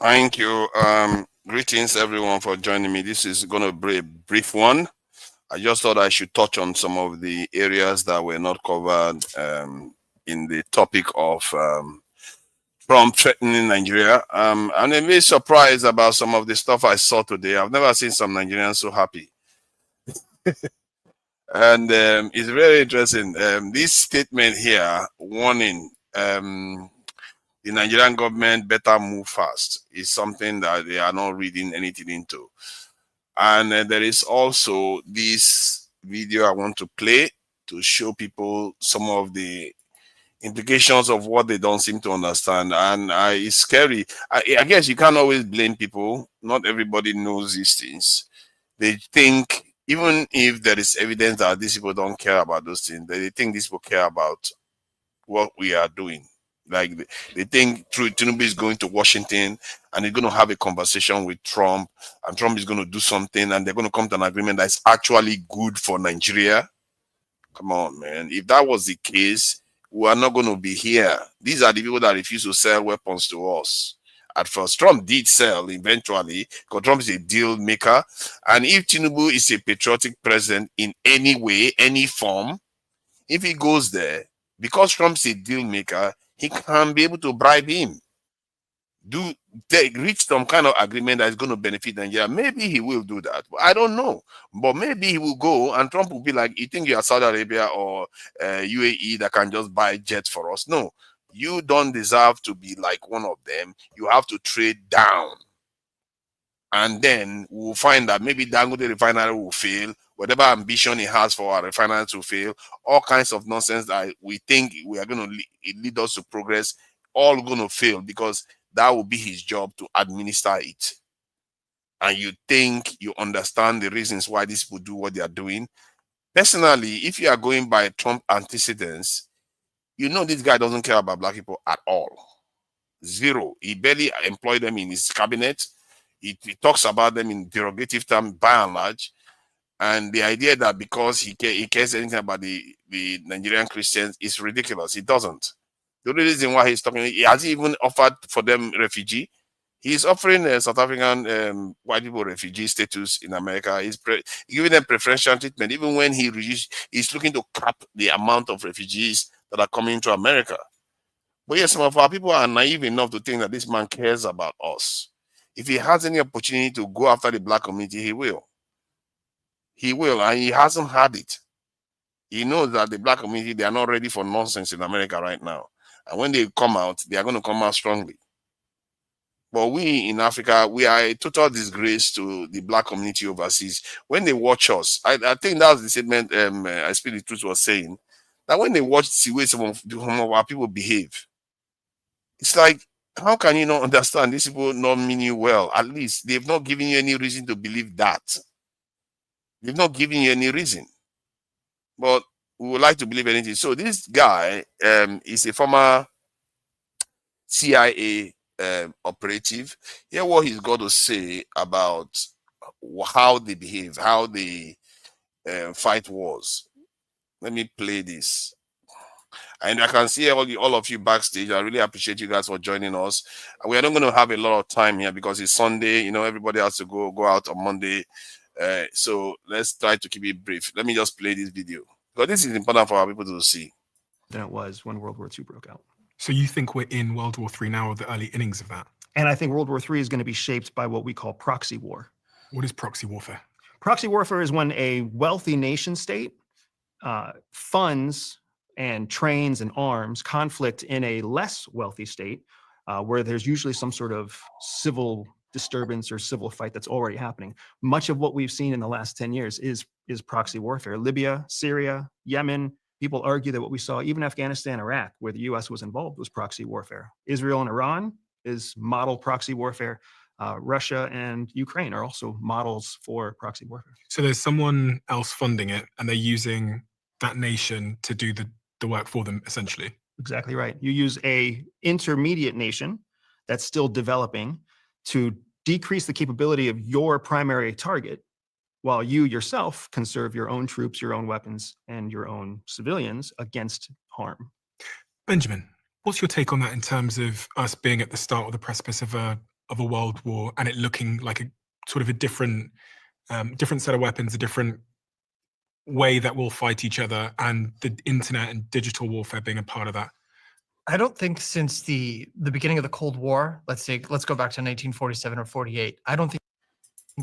Thank you. Greetings, everyone, for joining me. This is going to be a brief one. I just thought I should touch on some of the areas that were not covered in the topic of Trump threatening Nigeria. I'm a bit surprised about some of the stuff I saw today. I've never seen some Nigerians so happy. And it's very interesting. This statement here, warning the Nigerian government better move fast, is something that they are not reading anything into. And there is also this video I want to play to show people some of the implications of what they don't seem to understand. And it's scary. I guess you can't always blame people. Not everybody knows these things. They think, even if there is evidence that these people don't care about those things, they think these people care about what we are doing. Like they think Tinubu is going to Washington and he's going to have a conversation with Trump, and Trump is going to do something, and they're going to come to an agreement that's actually good for Nigeria. Come on, man. If that was the case, we are not going to be here. These are the people that refuse to sell weapons to us. At first, Trump did sell eventually, because Trump is a deal maker. And if Tinubu is a patriotic president in any way, any form, if he goes there, because Trump's a deal maker, he can be able to bribe him. Reach some kind of agreement that is going to benefit Nigeria. Maybe he will do that. I don't know. But maybe he will go and Trump will be like, you think you are Saudi Arabia or UAE that can just buy jets for us? No. You don't deserve to be like one of them. You have to trade down. And then we'll find that maybe Dangote refinery will fail. Whatever ambition he has for our refinery to fail. All kinds of nonsense that we think we are going to lead us to progress. All going to fail because that will be his job to administer it. And you think you understand the reasons why these people do what they are doing. Personally, if you are going by Trump antecedents, you know this guy doesn't care about black people at all. Zero. He barely employed them in his cabinet. He talks about them in derogative terms by and large. And the idea that because he cares anything about the Nigerian Christians is ridiculous. He doesn't. The only reason why he's talking, he hasn't even offered for them refugee. He's offering South African white people refugee status in America. He's giving them preferential treatment, even when he's looking to cap the amount of refugees that are coming to America. But yes, some of our people are naive enough to think that this man cares about us. If he has any opportunity to go after the black community, he will. He will, and he hasn't had it. He knows that the black community, they are not ready for nonsense in America right now. And when they come out, they are going to come out strongly. But we in Africa, we are a total disgrace to the black community overseas. When they watch us, I think that was the statement I Speak the Truth was saying, that when they watch the way some of our people behave, it's like, how can you not understand these people not mean you well? At least they've not given you any reason to believe that. They've not given you any reason. But we would like to believe anything. So this guy is a former CIA operative. Hear what he's got to say about how they behave, how they fight wars. Let me play this. And I can see all of you backstage. I really appreciate you guys for joining us. We are not going to have a lot of time here because it's Sunday. You know, everybody has to go out on Monday. So let's try to keep it brief. Let me just play this video because this is important for our people to see. Than it was when World War II broke out. So you think we're in World War III now, or the early innings of that? And I think World War III is going to be shaped by what we call proxy war. What is proxy warfare? Proxy warfare is when a wealthy nation state funds and trains and arms conflict in a less wealthy state, where there's usually some sort of civil disturbance or civil fight that's already happening. Much of what we've seen in the last 10 years is proxy warfare. Libya, Syria, Yemen. People argue that what we saw, even Afghanistan, Iraq, where the US was involved, was proxy warfare. Israel and Iran is model proxy warfare. Russia and Ukraine are also models for proxy warfare. So there's someone else funding it, and they're using that nation to do the work for them, essentially. Exactly right. You use a intermediate nation that's still developing to decrease the capability of your primary target, while you yourself conserve your own troops, your own weapons, and your own civilians against harm. Benjamin, what's your take on that in terms of us being at the start of the precipice of a world war, and it looking like a sort of a different set of weapons, a different way that we'll fight each other, and the internet and digital warfare being a part of that? I don't think since the beginning of the Cold War, let's go back to 1947 or 48, I don't think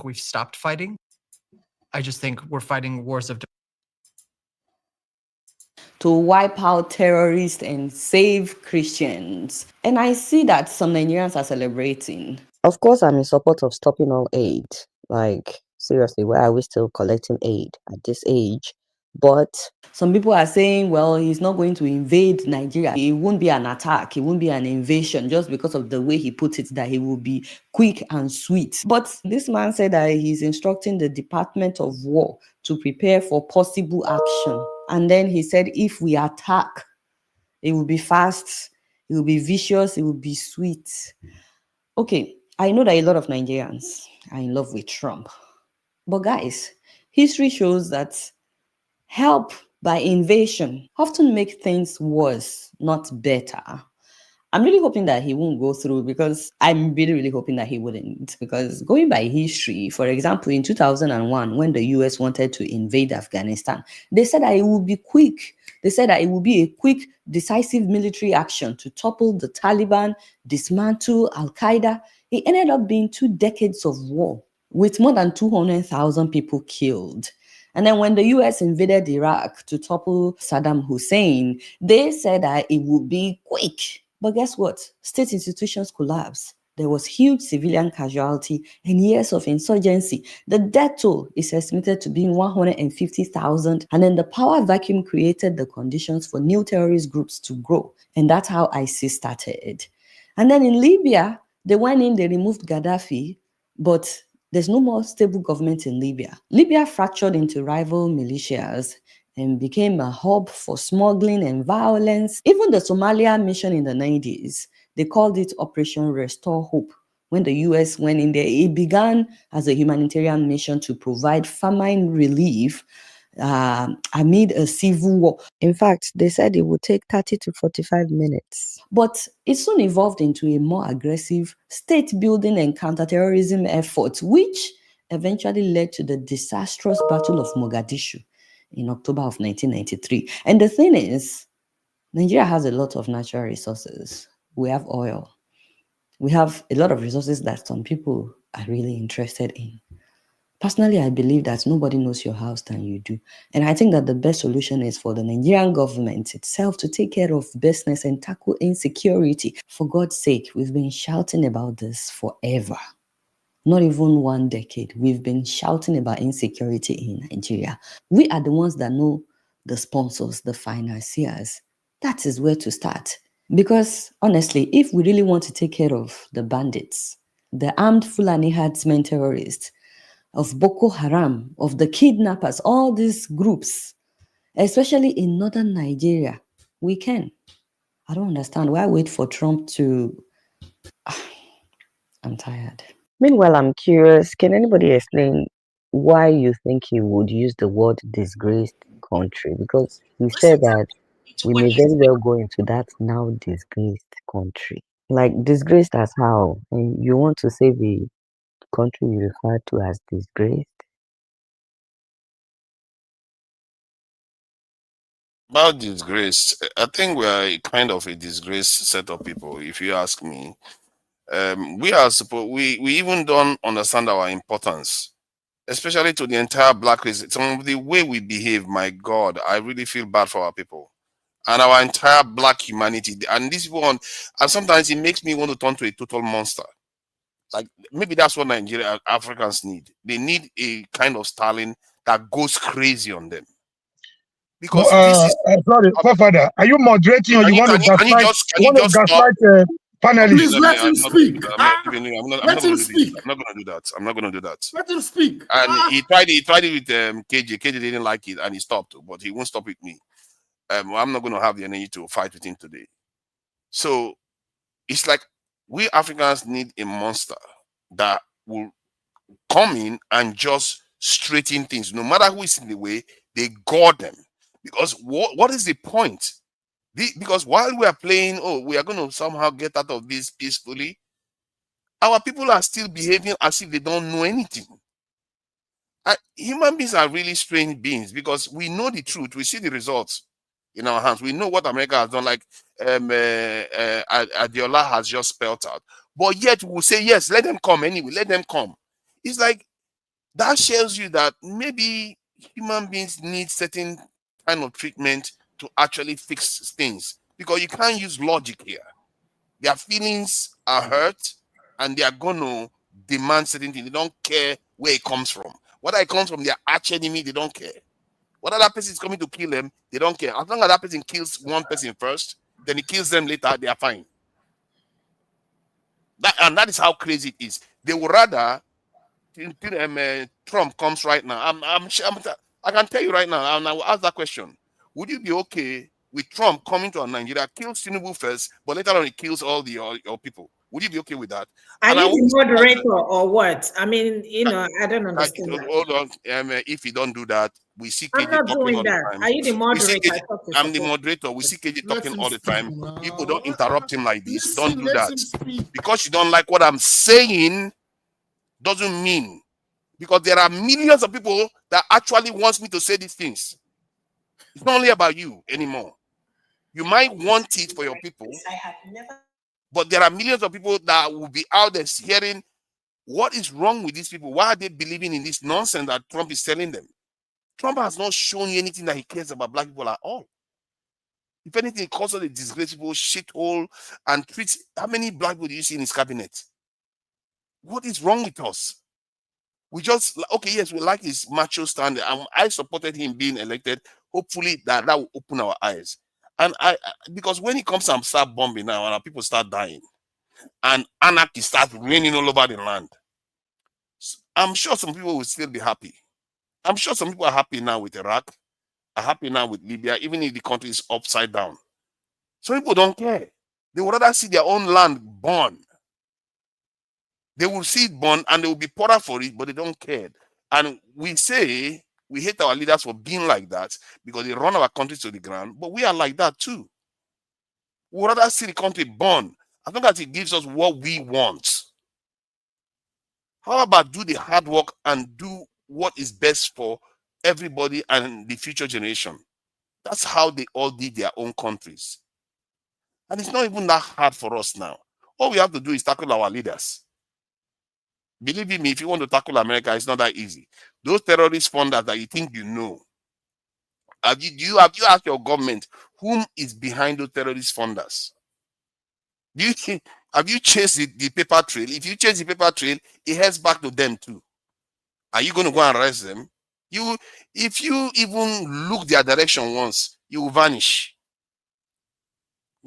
we've stopped fighting. I just think we're fighting wars of to wipe out terrorists and save Christians. And I see that some Nigerians are celebrating. Of course, I'm in support of stopping all aid. Like, seriously, why are we still collecting aid at this age? But some people are saying, well, he's not going to invade Nigeria. It won't be an attack. It won't be an invasion, just because of the way he put it, that he will be quick and sweet. But this man said that he's instructing the Department of War to prepare for possible action. And then he said, if we attack, it will be fast, it will be vicious, it will be sweet. Okay, I know that a lot of Nigerians are in love with Trump. But guys, history shows that help by invasion often make things worse, not better. I'm really hoping that he won't go through, because I'm really, really hoping that he wouldn't. Because going by history, for example, in 2001, when the US wanted to invade Afghanistan, they said that it would be quick. They said that it would be a quick, decisive military action to topple the Taliban, dismantle Al-Qaeda. It ended up being 2 decades of war with more than 200,000 people killed. And then when the US invaded Iraq to topple Saddam Hussein, they said that it would be quick. But guess what? State institutions collapsed. There was huge civilian casualty and years of insurgency. The death toll is estimated to be 150,000. And then the power vacuum created the conditions for new terrorist groups to grow. And that's how ISIS started. And then in Libya, they went in, they removed Gaddafi, but there's no more stable government in Libya. Libya fractured into rival militias and became a hub for smuggling and violence. Even the Somalia mission in the 90s, they called it Operation Restore Hope. When the US went in there, it began as a humanitarian mission to provide famine relief amid a civil war. in fact, they said it would take 30 to 45 minutes. But it soon evolved into a more aggressive state-building and counterterrorism effort, which eventually led to the disastrous Battle of Mogadishu in October of 1993. And the thing is, Nigeria has a lot of natural resources. We have oil. We have a lot of resources that some people are really interested in. Personally, I believe that nobody knows your house than you do. And I think that the best solution is for the Nigerian government itself to take care of business and tackle insecurity. For God's sake, we've been shouting about this forever. Not even 1 decade. We've been shouting about insecurity in Nigeria. We are the ones that know the sponsors, the financiers. That is where to start. Because honestly, if we really want to take care of the bandits, the armed Fulani herdsmen terrorists, of Boko Haram, of the kidnappers, all these groups, especially in northern Nigeria, we can. I don't understand. Why wait for Trump to... I'm tired. Meanwhile, I'm curious, can anybody explain why you think he would use the word disgraced country? Because he said that we may very well go into that now disgraced country. Like, disgraced as how? And you want to say the country you refer to as disgraced? About disgrace, I think we are kind of a disgraced set of people, if you ask me. We are supposed, we even don't understand our importance, especially to the entire black race. Some of the way we behave, my God, I really feel bad for our people. and our entire black humanity. And this one, and sometimes it makes me want to turn to a total monster. Like maybe that's what Nigeria Africans need. They need a kind of Stalin that goes crazy on them. Because this is sorry, Father, are you moderating or you want to gaslight? You want to gaslight panelists? Please let him speak. I'm not going to do that. I'm not going to do that. Let him speak. And he tried it with KJ. KJ didn't like it and he stopped, but he won't stop with me. I'm not going to have the energy to fight with him today. So it's like we Africans need a monster that will come in and just straighten things. No matter who is in the way, they guard them. Because what is the point? Because while we are playing, we are going to somehow get out of this peacefully, our people are still behaving as if they don't know anything. Human beings are really strange beings because we know the truth. We see the results in our hands. We know what America has done, like Adiola has just spelled out. But yet we'll say, yes, let them come anyway. Let them come. It's like that shows you that maybe human beings need certain kind of treatment to actually fix things, because you can't use logic here. Their feelings are hurt and they are going to demand certain things. They don't care where it comes from. Whether it comes from their arch enemy, they don't care. Whether that person is coming to kill them, they don't care. As long as that person kills one person first, then he kills them later, they are fine. That is how crazy it is. They would rather Trump comes right now. I can tell you right now, and I will ask that question. Would you be okay with Trump coming to Nigeria, kills Tinubu first, but later on he kills all your people? Would you be okay with that? Are you the moderator or what? I mean, I don't understand. Hold on. If you don't do that, we see KJ I'm not talking doing all that. the time. Are you the moderator? I'm the moderator. We see KJ talking all the time. People don't interrupt him like this. Don't do that. Because you don't like what I'm saying doesn't mean, because there are millions of people that actually wants me to say these things. It's not only about you anymore. You might want it for your people, but there are millions of people that will be out there hearing what is wrong with these people. Why are they believing in this nonsense that Trump is telling them? Trump has not shown you anything that he cares about black people at all. If anything, he calls us a disgraceful shithole and treats. How many black people do you see in his cabinet? What is wrong with us? We just, okay, yes, we like his macho stand. I supported him being elected. Hopefully that will open our eyes. And because when he comes and start bombing now, and our people start dying, and anarchy starts raining all over the land, I'm sure some people will still be happy. I'm sure some people are happy now with Iraq, are happy now with Libya, even if the country is upside down. Some people don't care. They would rather see their own land burn. They will see it burn and they will be poorer for it, but they don't care. And we say we hate our leaders for being like that because they run our country to the ground, but we are like that too. We would rather see the country burn as long as it gives us what we want. How about do the hard work and do what is best for everybody and the future generation? That's how they all did their own countries. And it's not even that hard for us now. All we have to do is tackle our leaders. Believe me, if you want to tackle America, it's not that easy. Those terrorist funders that you think you know, have you asked your government whom is behind those terrorist funders? Have you chased the paper trail? If you chase the paper trail, it heads back to them too. Are you going to go and arrest them? If you even look their direction once, you will vanish.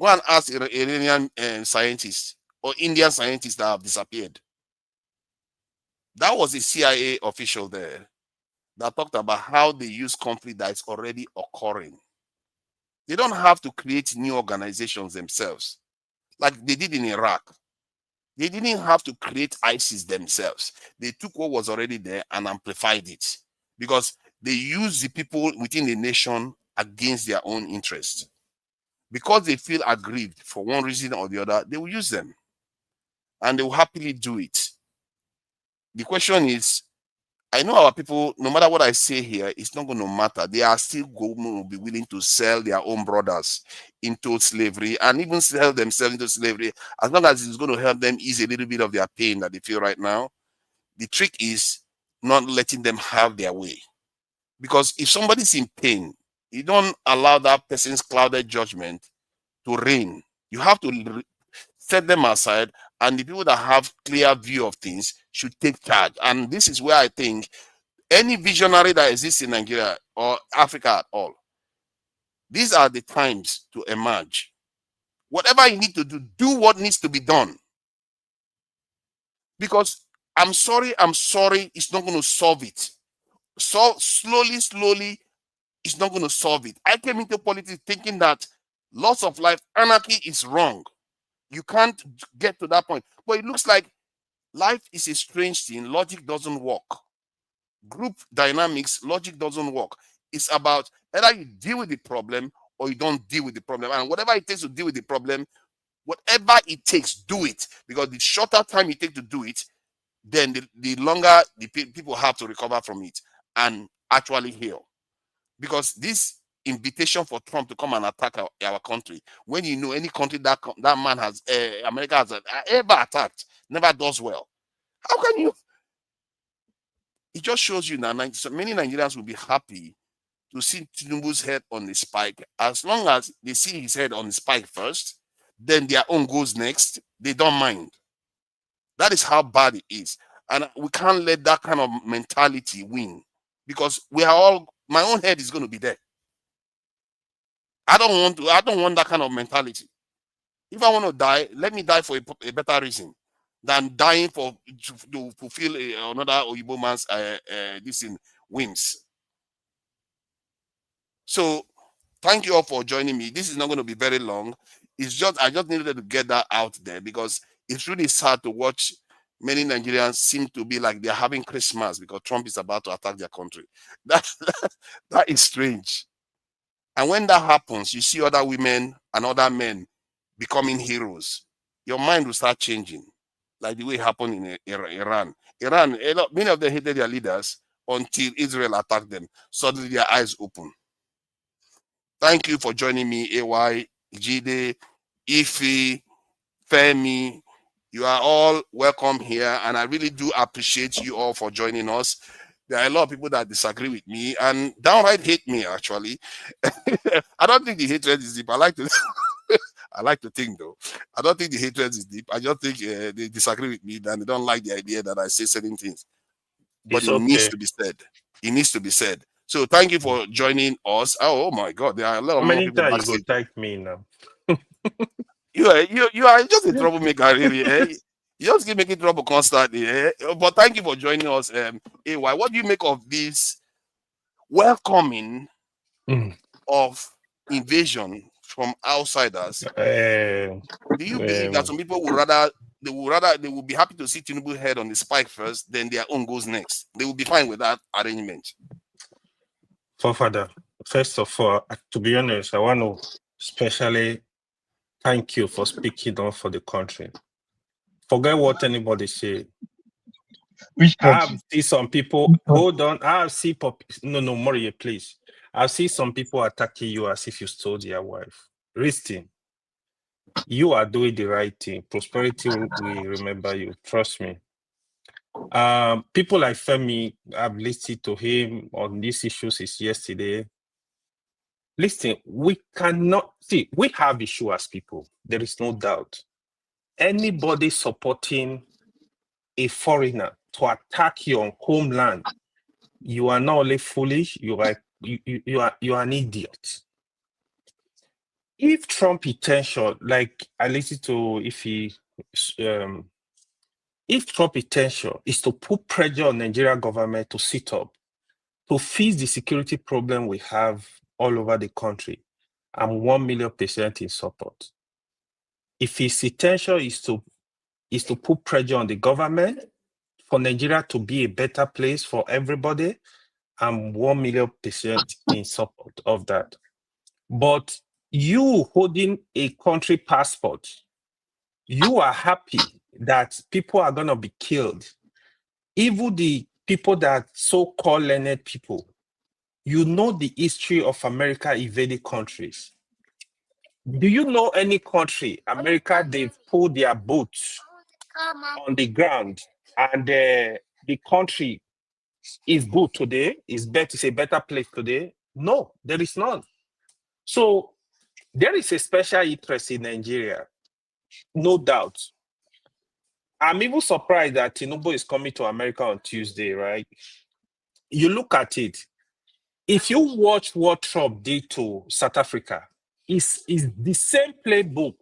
Go and ask Iranian scientists or Indian scientists that have disappeared. That was a CIA official there that talked about how they use conflict that is already occurring. They don't have to create new organizations themselves, like they did in Iraq. They didn't have to create ISIS themselves. They took what was already there and amplified it because they use the people within the nation against their own interests. Because they feel aggrieved for one reason or the other, they will use them and they will happily do it. The question is, I know our people, no matter what I say here, it's not going to matter. They are still going to be willing to sell their own brothers into slavery and even sell themselves into slavery as long as it's going to help them ease a little bit of their pain that they feel right now. The trick is not letting them have their way. Because if somebody's in pain, You don't allow that person's clouded judgment to reign. You have to set them aside, and the people that have clear view of things should take charge. And this is where I think any visionary that exists in Nigeria or Africa at all, these are the times to emerge. Whatever you need to do, do what needs to be done. Because I'm sorry, it's not going to solve it. So slowly, it's not going to solve it. I came into politics thinking that loss of life, anarchy is wrong. You can't get to that point. But it looks like life is a strange thing. Logic doesn't work. Group dynamics, logic doesn't work. It's about either you deal with the problem or you don't deal with the problem. And whatever it takes to deal with the problem, whatever it takes, do it. Because the shorter time it takes to do it, then the longer the people have to recover from it and actually heal. Because this invitation for Trump to come and attack our country, when you know any country that man has, America has ever attacked, never does well. How can you? It just shows you that so many Nigerians will be happy to see Tinubu's head on the spike. As long as they see his head on the spike first, then their own goes next. They don't mind. That is how bad it is. And we can't let that kind of mentality win, because we are all, my own head is going to be there. I don't want that kind of mentality. If I want to die, let me die for a better reason than dying to fulfill another Oyibo man's whims. So thank you all for joining me. This is not going to be very long. It's just, I just needed to get that out there, because it's really sad to watch many Nigerians seem to be like they're having Christmas because Trump is about to attack their country. That is strange. And when that happens, you see other women and other men becoming heroes. Your mind will start changing, like the way it happened in Iran. Many of them hated their leaders until Israel attacked them. Suddenly their eyes open. Thank you for joining me, AY, Jide, Ife, Femi. You are all welcome here, and I really do appreciate you all for joining us. There are a lot of people that disagree with me and downright hate me, actually. I don't think the hatred is deep. I like to think, though. I don't think the hatred is deep. I just think they disagree with me and they don't like the idea that I say certain things. But it needs to be said. It needs to be said. So thank you for joining us. Oh my God, there are a lot of many people. Times you go thank me now. You are just a troublemaker, really. Eh? You just keep making trouble constantly. Eh? But thank you for joining us. AY, what do you make of this welcoming of invasion from outsiders? Do you believe that some people they will be happy to see Tinubu head on the spike first, then their own goes next? They will be fine with that arrangement. Father, first of all, to be honest, I want to especially thank you for speaking on for the country. Forget what anybody say. Which I country? see some people, hold on, I see, no, Moriye, please. I see some people attacking you as if you stole their wife. Listen, you are doing the right thing. Prosperity will remember you, trust me. People like Femi, I've listened to him on these issues since yesterday. Listen, we cannot, see, we have issues as people, there is no doubt. Anybody supporting a foreigner to attack your homeland, you are not only foolish, you are an idiot. If Trump intention, like I listened to, if Trump intention is to put pressure on Nigerian government to sit up, to fix the security problem we have all over the country, I'm 1,000,000% in support. If his intention is to put pressure on the government for Nigeria to be a better place for everybody, I'm 1,000,000% in support of that. But you holding a country passport, you are happy that people are going to be killed. Even the people that so-called learned people, you know the history of America invading countries. Do you know any country, America, they've pulled their boots on the ground and the country is good today, is better, it's a better place today? No, there is none. So there is a special interest in Nigeria, no doubt. I'm even surprised that Tinubu is coming to America on Tuesday, right? You look at it. If you watch what Trump did to South Africa, it's the same playbook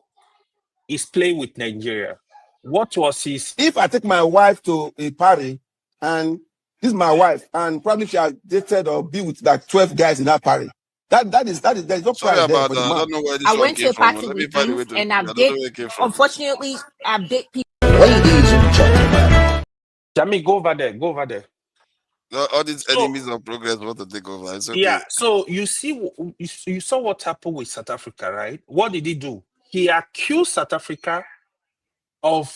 is playing with Nigeria. What was his? If I take my wife to a party and this is my wife, and probably she has dated or be with like 12 guys in that party, there's no Sorry price there about for that. the I man. don't know where this I one went to came a from. party Let me with find a him, way to. and I I've don't know did. where it came from. Unfortunately, I've did people. Ladies and gentlemen. Jamie, go over there. Go over there. All these So, enemies of progress want to take over. It's okay. yeah. So you see, you saw what happened with South Africa, right? What did he do? He accused South Africa of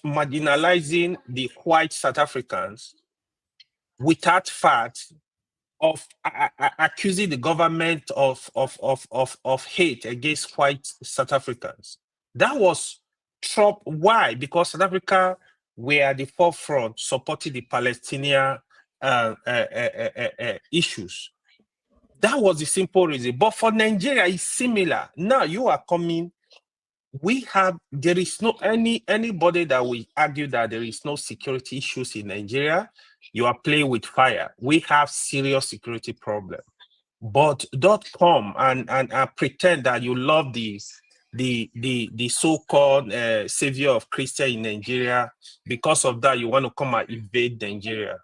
marginalizing the white South Africans without fact, of accusing the government of hate against white South Africans. That was Trump. Why? Because South Africa were at the forefront supporting the Palestinian issues. That was the simple reason. But for Nigeria, it's similar. Now you are coming. There is no anybody that will argue that there is no security issues in Nigeria. You are playing with fire. We have serious security problem. But don't come and pretend that you love the so-called savior of Christian in Nigeria. Because of that, you want to come and invade Nigeria.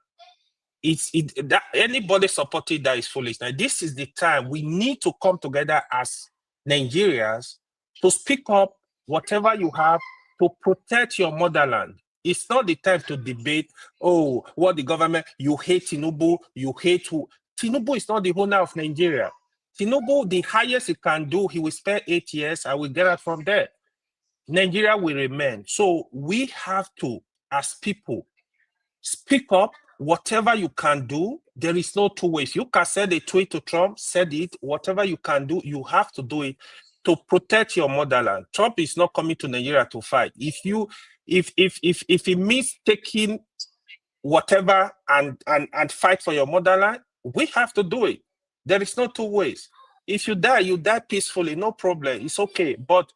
That anybody supporting that is foolish. Now, this is the time we need to come together as Nigerians to speak up whatever you have to protect your motherland. It's not the time to debate, oh, what the government, you hate Tinubu, you hate who. Tinubu is not the owner of Nigeria. Tinubu, the highest he can do, he will spend 8 years, I will get it from there. Nigeria will remain. So we have to, as people, speak up, whatever you can do. There is no two ways. You can send a tweet to Trump, said it, whatever you can do, you have to do it to protect your motherland. Trump is not coming to Nigeria to fight. If he means taking whatever and fight for your motherland, we have to do it. There is no two ways. If you die peacefully, no problem. It's okay. But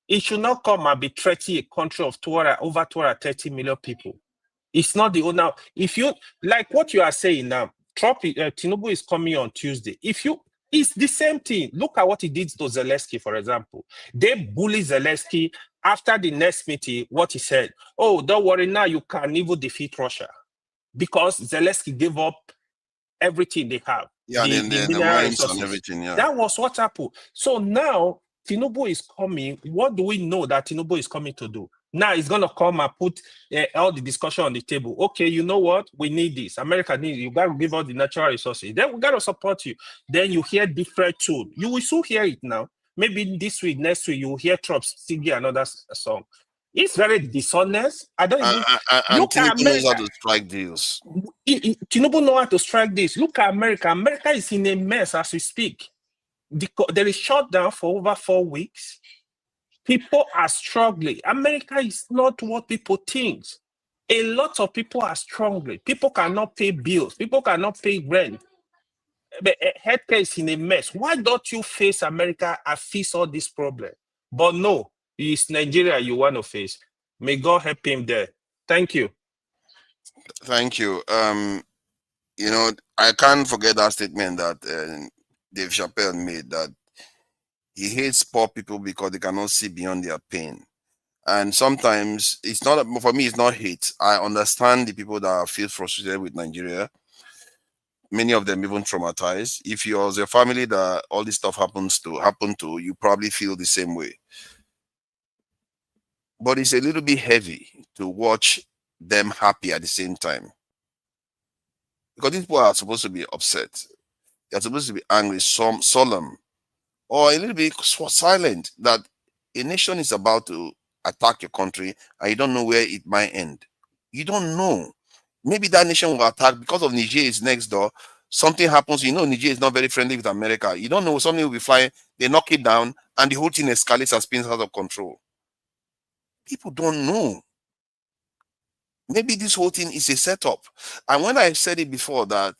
it should not come and be threatening a country of over 230 million people. It's not the owner. If you like what you are saying now, Tinubu is coming on Tuesday. It's the same thing. Look at what he did to Zelensky, for example. They bully Zelensky after the next meeting. What he said, oh, don't worry, now you can even defeat Russia because Zelensky gave up everything they have. Yeah, the mines and everything. Yeah, that was what happened. So now Tinubu is coming. What do we know that Tinubu is coming to do? Now he's going to come and put all the discussion on the table. Okay, you know what? We need this. America needs you. Got to give us the natural resources. Then we got to support you. Then you hear different tune. You will soon hear it now. Maybe this week, next week, you will hear Trump singing another song. It's very dishonest. I don't even look at America. Knows how to strike deals. Tinubu knows how to strike deals. Look at America. America is in a mess as we speak. There is shutdown for over 4 weeks. People are struggling. America is not what people think. A lot of people are struggling. People cannot pay bills. People cannot pay rent. Healthcare is in a mess. Why don't you face America and face all this problem? But no, it's Nigeria you want to face. May God help him there. Thank you. Thank you. You know, I can't forget that statement that Dave Chappelle made, that he hates poor people because they cannot see beyond their pain. And sometimes it's not, for me, it's not hate. I understand the people that feel frustrated with Nigeria. Many of them even traumatized. If you're a family that all this stuff happened to, you probably feel the same way. But it's a little bit heavy to watch them happy at the same time. Because these people are supposed to be upset. They're supposed to be angry, solemn, or a little bit silent, that a nation is about to attack your country and you don't know where it might end. You don't know. Maybe that nation will attack because of Niger is next door. Something happens, you know, Niger is not very friendly with America. You don't know, something will be flying, they knock it down, and the whole thing escalates and spins out of control. People don't know. Maybe this whole thing is a setup. And when I said it before that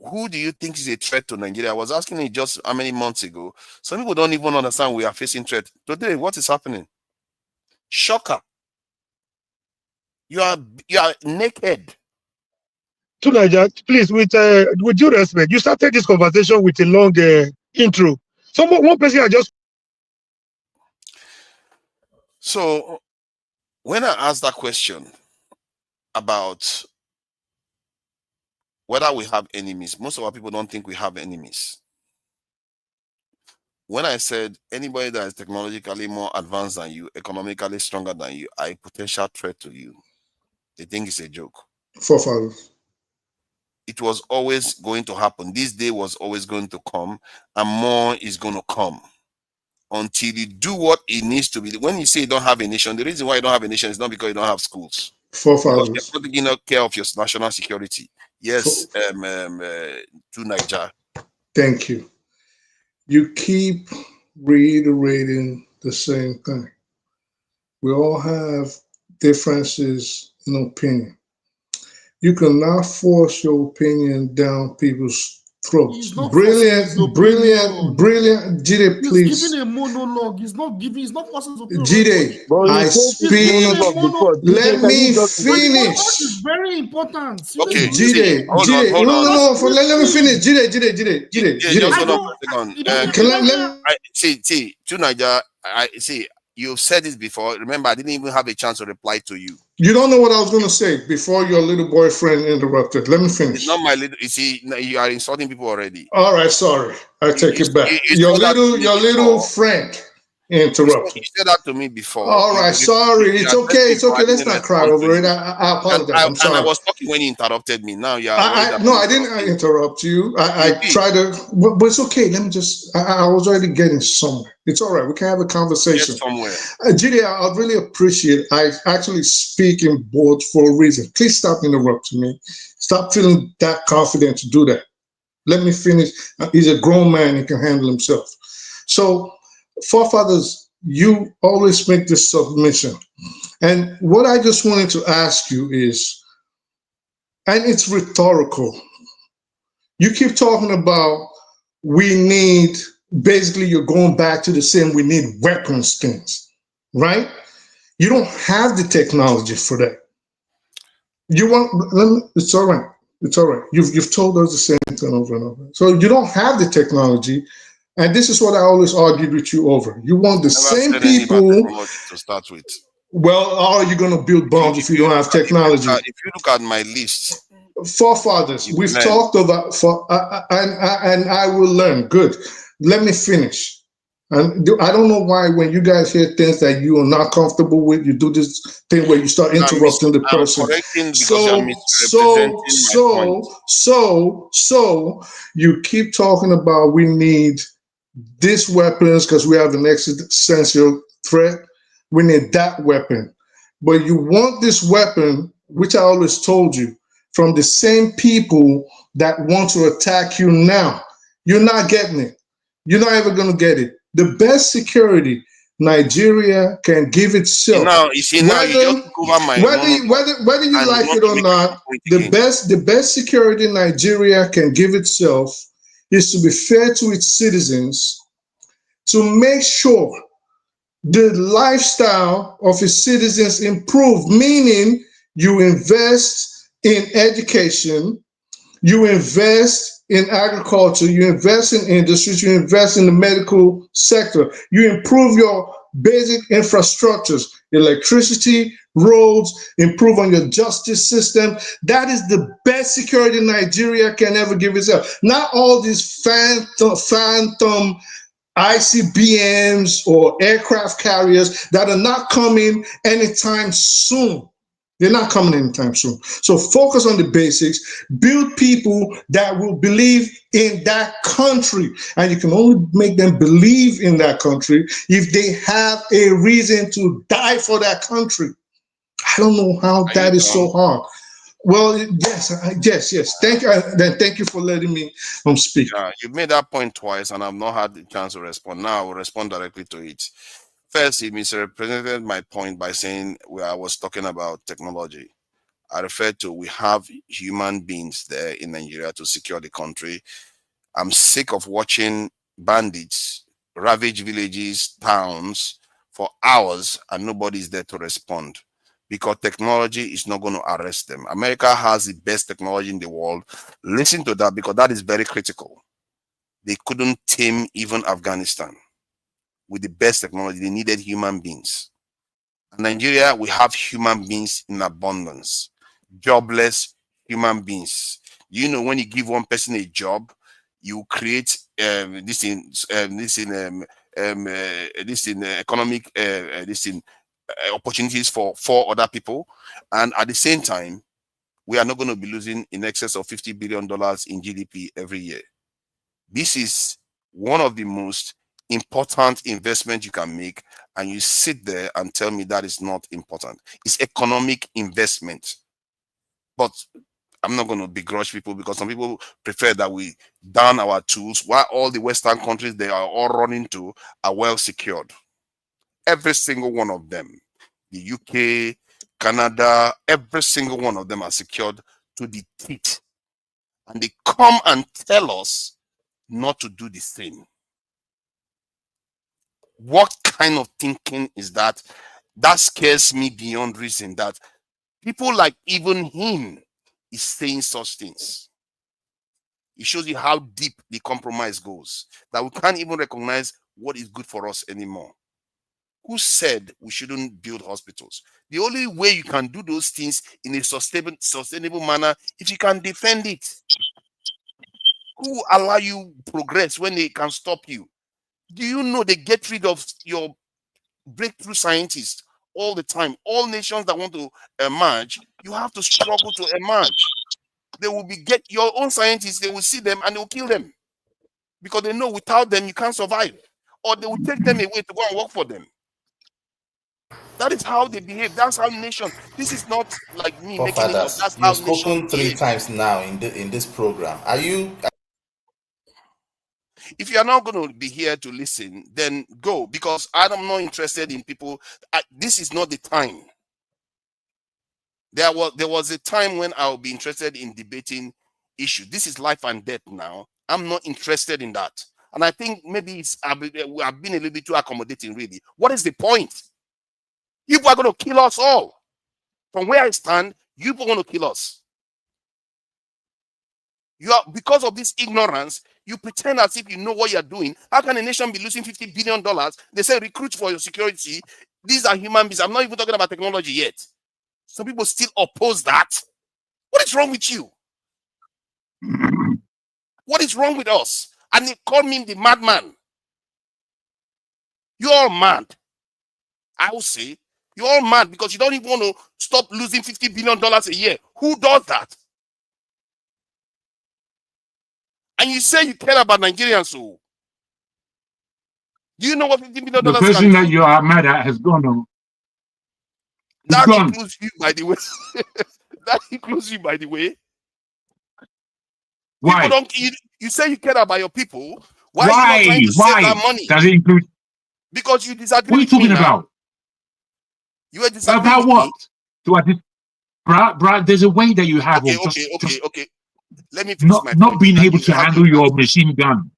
who do you think is a threat to Nigeria? I was asking it just how many months ago. Some people don't even understand we are facing threat. Today, what is happening? Shocker. You are naked. To Nigeria, please, with due respect, you started this conversation with a long intro. So one person I just. So when I asked that question about whether we have enemies, most of our people don't think we have enemies. When I said anybody that is technologically more advanced than you, economically stronger than you, are a potential threat to you, they think it's a joke. Forefathers. It was always going to happen. This day was always going to come, and more is going to come until you do what it needs to be. When you say you don't have a nation, the reason why you don't have a nation is not because you don't have schools. Forefathers. Because you're not taking care of your national security. Yes, to Nigeria. Thank you. You keep reiterating the same thing. We all have differences in opinion. You cannot force your opinion down people's throats. Brilliant. Jide, please. He's giving a monologue. He's not forcing his opinion. Jide, I speak. Let me finish. It's very important. Okay, Jide, hold on. No, let me finish. Jide. Just hold on for a second. See, to Nigeria, I see. You've said this before. Remember, I didn't even have a chance to reply to you. You don't know what I was going to say before your little boyfriend interrupted. Let me finish. It's not my little. You see, you are insulting people already. All right, sorry. I take it back. Your little friend interrupted. You said that to me before. All right, sorry. It's okay. Let's not cry over it. I apologize. I'm sorry. And I was talking when you interrupted me. Now you are. I didn't interrupt you. I tried to, but it's okay. Let me just. I was already getting somewhere. It's all right. We can have a conversation. Somewhere. Jide, I'd really appreciate. I actually speak in boards for a reason. Please stop interrupting me. Stop feeling that confident to do that. Let me finish. He's a grown man. He can handle himself. So, forefathers, you always make this submission. And what I just wanted to ask you is, and it's rhetorical, you keep talking about we need, basically you're going back to the same we need weapons things, right? You don't have the technology for that. It's all right. It's all right. You've told us the same thing over and over. So you don't have the technology. And this is what I always argued with you over. You want the same people to start with. Well, how are you going to build bombs if you don't have technology? If you look at my list, forefathers, we've talked about and I will learn. Good. Let me finish. And I don't know why when you guys hear things that you are not comfortable with, you do this thing where you start interrupting the person. So you keep talking about we need these weapons because we have an existential threat. We need that weapon. But you want this weapon, which I always told you, from the same people that want to attack you now. You're not getting it. You're not ever going to get it. The best security Nigeria can give itself. Now, you see, now you just cover my whether you like it or not, the best security Nigeria can give itself is to be fair to its citizens, to make sure the lifestyle of its citizens improve, meaning you invest in education, you invest in agriculture, you invest in industries, you invest in the medical sector, you improve your basic infrastructures, electricity, roads, improve on your justice system. That is the best security Nigeria can ever give itself. Not all these phantom ICBMs or aircraft carriers that are not coming anytime soon. They're not coming anytime soon. So focus on the basics, build people that will believe in that country. And you can only make them believe in that country if they have a reason to die for that country. I don't know how that is so hard. Well, yes. Thank you. Then thank you for letting me speak. You've made that point twice, and I've not had the chance to respond. Now I will respond directly to it. First, he misrepresented my point by saying I was talking about technology. I refer to we have human beings there in Nigeria to secure the country. I'm sick of watching bandits ravage villages, towns for hours and nobody's there to respond because technology is not going to arrest them. America has the best technology in the world. Listen to that because that is very critical. They couldn't tame even Afghanistan with the best technology. They needed human beings. In Nigeria, we have human beings in abundance, jobless human beings. You know, when you give one person a job, you create economic opportunities for 4 other people, and at the same time, we are not going to be losing in excess of $50 billion in GDP every year. This is one of the most important investments you can make, and you sit there and tell me that is not important. It's economic investment. But I'm not going to begrudge people because some people prefer that we down our tools while all the Western countries they are all running to are well secured. Every single one of them, the UK, Canada, every single one of them are secured to the teeth. And they come and tell us not to do the same. What kind of thinking is that? That scares me beyond reason, that people like even him is saying such things. It shows you how deep the compromise goes, that we can't even recognize what is good for us anymore. Who said we shouldn't build hospitals? The only way you can do those things in a sustainable manner if you can defend it. Who allow you progress when they can stop you? Do you know they get rid of your breakthrough scientists all the time? All nations that want to emerge, you have to struggle to emerge. They will get your own scientists, they will see them and they will kill them because they know without them you can't survive, or they will take them away to go and work for them. That is how they behave. That's how nations. This is not like me making it up. That's how you've spoken nations 3 behave. times now in this program. Are you? If you are not going to be here to listen, then go, because I'm not interested in people. This is not the time. There was a time when I'll be interested in debating issues. This is life and death now. I'm not interested in that. And I think maybe I've been a little bit too accommodating, really. What is the point? You are going to kill us all. From where I stand, you are going to kill us. Because of this ignorance, you pretend as if you know what you're doing. How can a nation be losing $50 billion? They say recruit for your security. These are human beings. I'm not even talking about technology yet. Some people still oppose that. What is wrong with you? What is wrong with us? And they call me the madman. You're all mad. I will say, you're all mad because you don't even want to stop losing $50 billion a year. Who does that? And you say you care about Nigerians, so do you know what $50 billion The person that you are mad at has gone on. That includes you, by the way. That includes you, by the way. Why? People don't. You say you care about your people. Why are you not trying to save that money? Does it include? Because you disagree. What are you talking about? You were disagreeing about with what? me. Do I Brad, there's a way that you have Okay, of okay. Let me finish my not point. being able to handle your machine gun.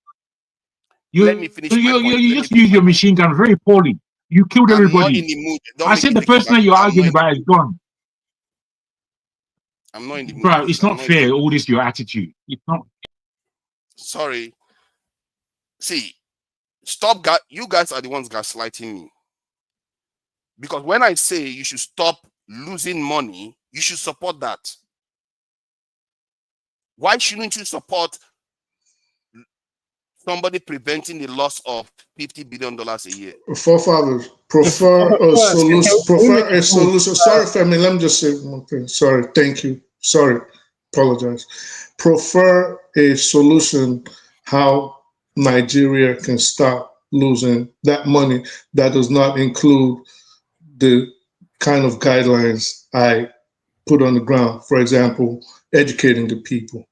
Let me finish my point. You just use your machine gun very poorly. You killed everybody. I'm not in the mood. I said the person that you're arguing about is gone. I'm not in the mood. Bro, it's not fair. All this your attitude. It's not. Sorry. See, stop. You guys are the ones gaslighting me. Because when I say you should stop losing money, you should support that. Why shouldn't you support somebody preventing the loss of $50 billion a year? Forefathers prefer a solution. Sorry, family. Let me just say one thing. Sorry. Thank you. Sorry. Apologize. Prefer a solution how Nigeria can stop losing that money that does not include the kind of guidelines I put on the ground. For example, educating the people.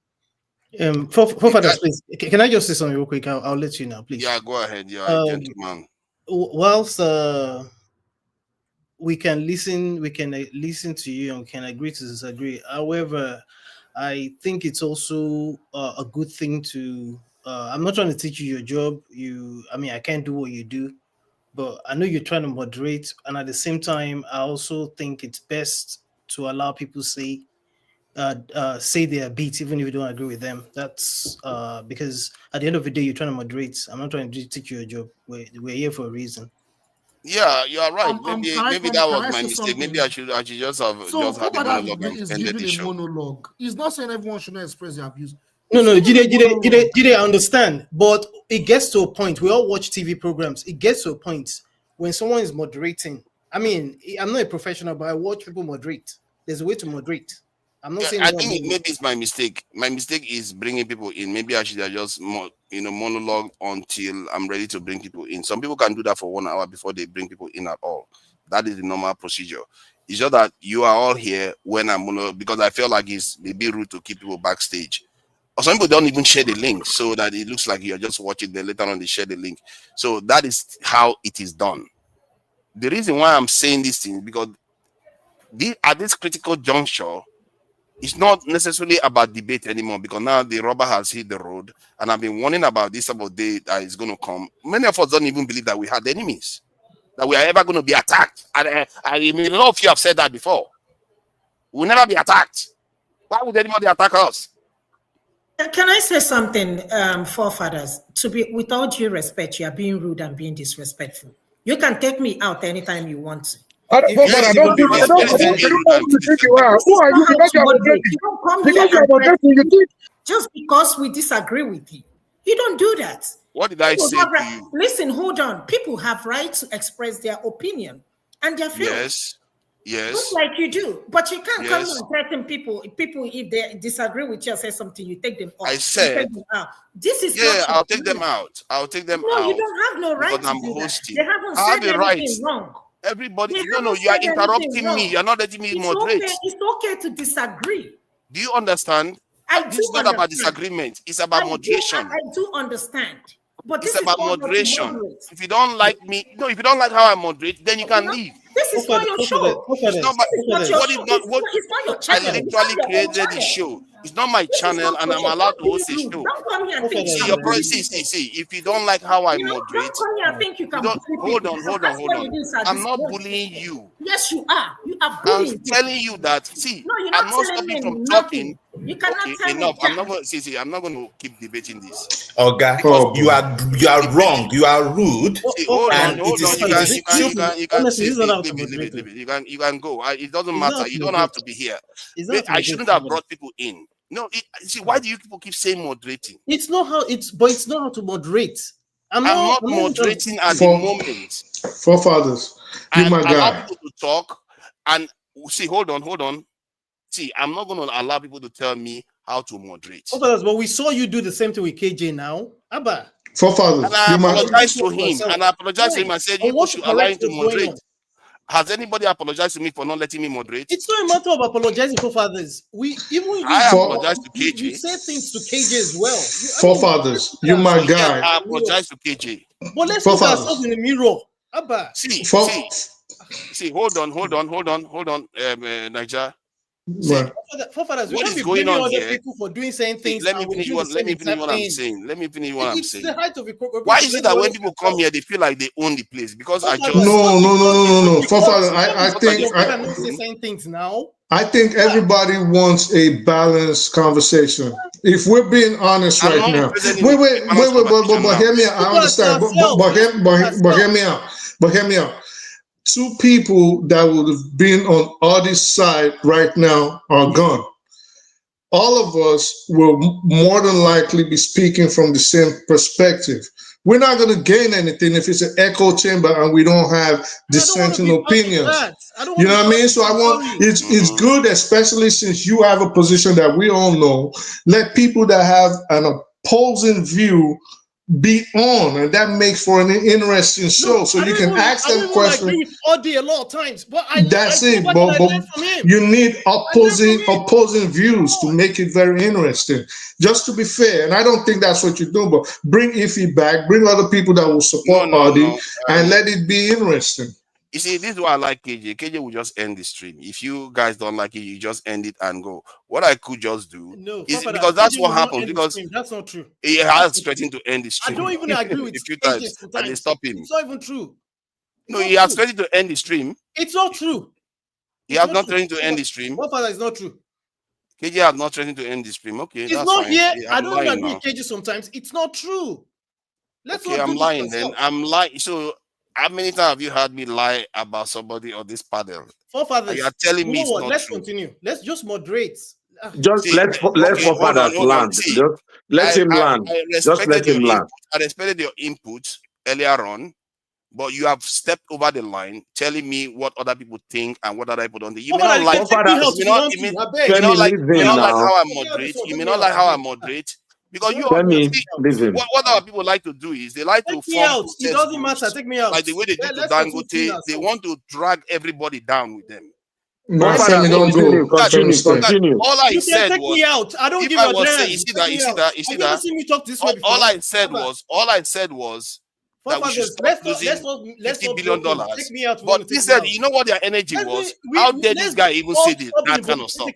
Forefathers, please. Can I just say something real quick? I'll let you know, please. Yeah, go ahead. You're a gentleman. Whilst we can listen to you and we can agree to disagree. However, I think it's also a good thing to. I'm not trying to teach you your job. I can't do what you do, but I know you're trying to moderate, and at the same time, I also think it's best to allow people say their beats, even if you don't agree with them. That's because at the end of the day, you're trying to moderate. I'm not trying to teach you a job. We're here for a reason. Yeah, you are right. Can Maybe I that was my say mistake. something? Maybe I should just have had the monologue and is ended the giving a show. monologue. He's not saying everyone should not express their views. No, Jide, I understand, but it gets to a point. We all watch TV programs. It gets to a point when someone is moderating. I mean, I'm not a professional, but I watch people moderate. There's a way to moderate. I'm not saying. I think maybe it's my mistake. My mistake is bringing people in. Maybe I should have just monologue until I'm ready to bring people in. Some people can do that for 1 hour before they bring people in at all. That is the normal procedure. It's just that you are all here when I'm monologue, because I feel like it's maybe rude to keep people backstage. Or some people don't even share the link so that it looks like you're just watching. Then later on they share the link. So that is how it is done. The reason why I'm saying this thing, because at this critical juncture, it's not necessarily about debate anymore, because now the rubber has hit the road, and I've been warning about this about day that is going to come. Many of us don't even believe that we had enemies, that we are ever going to be attacked. And I mean, a lot of you have said that before. We'll never be attacked. Why would anybody attack us? Can I say something, forefathers? To be, with all due respect, you are being rude and being disrespectful. You can take me out anytime you want to. Who are you? Because you are moderating. You think just because we disagree with you, you don't do that. What did I say to you? Listen, hold on. People have right to express their opinion and their feelings. Yes. Just like you do, but you can't come and threaten people. People, if they disagree with you or say something, you take them off. I said, this is I'll take them out. I'll take them out. No, you don't have no right because I'm to do hosting. That. They haven't I have said a right. anything wrong. Everybody, no, you are interrupting me. You're not letting me moderate. It's okay to disagree. Do you understand? This is not about disagreement. It's about moderation. I do understand. But it's about moderation. If you don't like me, if you don't like how I moderate, then you can leave. This is not your show. It's not your channel. I literally created the show. It's not my channel, and I'm allowed to host a show. Don't come here and think see. If you don't like how I moderate, don't come here and think you can. Hold on. I'm not bullying you. Yes, you are. You are bullying. I'm telling you that. See, no, you're not I'm not stopping from talking. You cannot tell enough. me. I'm not going. See. I'm not going to keep debating this. Okay, you are wrong. You are rude. Hold on. You can go. It doesn't matter. You don't have to be here. I shouldn't have brought people in. No, see, why do you people keep saying moderating? It's not how to moderate. I'm not moderating at the moment. Forefathers, you my guy. Allow people to talk and see. Hold on. See, I'm not going to allow people to tell me how to moderate. Forefathers, but we saw you do the same thing with KJ now. Abba. Forefathers, and I apologize to him. And I apologized to him and said, you should allow him to moderate. Has anybody apologized to me for not letting me moderate? It's not a matter of apologizing, forefathers. I apologize to KJ. You say things to KJ as well. Forefathers, you my guy. I apologize to KJ. But let's look at ourselves in the mirror. Abba. See, hold on, Niger. Forefathers, what is going on here? People for doing certain things. Let me finish what I'm saying. It's the height of why is it that when people come here, they feel like they own the place? Because I just no. Forefathers, I think I cannot say certain things now. I think everybody wants a balanced conversation. If we're being honest right now, wait, but hear me out. I understand, but hear me out. Two people that would have been on Audie's side right now are gone. All of us will more than likely be speaking from the same perspective. We're not going to gain anything if it's an echo chamber and we don't have dissenting opinions. You know what I mean? So it's good, especially since you have a position that we all know. Let people that have an opposing view be on, and that makes for an interesting show. So you can ask them questions. A lot of times, but that's it. But you need opposing views to make it very interesting. Just to be fair, and I don't think that's what you do. But bring Iffy back, bring other people that will support Audie, and let it be interesting. You see, this is why I like KJ. KJ will just end the stream. If you guys don't like it, you just end it and go. What I could just do is because that's what happens. Because that's not true. He has threatened to end the stream. I don't even agree with a few KJ times, sometimes. and they stop him. It's not even true. No, he has threatened to end the stream. It's not true. He has not threatened to end the stream. Forefather is not true. KJ has not threatened to end the stream. Okay, It's that's not fine. here. Yeah, I I'm don't even lying agree now. with KJ sometimes. It's not true. Let's Okay, not do I'm this lying yourself. then. I'm lying. So, how many times have you heard me lie about somebody or this panel? Forefathers, You are telling me you know it's what? not Let's true. continue. Let's just moderate. Just See, let hold on, forefathers hold on. land. See, Just let him land. I Just let respected your him land. input. I respected your input earlier on, but you have stepped over the line, telling me what other people think and what other people don't think. You may not like. You may not like how I moderate. You may not like how I moderate because you what our people like to do is they like to form. It doesn't matter. Take me out. Like the way they do to Dangote, they want to drag everybody down with them. My family don't go. Continue. All I You said can take was, me out. I don't if give I a was damn. saying, you see that, Have you ever seen me talk this way before? all I said was that we should stop losing $50 billion. Take me out. But he said, you know what their energy was? How dare this guy even say that kind of stuff?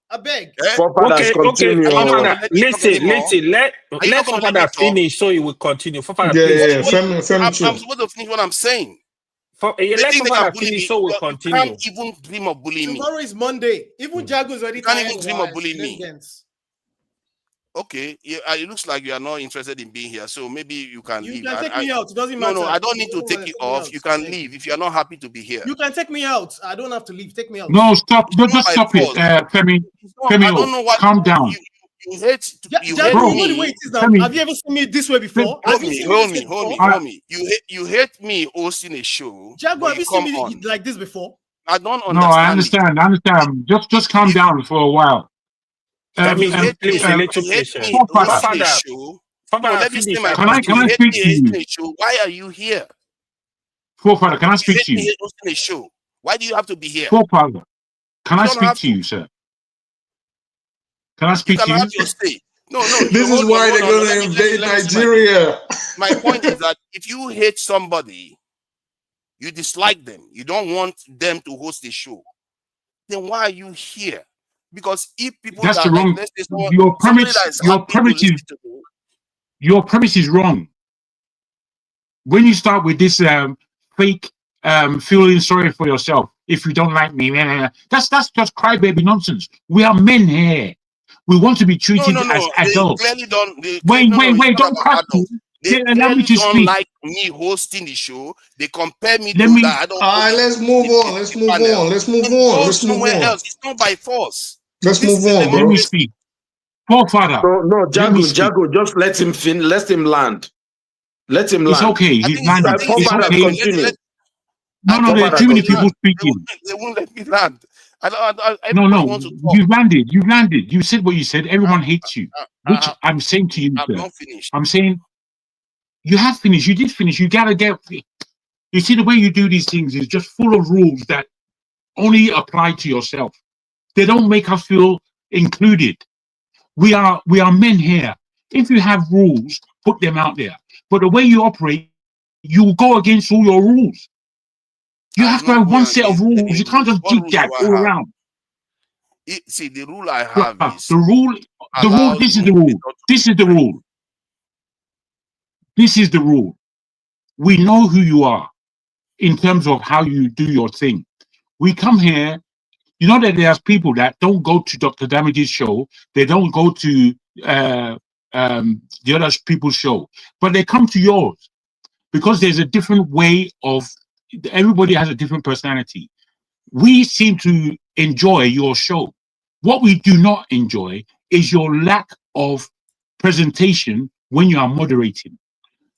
I beg. Forefathers continue. Listen. Let Forefather finish so he will continue. Yeah. Femi, I'm supposed to finish what I'm saying. Let Forefather finish so we'll continue. You can't even dream of bullying me. Tomorrow is Monday. Even Jago is already You can't even dream of bullying me. Okay, it looks like you are not interested in being here, so maybe you can leave. You can take me out. It doesn't matter. No, I don't need to take you off. You can leave if you are not happy to be here. You can take me out. I don't have to leave. Take me out. No, stop. Just stop it, Femi. I don't know what. Calm down. You hate me. You know the way it is now. Have you ever seen me this way before? Hold me. You hate me hosting a show. Jago, have you seen me like this before? I don't understand. No, I understand. Just calm down for a while. Can I speak to you? Why are you here? Forefather, can I speak to you? Hosting a show. Why do you have to be here? Forefather, can I speak to you, sir? Can I speak to you? Have your say. No. This is why they're going to invade Nigeria. My point is that if you hate somebody, you dislike them, you don't want them to host a show, then why are you here? Because if people that's the wrong. Your premise is wrong. When you start with this fake feeling sorry for yourself if you don't like me, that's just crybaby nonsense. We are men here. We want to be treated as adults. Wait! Don't crack me. Allow me to don't speak. Like me hosting the show, they compare me to that. I don't. Let's move on. Let's move on. Else. It's not by force. Let's move on. Let me speak. Forefather. No, Jago, just let him let him land. Let him land. It's okay. He's landed. It's okay. No, there are too many people speaking. They won't let me land. No. You've landed. You said what you said. Everyone hates you. Which I'm saying to you, sir. I'm saying you have finished. You did finish. You gotta get. You see, the way you do these things is just full of rules that only apply to yourself. They don't make us feel included. We are men here. If you have rules, put them out there. But the way you operate, you will go against all your rules. You have to have one set of rules. You can't just jig-jag all around. See, the rule I have is... The rule, this is the rule. This is the rule. We know who you are in terms of how you do your thing. We come here. You know that there's people that don't go to Dr. Damage's show. They don't go to the other people's show. But they come to yours because there's a different way of... Everybody has a different personality. We seem to enjoy your show. What we do not enjoy is your lack of presentation when you are moderating.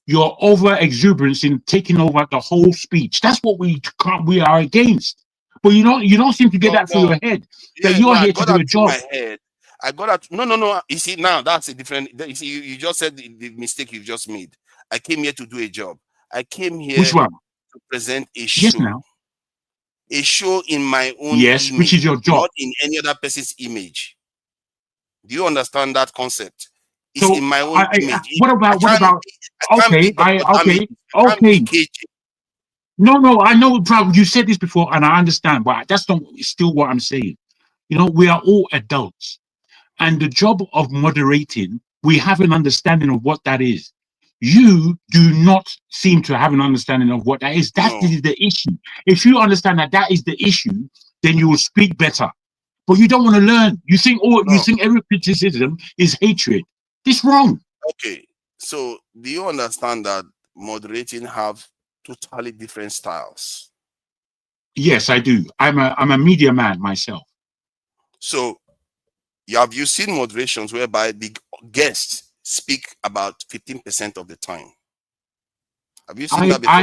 Your over exuberance in taking over the whole speech. That's what we are against. But you don't seem to get that through your head. That you're here to do a job. I got that. No. You see, now that's a different. You see, you just said the mistake you just made. I came here to do a job. I came here to present a show. Yes, now. A show in my own image, which is your job, not in any other person's image. Do you understand that concept? It's so in my own image. What about? Okay. No, I know, bro. You said this before, and I understand, but that's not still what I'm saying. You know, we are all adults, and the job of moderating, we have an understanding of what that is. You do not seem to have an understanding of what that is. That is the issue. If you understand that that is the issue, then you will speak better. But you don't want to learn. You think you think every criticism is hatred. This wrong. Okay, so do you understand that moderating have totally different styles? Yes, I do. I'm a media man myself. So have you seen moderations whereby the guests speak about 15% of the time? Have you seen that before?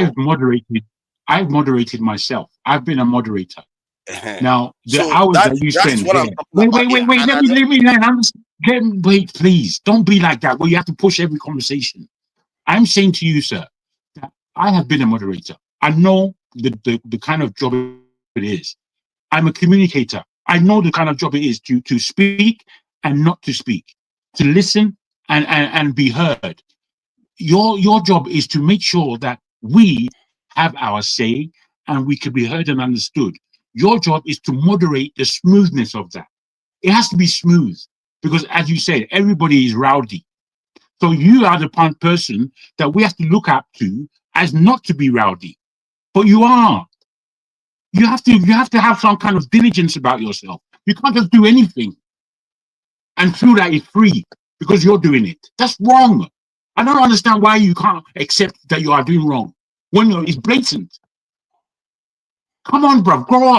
I've moderated myself. I've been a moderator. Now, the hours that you spend there. Wait, please. Don't be like that where you have to push every conversation. I'm saying to you, sir, that I have been a moderator. I know the kind of job it is. I'm a communicator. I know the kind of job it is to speak and not to speak, to listen and be heard. Your job is to make sure that we have our say and we can be heard and understood. Your job is to moderate the smoothness of that. It has to be smooth because, as you said, everybody is rowdy. So you are the person that we have to look up to as not to be rowdy, but you are. You have to have some kind of diligence about yourself. You can't just do anything and feel that it's free because you're doing it. That's wrong. I don't understand why you can't accept that you are doing wrong when it's blatant. Come on, bro. Grow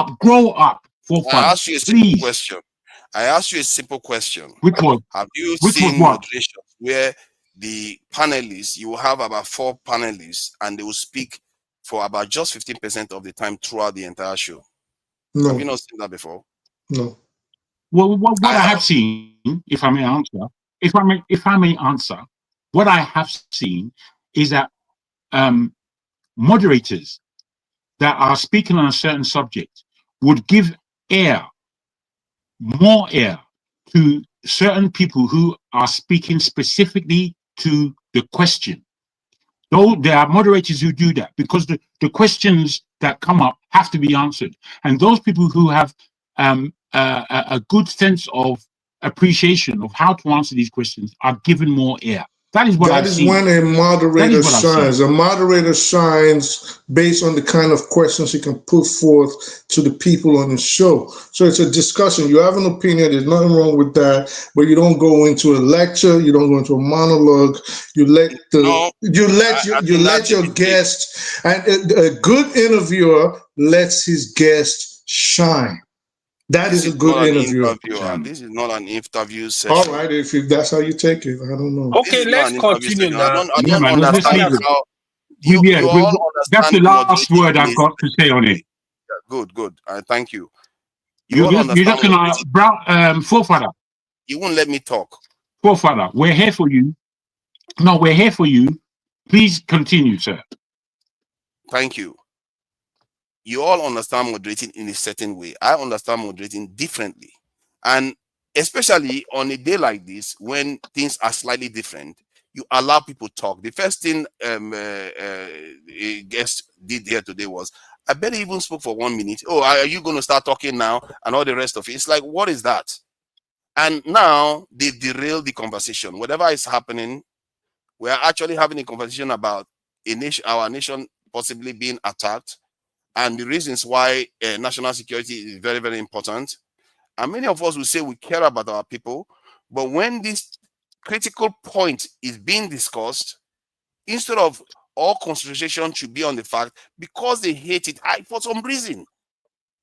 up. I asked you a simple question. I asked you a simple question. Which one? Have you seen moderation where the panelists, you will have about 4 panelists and they will speak for about just 15% of the time throughout the entire show? No. Have you not seen that before? No. Well, what I have seen, if I may answer, what I have seen is that moderators that are speaking on a certain subject would give more air to certain people who are speaking specifically to the question. Though there are moderators who do that because the questions that come up have to be answered. And those people who have a good sense of appreciation of how to answer these questions are given more air. That is what That is when a moderator shines. A moderator shines based on the kind of questions he can put forth to the people on the show. So it's a discussion. You have an opinion. There's nothing wrong with that. But you don't go into a lecture. You don't go into a monologue. You let your guest, and a good interviewer lets his guest shine. That is a good interview. This is not an interview session. All right, if that's how you take it, I don't know. Okay, let's continue now. I don't understand how that's the last word I've got to say on it. Good. Thank you. You're just gonna, forefather. You won't let me talk. Forefather, we're here for you. No, we're here for you. Please continue, sir. Thank you. You all understand moderating in a certain way. I understand moderating differently. And especially on a day like this, when things are slightly different, you allow people to talk. The first thing a guest did here today was, I barely even spoke for 1 minute. Oh, are you going to start talking now? And all the rest of it. It's like, what is that? And now they've derailed the conversation. Whatever is happening, we're actually having a conversation about our nation possibly being attacked, and the reasons why national security is very, very important. And many of us will say we care about our people, but when this critical point is being discussed, instead of all concentration should be on the fact, because they hate it, for some reason,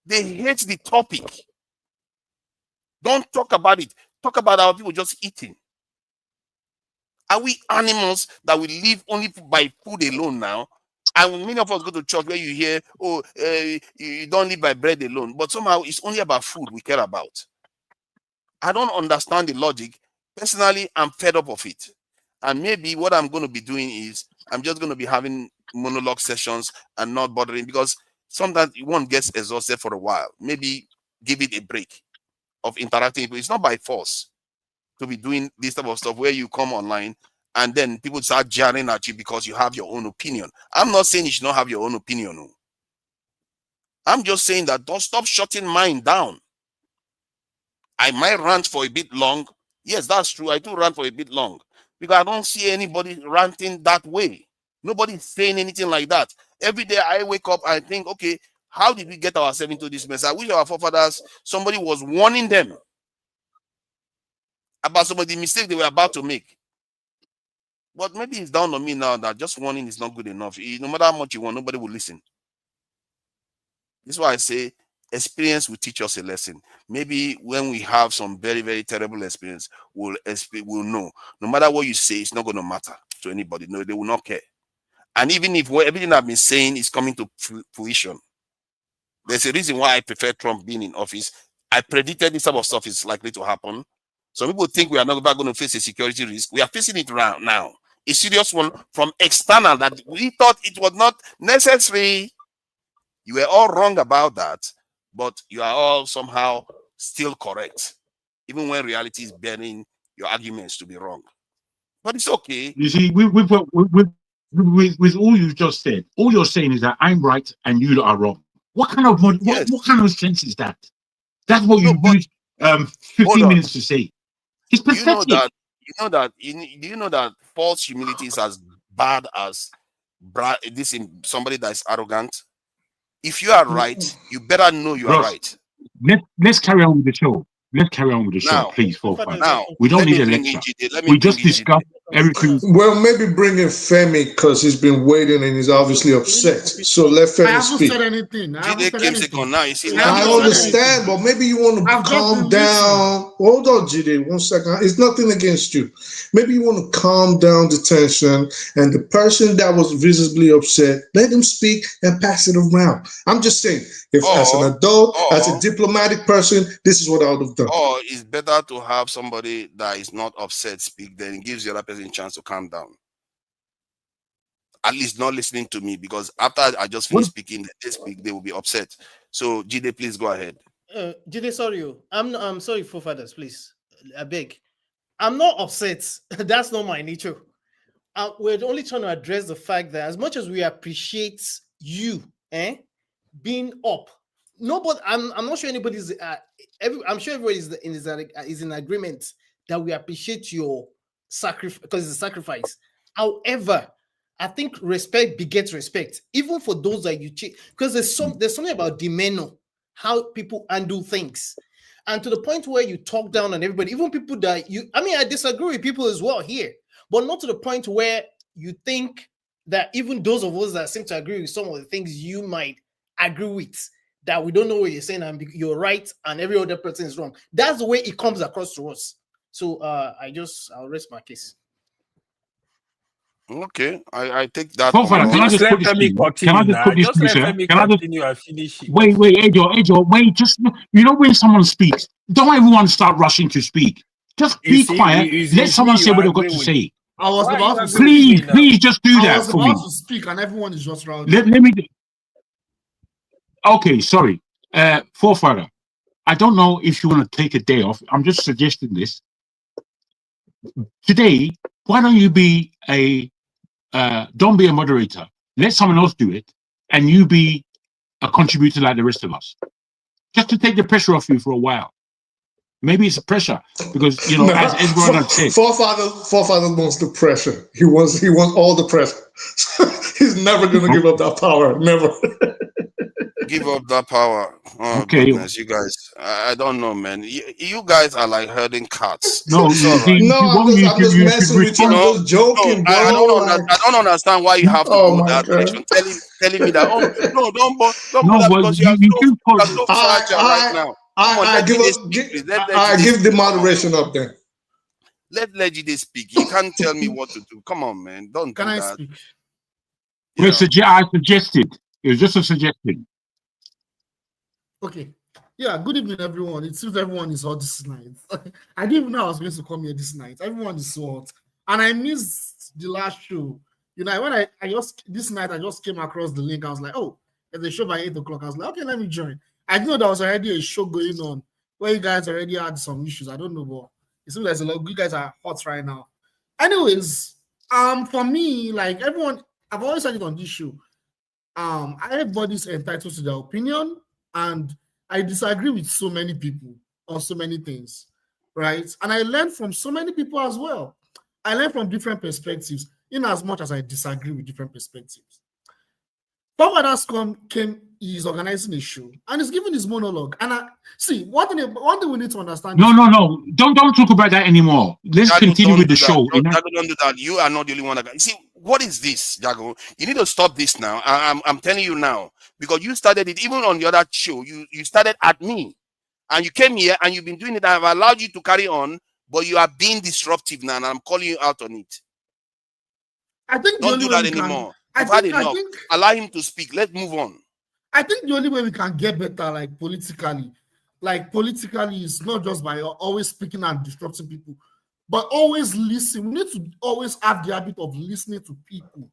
they hate the topic. Don't talk about it. Talk about our people just eating. Are we animals that we live only by food alone now? And when many of us go to church where you hear, oh, you don't live by bread alone. But somehow it's only about food we care about. I don't understand the logic. Personally, I'm fed up of it. And maybe what I'm going to be doing is I'm just going to be having monologue sessions and not bothering, because sometimes one gets exhausted for a while. Maybe give it a break of interacting. It's not by force to be doing this type of stuff where you come online and then people start jarring at you because you have your own opinion. I'm not saying you should not have your own opinion. I'm just saying that don't stop shutting mine down. I might rant for a bit long. Yes, that's true. I do rant for a bit long because I don't see anybody ranting that way. Nobody's saying anything like that. Every day I wake up, I think, okay, how did we get ourselves into this mess? I wish our forefathers, somebody was warning them about some of the mistakes they were about to make. But maybe it's down on me now that just warning is not good enough. No matter how much you want, nobody will listen. This is why I say experience will teach us a lesson. Maybe when we have some very, very terrible experience, we'll know. No matter what you say, it's not going to matter to anybody. No, they will not care. And even if everything I've been saying is coming to fruition, there's a reason why I prefer Trump being in office. I predicted this type of stuff is likely to happen. Some people think we are not going to face a security risk. We are facing it right now. A serious one from external that we thought it was not necessary. You were all wrong about that, but you are all somehow still correct, even when reality is bearing your arguments to be wrong. But it's okay. You see, with all you just said, all you're saying is that I'm right and you are wrong. What kind of what kind of sense is that? That's what you used 15 minutes to say. It's pathetic. Do you know that false humility is as bad as somebody that is arrogant? If you are right, you better know you are right. Let's carry on with the show. Let's carry on with the show, please. Now, we don't need a lecture. We just discuss everything. Well, maybe bring in Femi because he's been waiting and he's obviously upset. So let Femi speak. I haven't said anything. I understand, but maybe you want to calm down. Hold on, Jide, 1 second. It's nothing against you. Maybe you want to calm down the tension, and the person that was visibly upset, let him speak and pass it around. I'm just saying, if as an adult, as a diplomatic person, this is what I would have done. Or it's better to have somebody that is not upset speak, then it gives the other person a chance to calm down. At least not listening to me, because after I just finish speaking, they will be upset. So Jide, please go ahead. Jide, sorry, I'm sorry, forefathers, please. I beg. I'm not upset. That's not my nature. We're only trying to address the fact that as much as we appreciate you being up, nobody, I'm not sure anybody's I'm sure everybody is in agreement that we appreciate your sacrifice, because it's a sacrifice. However, I think respect begets respect, even for those that you cheat, because there's something about demeanor, how people handle things, and to the point where you talk down on everybody, even people that I disagree with people as well here, but not to the point where you think that even those of us that seem to agree with some of the things you might agree with, that we don't know what you're saying and you're right and every other person is wrong. That's the way it comes across to us. So I'll rest my case. Okay, I take that. Can I just put this through? Wait, Ejo, wait, just, when someone speaks, don't everyone start rushing to speak. Just be quiet. Let someone say what they've got to say. I was about to please just do that for me. I was about to speak and everyone is just around. Let me okay, sorry. Forefather, I don't know if you want to take a day off. I'm just suggesting this. Today, why don't you be don't be a moderator. Let someone else do it, and you be a contributor like the rest of us. Just to take the pressure off you for a while. Maybe it's a pressure because as everyone had said, forefather wants the pressure. He wants all the pressure. He's never going to give up that power. Never. Give up that power. Oh, okay, goodness, you guys. I don't know, man. You guys are like herding cats. No, I'm just messing with you. I'm just joking, bro. I don't understand why you have to go that direction. Telling me that. Oh no, don't because you are so fragile right now. I give the moderation up there. Let Jide speak. You can't tell me what to do. Come on, man. Don't do that. Speak? I suggested. It was just a suggestion. Okay. Yeah, good evening, everyone. It seems everyone is hot this night. I didn't even know I was going to come here this night. Everyone is so hot. And I missed the last show. When this night I just came across the link. I was like, oh, there's a show by 8 o'clock. I was like, okay, let me join. I know there was already a show going on where you guys already had some issues. I don't know, but it seems like a lot. You guys are hot right now. Anyways, for me, like everyone, I've always said it on this show. Everybody's entitled to their opinion, and I disagree with so many people on so many things, right? And I learned from so many people as well. I learned from different perspectives, in as much as I disagree with different perspectives. Forwarders came, he's organizing a show, and he's giving his monologue. And one thing we need to understand. No. Don't talk about that anymore. Let's continue with the show. Jago, don't do that. You are not the only one. You see, what is this, Jago? You need to stop this now. I'm telling you now, because you started it even on the other show. You started at me, and you came here and you've been doing it. I've allowed you to carry on, but you are being disruptive now, and I'm calling you out on it. I think don't do that anymore. I've had enough. Allow him to speak. Let's move on. I think the only way we can get better, politically, is not just by always speaking and disrupting people, but always listen. We need to always have the habit of listening to people,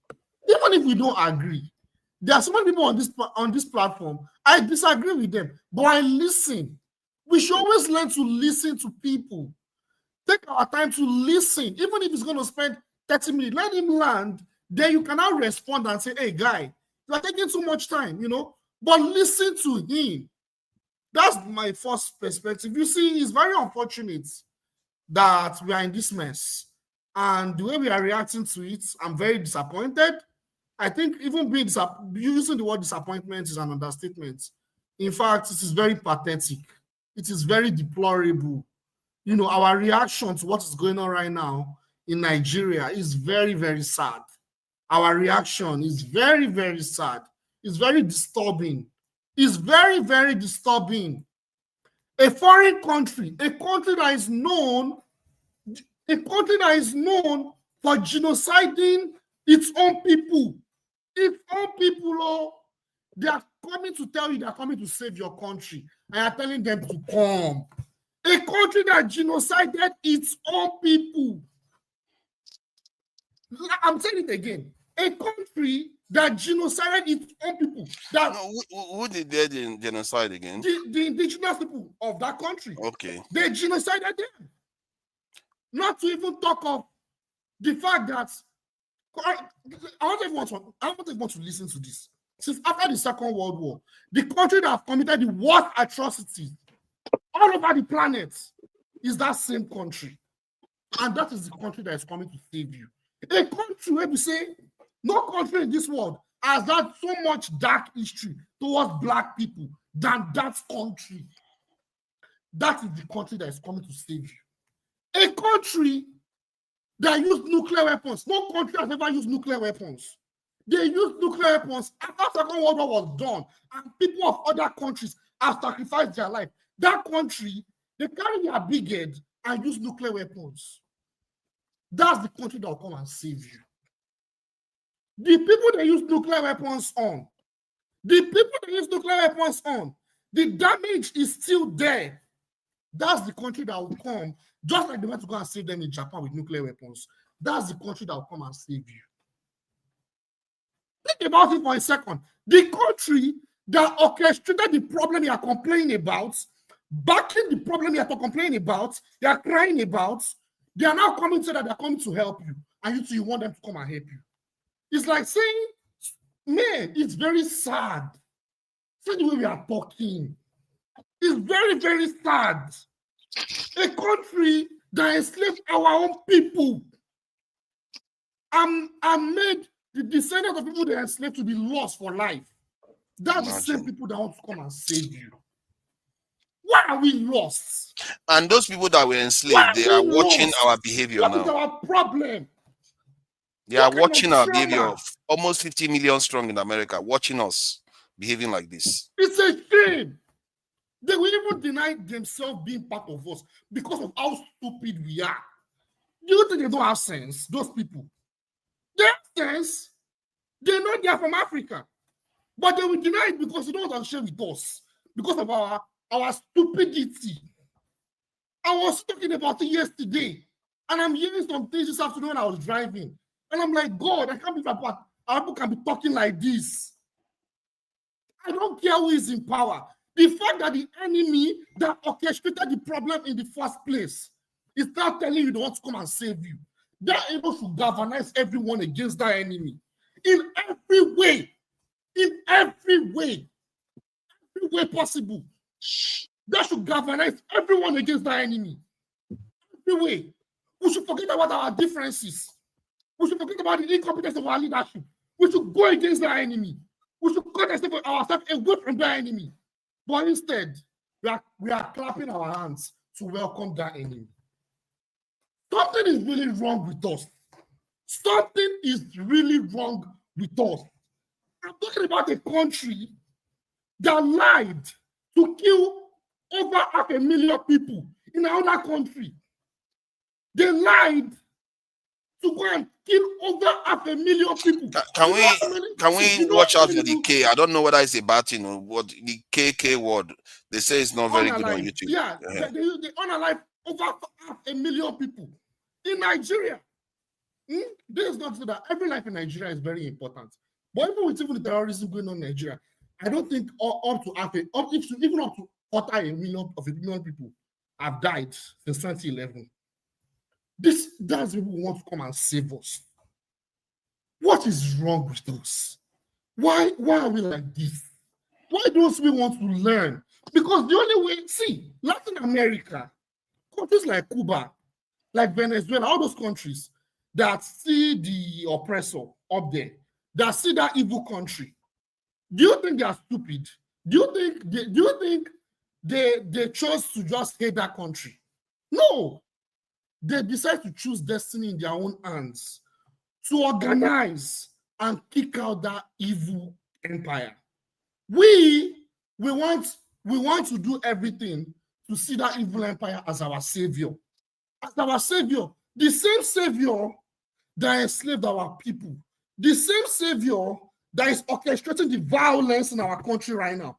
even if we don't agree. There are so many people on this platform. I disagree with them, but I listen. We should always learn to listen to people. Take our time to listen, even if it's going to spend 30 minutes. Let him land. Then you can now respond and say, hey, guy, you are taking too much time, but listen to him. That's my first perspective. You see, it's very unfortunate that we are in this mess. And the way we are reacting to it, I'm very disappointed. I think even using the word disappointment is an understatement. In fact, it is very pathetic. It is very deplorable. Our reaction to what is going on right now in Nigeria is very, very sad. Our reaction is very, very sad. It's very disturbing. It's very, very disturbing. A foreign country, a country that is known for genociding its own people. Its own people, they are coming to tell you they are coming to save your country, and you are telling them to come. A country that genocided its own people. I'm saying it again. A country that genocided its own people. Who did they genocide again? The indigenous people of that country. Okay. They genocided them. Not to even talk of the fact that I want everyone to listen to this. Since after the Second World War, the country that have committed the worst atrocities all over the planet is that same country. And that is the country that is coming to save you. A country where we say, no country in this world has had so much dark history towards black people than that country. That is the country that is coming to save you. A country that used nuclear weapons. No country has ever used nuclear weapons. They used nuclear weapons after the Second World War was done, and people of other countries have sacrificed their life. That country, they carry their big head and use nuclear weapons. That's the country that will come and save you. The people they use nuclear weapons on, the damage is still there. That's the country that will come, just like they went to go and save them in Japan with nuclear weapons. That's the country that will come and save you. Think about it for a second. The country that orchestrated the problem you are complaining about, backing the problem you are complaining about, they are crying about, they are now coming to say that they are coming to help you, and you want them to come and help you. It's like saying, man, it's very sad. See the way we are talking. It's very, very sad. A country that enslaved our own people and made the descendants of people they enslaved to be lost for life. That's the same people that want to come and save you. Why are we lost? And those people that were enslaved, they are watching our behavior now. What is our problem? They are watching our behavior. Almost 50 million strong in America, watching us behaving like this. It's a shame. They will even deny themselves being part of us because of how stupid we are. Do you think they don't have sense, those people? They have sense. They know they are from Africa. But they will deny it because they don't want to share with us. Because of our stupidity. I was talking about it yesterday. And I'm hearing some things this afternoon when I was driving. And I'm like, God, I can't believe our people can be talking like this. I don't care who is in power. The fact that the enemy that orchestrated the problem in the first place is now telling you they want to come and save you. They're able to galvanize everyone against that enemy in every way. in every way possible. That should galvanize everyone against that enemy. Every way. We should forget about our differences. We should forget about the incompetence of our leadership. We should go against that enemy. We should cut ourselves away from that enemy. But instead, we are clapping our hands to welcome that enemy. Something is really wrong with us. Something is really wrong with us. I'm talking about a country that lied to kill over 500,000 people in another country. They lied to go and kill over 500,000 people. Can we watch out for the K? I don't know whether it's a bad thing or what. The KK word, they say it's not very good on YouTube. Yeah, they unalive over 500,000 people in Nigeria. This is not so that every life in Nigeria is very important. But even the terrorism going on in Nigeria, I don't think up to 250,000 people have died since 2011. That's people who want to come and save us. What is wrong with us? Why are we like this? Why don't we want to learn? Because the only way, see, Latin America, countries like Cuba, like Venezuela, all those countries that see the oppressor up there, that see that evil country, do you think they are stupid? Do you think they chose to just hate that country? No. They decide to choose destiny in their own hands to organize and kick out that evil empire. We want to do everything to see that evil empire as our savior. As our savior. The same savior that enslaved our people. The same savior that is orchestrating the violence in our country right now.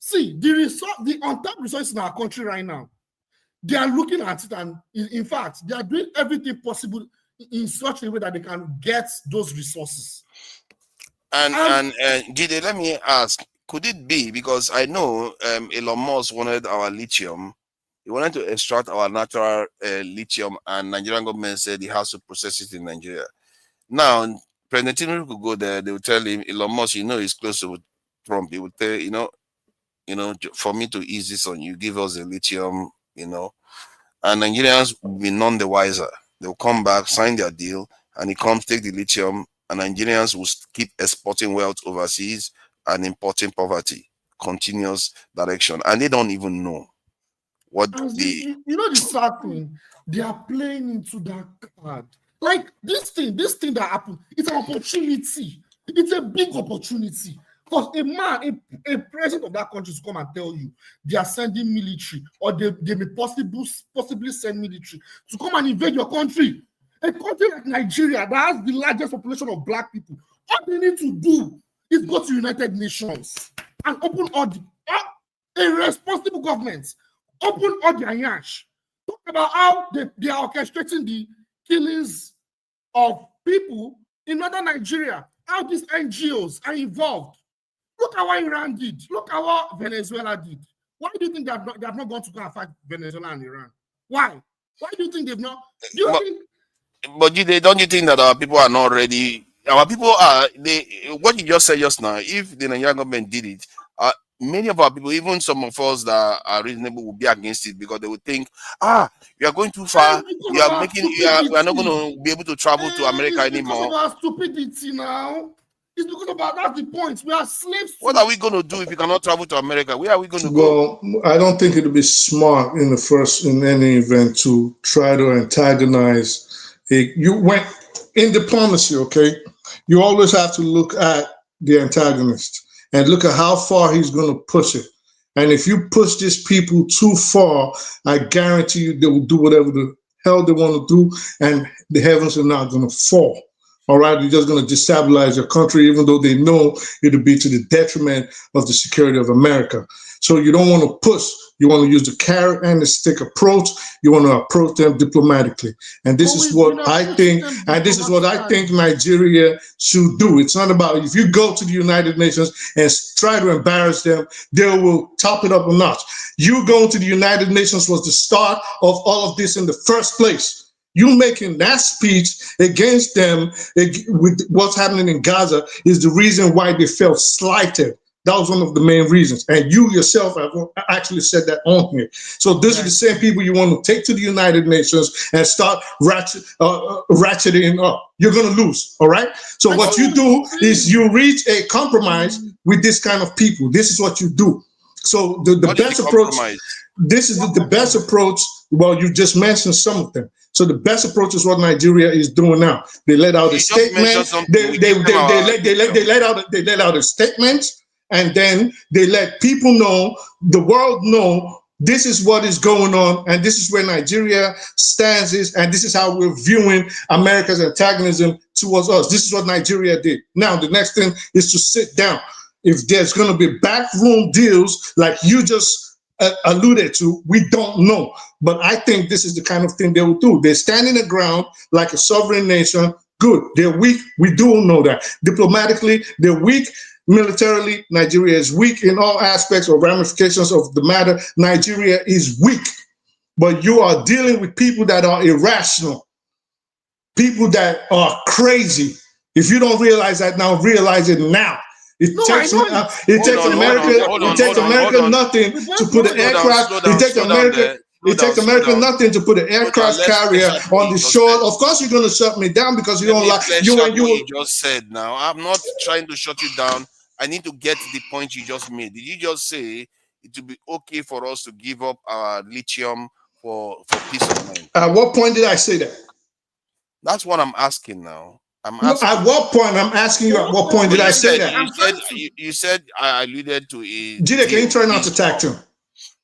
See, the untapped resources in our country right now, they are looking at it, and in fact, they are doing everything possible in such a way that they can get those resources. And Jide, let me ask, could it be, because I know Elon Musk wanted our lithium, he wanted to extract our natural lithium, and Nigerian government said he has to process it in Nigeria. Now, President Tinubu could go there, they will tell him, Elon Musk, he's close to Trump, he would tell, for me to ease this on you, give us the lithium, and Nigerians will be none the wiser. They'll come back, sign their deal, and he comes, take the lithium, and Nigerians will keep exporting wealth overseas and importing poverty, continuous direction, and they don't even know what the sad thing, they are playing into that card. Like this thing that happened, it's an opportunity. It's a big opportunity. Because a president of that country to come and tell you they are sending military, or they may possibly send military to come and invade your country. A country like Nigeria that has the largest population of black people, all they need to do is go to United Nations and open a responsible government, open all their yash, talk about how they are orchestrating the killings of people in northern Nigeria, how these NGOs are involved. Look at what Iran did. Look at what Venezuela did. Why do you think they have not gone to go and fight Venezuela and Iran? Why? Why do you think they've not? But don't you think that our people are not ready? Our people are, what you just said just now, if the Nigerian government did it, many of our people, even some of us that are reasonable, will be against it, because they would think, you are going too far. We are not going to be able to travel to America anymore. It's because of our stupidity now. It's because of that's the point. We are slaves. What are we going to do if we cannot travel to America? Where are we going to go? Well, I don't think it would be smart in any event to try to antagonize. You went in diplomacy, okay? You always have to look at the antagonist and look at how far he's going to push it. And if you push these people too far, I guarantee you they will do whatever the hell they want to do, and the heavens are not going to fall. All right, you're just going to destabilize your country, even though they know it'll be to the detriment of the security of America. So you don't want to push. You want to use the carrot and the stick approach. You want to approach them diplomatically. And this is what I think. And this is what I think Nigeria should do. It's not about, if you go to the United Nations and try to embarrass them, they will top it up a notch. You going to the United Nations was the start of all of this in the first place. You making that speech against them with what's happening in Gaza is the reason why they felt slighted. That was one of the main reasons. And you yourself have actually said that on here. So these are the same people you want to take to the United Nations and start ratcheting up. You're going to lose, all right? So what you do is you reach a compromise with this kind of people. This is what you do. So the best approach, this is the best approach. Well, you just mentioned some of them. So the best approach is what Nigeria is doing now. They let out a statement. They let out a statement, and then they let people know, the world know, this is what is going on, and this is where Nigeria stands, and this is how we're viewing America's antagonism towards us. This is what Nigeria did. Now, the next thing is to sit down. If there's going to be backroom deals like you just alluded to, we don't know. But I think this is the kind of thing they will do. They're standing the ground like a sovereign nation. Good. They're weak. We do know that. Diplomatically, they're weak. Militarily, Nigeria is weak in all aspects or ramifications of the matter. Nigeria is weak. But you are dealing with people that are irrational, people that are crazy. If you don't realize that now, realize it now. It takes America nothing to put an aircraft. It takes America nothing to put an aircraft carrier on the shore. Of course, you're going to shut me down because you don't like you just said. Now, I'm not trying to shut you down. I need to get the point you just made. Did you just say it would be okay for us to give up our lithium for peace of mind? At what point did I say that? That's what I'm asking now. At what point? I'm asking you. At what point did I say that? You said I alluded to a. Jide, can you try not to attack him?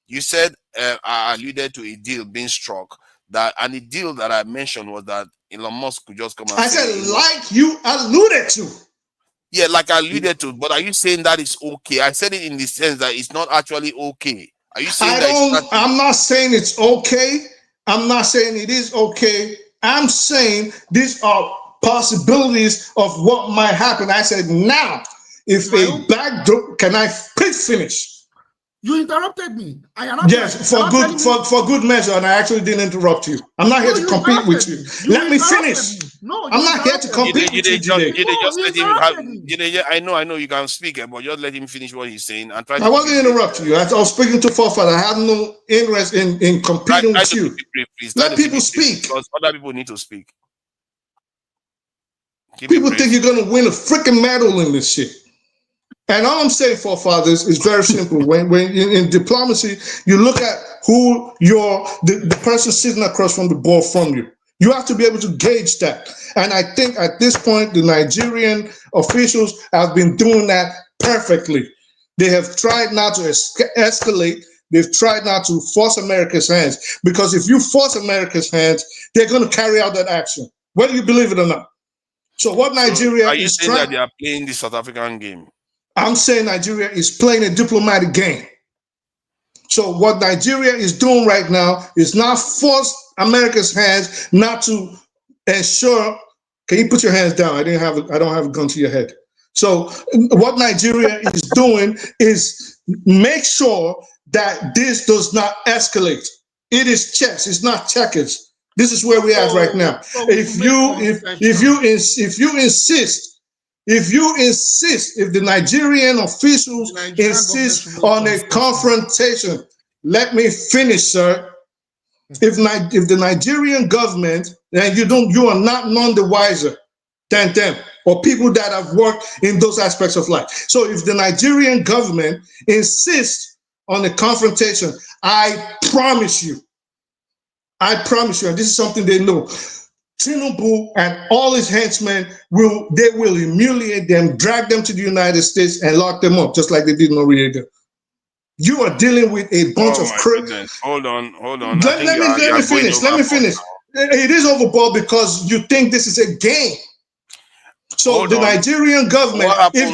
You said I alluded to a deal being struck. And the deal that I mentioned was that Elon Musk could just come and I said, like you alluded to. Yeah, like I alluded to. But are you saying that is okay? I said it in the sense that it's not actually okay. Are you saying I'm not saying it's okay. I'm not saying it is okay. I'm saying these are possibilities of what might happen. I said, now, if a backdoor, can I please finish? You interrupted me. Yes, for good measure, and I actually didn't interrupt you. I'm not here to compete with you. Let me finish. No, I'm not here to compete with you today. I know you can speak, but just let him finish what he's saying and try. I wasn't interrupting you. I was speaking to Forefather. I have no interest in competing with you. Let people speak. Because other people need to speak. People think you're going to win a freaking medal in this shit. And all I'm saying, Forefathers, is very simple. When in diplomacy, you look at who the person sitting across from the board from you. You have to be able to gauge that. And I think at this point, the Nigerian officials have been doing that perfectly. They have tried not to escalate. They've tried not to force America's hands. Because if you force America's hands, they're going to carry out that action, whether you believe it or not. So what Nigeria are you saying that they are playing the South African game? I'm saying Nigeria is playing a diplomatic game. So what Nigeria is doing right now is not force America's hands, not to ensure. Can you put your hands down? I don't have a gun to your head. So what Nigeria is doing is make sure that this does not escalate. It is chess. It's not checkers. This is where we're at right now. If the Nigerian officials insist on a confrontation, let me finish, sir. If the Nigerian government, and you are not none the wiser than them or people that have worked in those aspects of life. So if the Nigerian government insists on a confrontation, I promise you, and this is something they know, Tinubu and all his henchmen will humiliate them, drag them to the United States and lock them up, just like they did Noriega. You are dealing with a bunch of crazy. Hold on. Let me finish. It is overboard because you think this is a game. So the Nigerian government, let me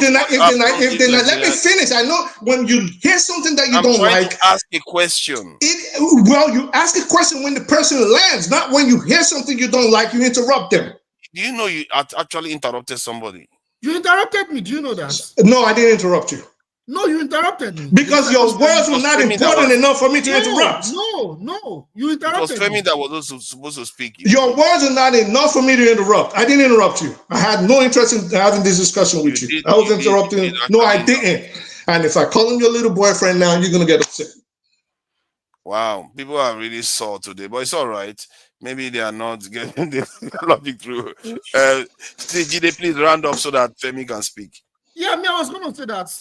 finish. I know when you hear something that you don't like, ask a question. You ask a question when the person lands, not when you hear something you don't like, you interrupt them. Do you know you actually interrupted somebody? You interrupted me. Do you know that? No, I didn't interrupt you. No, you interrupted me. Because your words were not important enough for me to interrupt. No, you It was interrupted Femi me. that was also supposed to speak. Your words are not enough for me to interrupt. I didn't interrupt you. I had no interest in having this discussion with you. I was interrupting. No, I didn't. And if I call him your little boyfriend now, you're going to get upset. Wow, people are really sore today, but it's all right. Maybe they are not getting the logic through. Jide, please round up so that Femi can speak. Yeah, I was going to say that.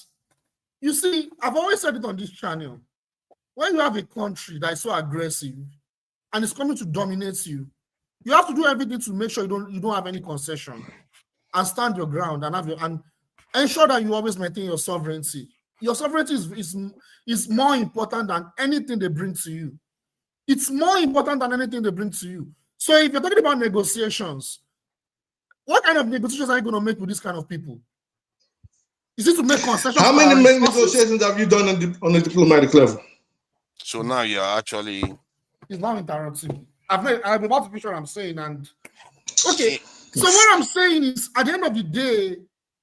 You see, I've always said it on this channel. When you have a country that is so aggressive and it's coming to dominate you, you have to do everything to make sure you don't have any concession and stand your ground and ensure that you always maintain your sovereignty. Your sovereignty is more important than anything they bring to you. It's more important than anything they bring to you. So if you're talking about negotiations, what kind of negotiations are you going to make with these kind of people? Is it to make concessions? How many negotiations have you done on the diplomatic level? So now you're actually... He's now interrupting. I'm about to finish what I'm saying. And okay, so what I'm saying is, at the end of the day,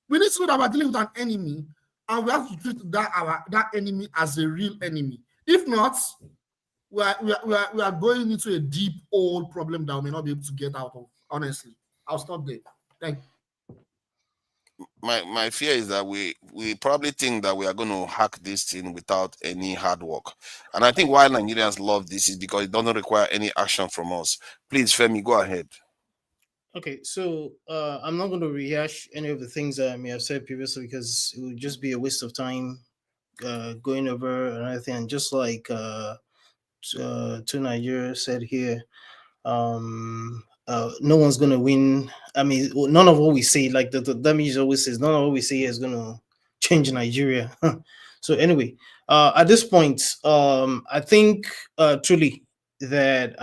we need to know that we're dealing with an enemy, and we have to treat that enemy as a real enemy. If not, we are going into a deep old problem that we may not be able to get out of. Honestly, I'll stop there. Thank you. My fear is that we probably think that we are going to hack this thing without any hard work. And I think why Nigerians love this is because it doesn't require any action from us. Please, Femi, go ahead. Okay, so I'm not going to rehash any of the things that I may have said previously because it would just be a waste of time going over another thing. And just like to Nigeria said here, no one's going to win. I mean, none of what we say, like the damage always says, none of what we say is going to change Nigeria. So anyway, at this point, I think truly that,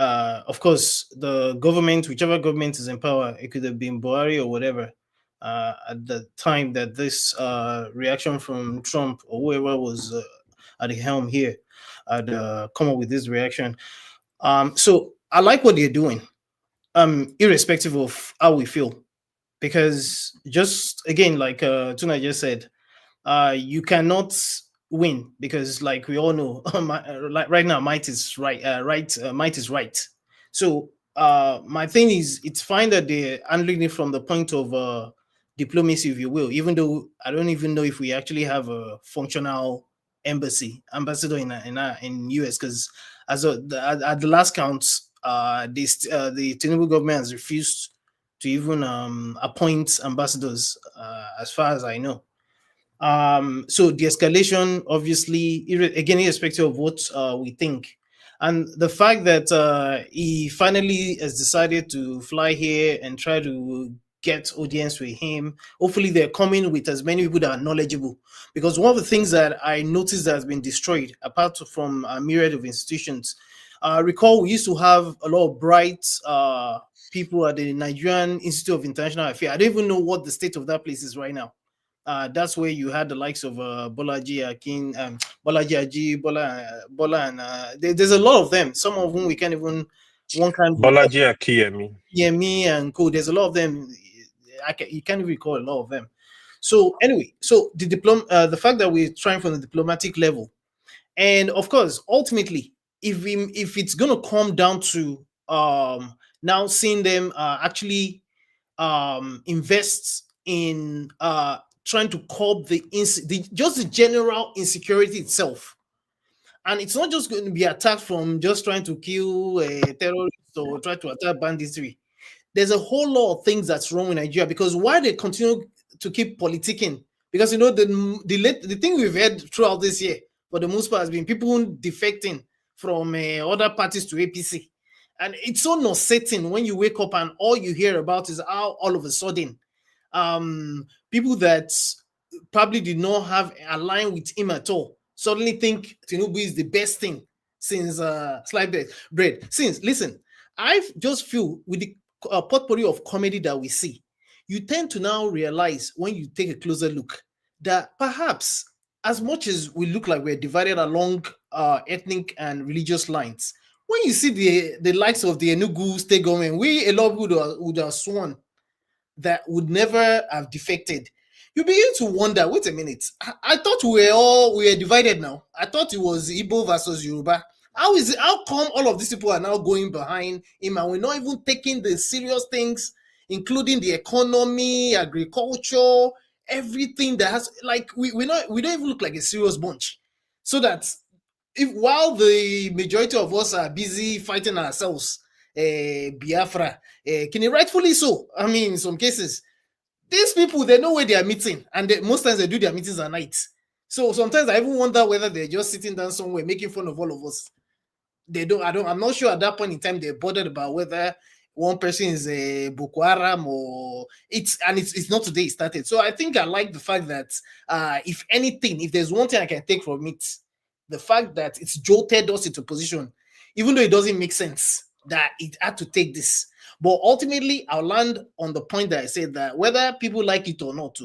of course, the government, whichever government is in power, it could have been Buhari or whatever, at the time that this reaction from Trump or whoever was at the helm here had come up with this reaction. So I like what they're doing. Irrespective of how we feel, because just again, like Tuna just said, you cannot win because, like we all know, like right now, might is right. Might is right. So my thing is, it's fine that they're handling it from the point of diplomacy, if you will. Even though I don't even know if we actually have a functional ambassador in US, because at the last count. The Tinubu government has refused to even appoint ambassadors, as far as I know. So the escalation, obviously, again, irrespective of what we think, and the fact that he finally has decided to fly here and try to get audience with him. Hopefully, they're coming with as many people that are knowledgeable. Because one of the things that I noticed that has been destroyed, apart from a myriad of institutions. Recall we used to have a lot of bright people at the Nigerian Institute of International Affairs. I don't even know what the state of that place is right now. That's where you had the likes of Bolaji Akin, Bolaji Aji, Bola, and there's a lot of them. Some of whom we can't even Bolaji Akiyemi. Yemi and co. There's a lot of them. You can't even recall a lot of them. So anyway, so the fact that we're trying from the diplomatic level, and of course, ultimately. If it's gonna come down to now seeing them actually invest in trying to curb just the general insecurity itself, and it's not just going to be attacked from just trying to kill terrorists or try to attack banditry. There's a whole lot of things that's wrong with Nigeria because why they continue to keep politicking, because you know the thing we've heard throughout this year for the most part has been people defecting from other parties to APC. And it's so unsettling when you wake up and all you hear about is how all of a sudden people that probably did not have aligned with him at all suddenly think Tinubu is the best thing since sliced bread. Listen, I just feel with the potpourri of comedy that we see, you tend to now realize when you take a closer look that perhaps as much as we look like we're divided along ethnic and religious lines, when you see the likes of the Enugu state government, a lot of people would have sworn that would never have defected. you begin to wonder, wait a minute, I thought we were divided now. I thought it was Igbo versus Yoruba. How is it? How come all of these people are now going behind him and we're not even taking the serious things, including the economy, agriculture, everything that has, like, we don't even look like a serious bunch. So that while the majority of us are busy fighting ourselves, Biafra, rightfully so. I mean, in some cases, these people, they know where they are meeting, and most times they do their meetings at night. So sometimes I even wonder whether they're just sitting down somewhere making fun of all of us. I'm not sure at that point in time they're bothered about whether one person is a Boko Haram or it's not today it started. So I think I like the fact that if anything, if there's one thing I can take from it, the fact that it's jolted us into position, even though it doesn't make sense that it had to take this. But ultimately, I'll land on the point that I said that whether people like it or not,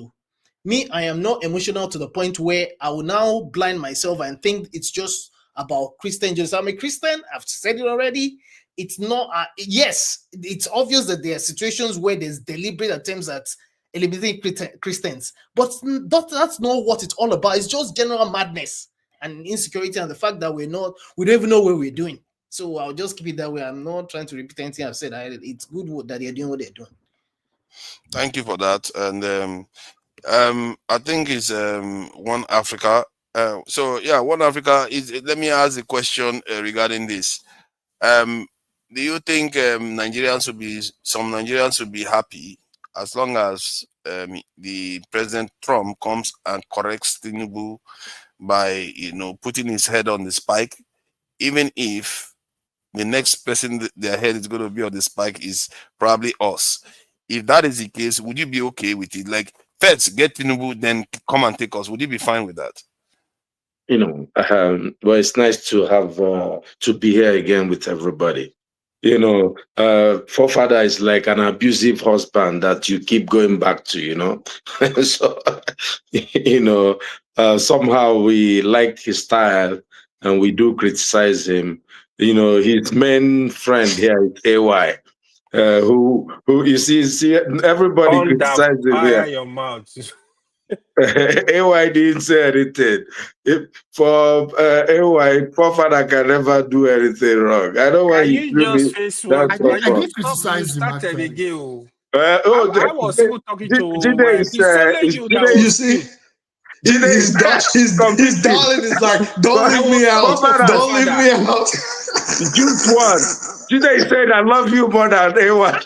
me, I am not emotional to the point where I will now blind myself and think it's just about Christian genocide. I'm a Christian. I've said it already. It's not. Yes, it's obvious that there are situations where there's deliberate attempts at eliminating Christians, but that's not what it's all about. It's just general madness and insecurity, and the fact that we don't even know what we're doing. So I'll just keep it that way. I'm not trying to repeat anything I've said. It's good that they're doing what they're doing. Thank you for that. And I think it's One Africa. So yeah, One Africa is. Let me ask a question regarding this. Do you think some Nigerians will be happy as long as the President Trump comes and corrects Tinubu by putting his head on the spike, even if the next person their head is going to be on the spike is probably us? If that is the case, would you be okay with it? Like, first get Tinubu, then come and take us. Would you be fine with that? Well, it's nice to have to be here again with everybody. Forefather is like an abusive husband that you keep going back to. So somehow we like his style and we do criticize him. His main friend here is AY, who you see everybody criticizes him here. Your mouth. AY didn't say anything. For AY, Forefather can never do anything wrong. I don't know why you just face what I didn't criticize him. started again. I was even talking to you see. His darling is like, don't leave me out. Don't leave me out. Just one. Jide said, I love you more than anyone.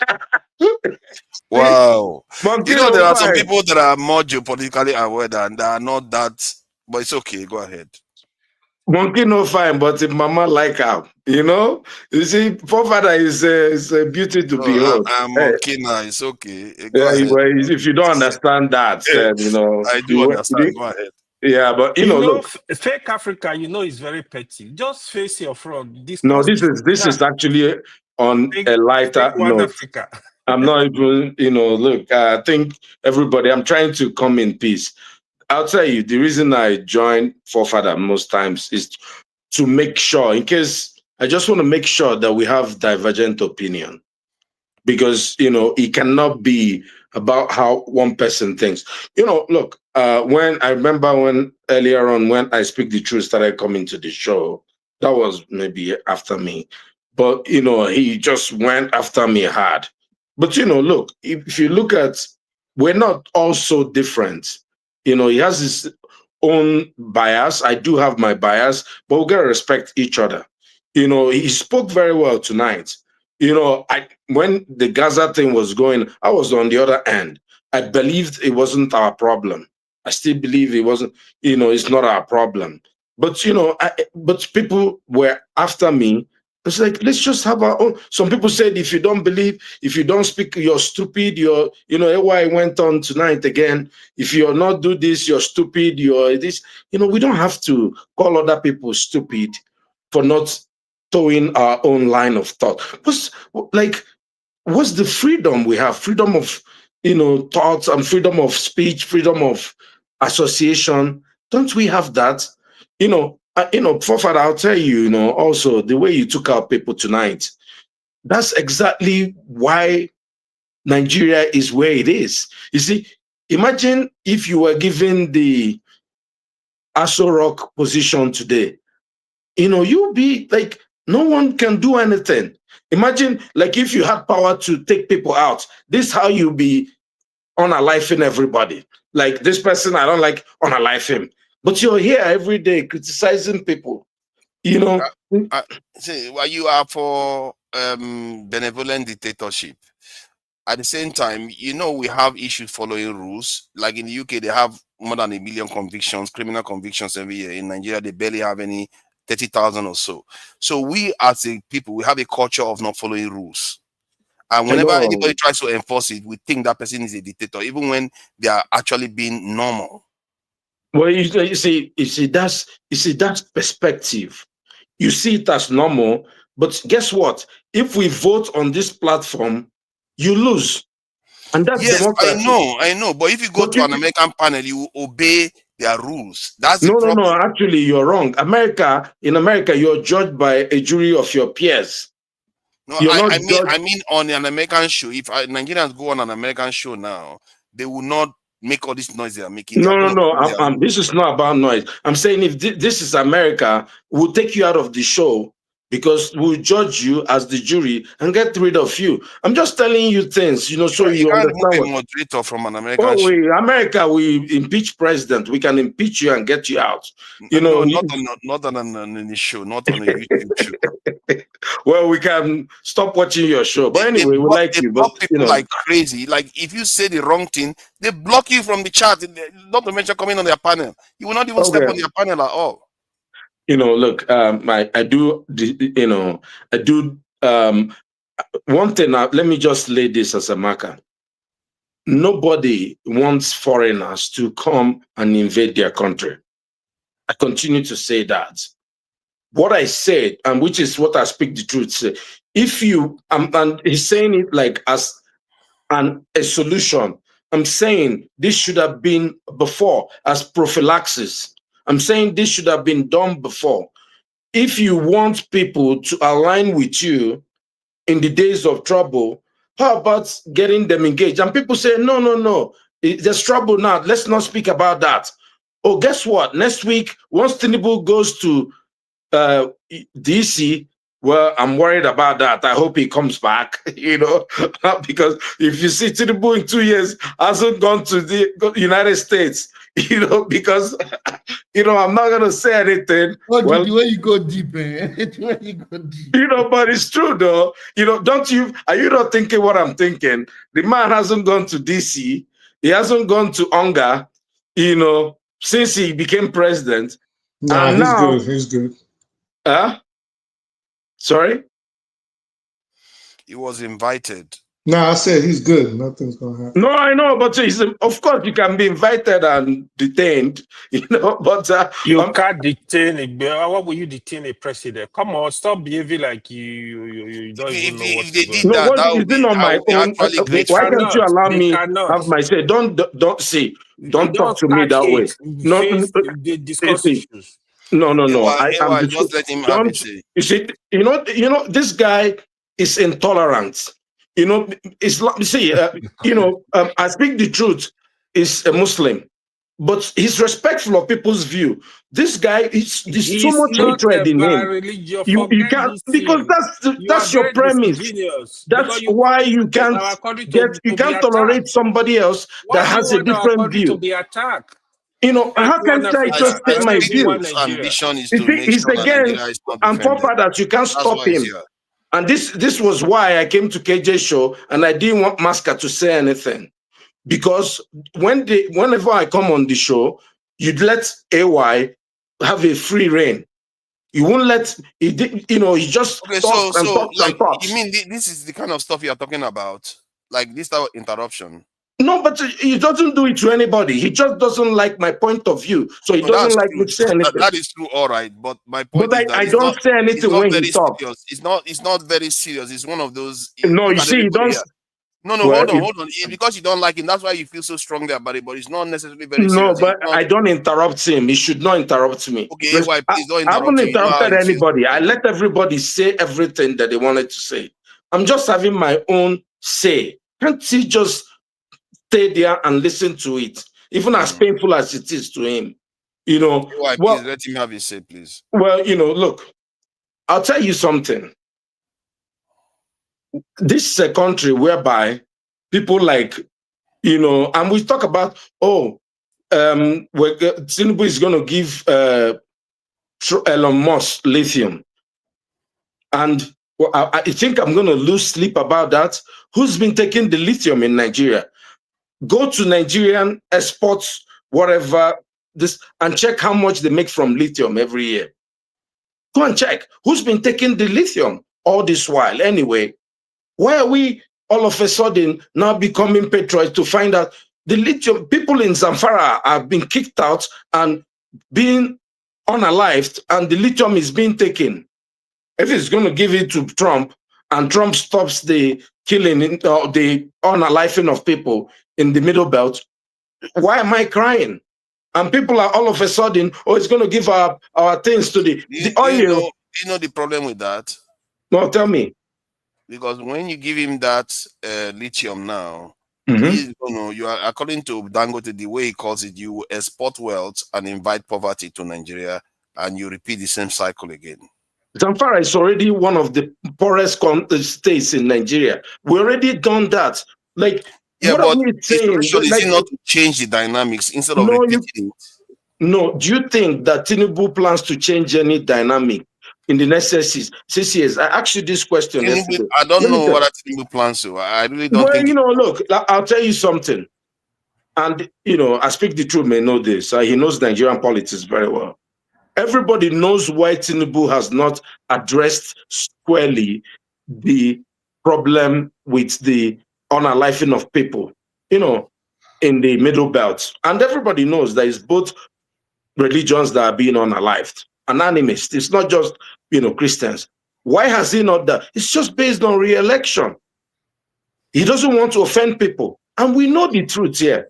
Wow. There are some people that are more geopolitically aware than that are not that, but it's okay. Go ahead. Monkey no fine, but if mama like her, you see, Forefather is a beauty to behold. Monkey now, it's okay. If you don't understand that, I do understand. Go ahead. Yeah, but look, fake Africa, is very petty. Just face your front. This is actually on a lighter note. I'm not even, look, I think everybody, I'm trying to come in peace. I'll tell you, the reason I join Forefather most times is to make sure, I just want to make sure that we have divergent opinion. Because, it cannot be about how one person thinks. Look, when I remember when earlier on, when I Speak the Truth started coming to the show, that was maybe after me. But, he just went after me hard. But, look, if you look at, we're not all so different. He has his own bias. I do have my bias, but we're going to respect each other. He spoke very well tonight. When the Gaza thing was going, I was on the other end. I believed it wasn't our problem. I still believe it wasn't, it's not our problem. But, but people were after me. It's like, let's just have our own. Some people said, if you don't believe, if you don't speak, you're stupid. AY went on tonight again. If you're not do this, you're stupid. You're this. We don't have to call other people stupid for not towing our own line of thought. What's the freedom we have? Freedom of, thoughts and freedom of speech, freedom of association. Don't we have that? Forefather, I'll tell you, also the way you took out people tonight, that's exactly why Nigeria is where it is. You see, Imagine if you were given the Aso Rock position today. You'll be like, no one can do anything. Imagine, like, if you had power to take people out, this is how you'll be unaliving everybody. Like, this person, I don't like, unalive him. But you're here every day criticizing people. See, well, you are for benevolent dictatorship. At the same time, we have issues following rules. Like in the UK, they have more than 1 million convictions, criminal convictions every year. In Nigeria, they barely have any, 30,000 or so. So we as a people, we have a culture of not following rules. And whenever anybody tries to enforce it, we think that person is a dictator, even when they are actually being normal. Well, you see, that's perspective. You see it as normal, but guess what? If we vote on this platform, you lose. And that's democracy. I know. But if you go to an American panel, you obey their rules. That's the problem. No, actually, you're wrong. In America, you're judged by a jury of your peers. No, I mean on an American show. If Nigerians go on an American show now, they will not make all this noise they are making. No. This is not about noise. I'm saying if this is America, we'll take you out of the show because we'll judge you as the jury and get rid of you. I'm just telling you things, so you can't understand. Move a moderator from an American show. America, we impeach president. We can impeach you and get you out. No, not on the show, not on a YouTube show. Well, we can stop watching your show. But anyway, we like you. Block people like crazy. Like if you say the wrong thing, they block you from the chat. Not to mention coming on their panel. You will not even step on their panel at all. Look, I do one thing. Let me just lay this as a marker. Nobody wants foreigners to come and invade their country. I continue to say that. What I said, and which is what I speak the truth, if you, and he's saying it like as a solution. I'm saying this should have been before as prophylaxis. I'm saying this should have been done before. If you want people to align with you in the days of trouble, how about getting them engaged? And people say, no, there's trouble now. Let's not speak about that. Oh, guess what? Next week, once Tinubu goes to DC, well, I'm worried about that. I hope he comes back, because if you see Tinubu in 2 years hasn't gone to the United States, because, I'm not going to say anything. The way you go deep, the way you go deep. But it's true, though. Are you not thinking what I'm thinking? The man hasn't gone to DC. He hasn't gone to UNGA, since he became president. No, he's good. Sorry? He was invited. No, I said he's good. Nothing's going to happen. No, I know, but of course you can be invited and detained, but you can't detain why would you detain a president? Come on, stop behaving like you don't even know what they did. That would be on my own. Why can't you allow me have my say? Don't talk to me that way. No, discuss issues. No. I'm just let him have it. You see, this guy is intolerant. It's like, I speak the truth. Is a Muslim, but he's respectful of people's view. This guy there's so much hatred in him. You can't, because that's your premise. That's why you can't tolerate somebody else that has a different view. How can I just say my view? He's against and forefathers. You can't stop him. And this was why I came to KJ show and I didn't want Masca to say anything. Because whenever I come on the show, you'd let AY have a free reign. You won't let he just talks and talks. You mean this is the kind of stuff you're talking about? Like this type of interruption? No, but he doesn't do it to anybody. He just doesn't like my point of view. So he doesn't like me say anything. That is true, all right. But my point is that I don't say anything when he talks. It's not very serious. It's one of those. No, you see, he don't. No, hold on. Because you don't like him, that's why you feel so strongly about it. But it's not necessarily very serious. No, but I don't interrupt him. He should not interrupt me. Okay, please don't interrupt. I haven't interrupted anybody. I let everybody say everything that they wanted to say. I'm just having my own say. Can't he just stay there and listen to it, even as painful as it is to him. You know, Why, well, please let him have his say, please. well, you know, look, I'll tell you something. This is a country whereby people like, you know, and we talk about, Tinubu is going to give Elon Musk lithium. And I think I'm going to lose sleep about that. Who's been taking the lithium in Nigeria? Go to Nigerian exports, whatever, this, and check how much they make from lithium every year. Go and check. Who's been taking the lithium all this while? Anyway, why are we all of a sudden now becoming patriots to find out the lithium? People in Zamfara have been kicked out and being unalived, and the lithium is being taken. If it's going to give it to Trump, and Trump stops the killing, the unaliving of people in the Middle Belt, why am I crying? And people are all of a sudden, it's going to give our things to the oil. You know the problem with that? No, tell me. Because when you give him that lithium now, Mm-hmm. you are, according to Dangote, the way he calls it, you export wealth and invite poverty to Nigeria, and you repeat the same cycle again. Zamfara is already one of the poorest states in Nigeria. We already done that. Like, yeah, what but are we saying? is it not to change the dynamics instead of repeating it? No, do you think that Tinubu plans to change any dynamic in the next 6 years? I asked you this question yesterday. I don't know what Tinubu plans to. I really don't think. Well, you know, look, I'll tell you something. And, you know, I speak the truth, may know this. He knows Nigerian politics very well. Everybody knows why Tinubu has not addressed squarely the problem with the unaliving of people, you know, in the Middle Belt. And everybody knows that it's both religions that are being unalived, anonymous. It's not just, you know, Christians. Why has he not done? It's just based on re-election. He doesn't want to offend people. And we know the truth here.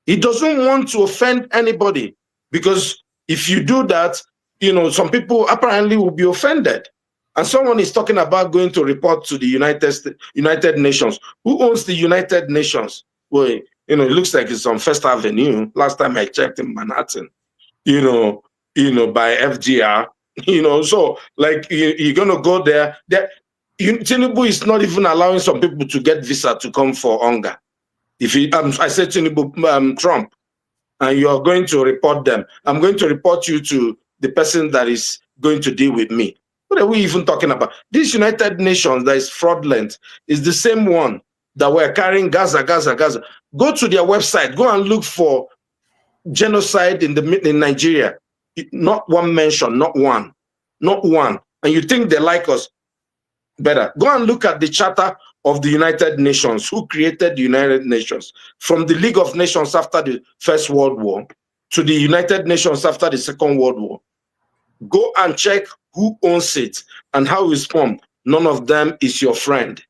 He doesn't want to offend anybody, because if you do that, you know, some people apparently will be offended. And someone is talking about going to report to the United Nations. Who owns the United Nations? Well, you know, it looks like it's on First Avenue. Last time I checked in Manhattan, you know, by FGR, you know, so like you're going to go there. Tinubu is not even allowing some people to get visa to come for hunger. If I said Tinubu, Trump, and you are going to report them, I'm going to report you to the person that is going to deal with me. What are we even talking about? This United Nations that is fraudulent is the same one that we're carrying Gaza. Go to their website, go and look for genocide in Nigeria. Not one mention, not one. And you think they like us better. Go and look at the Charter of the United Nations. Who created the United Nations? From the League of Nations after the First World War to the United Nations after the Second World War. Go and check who owns it and how it's formed. None of them is your friend.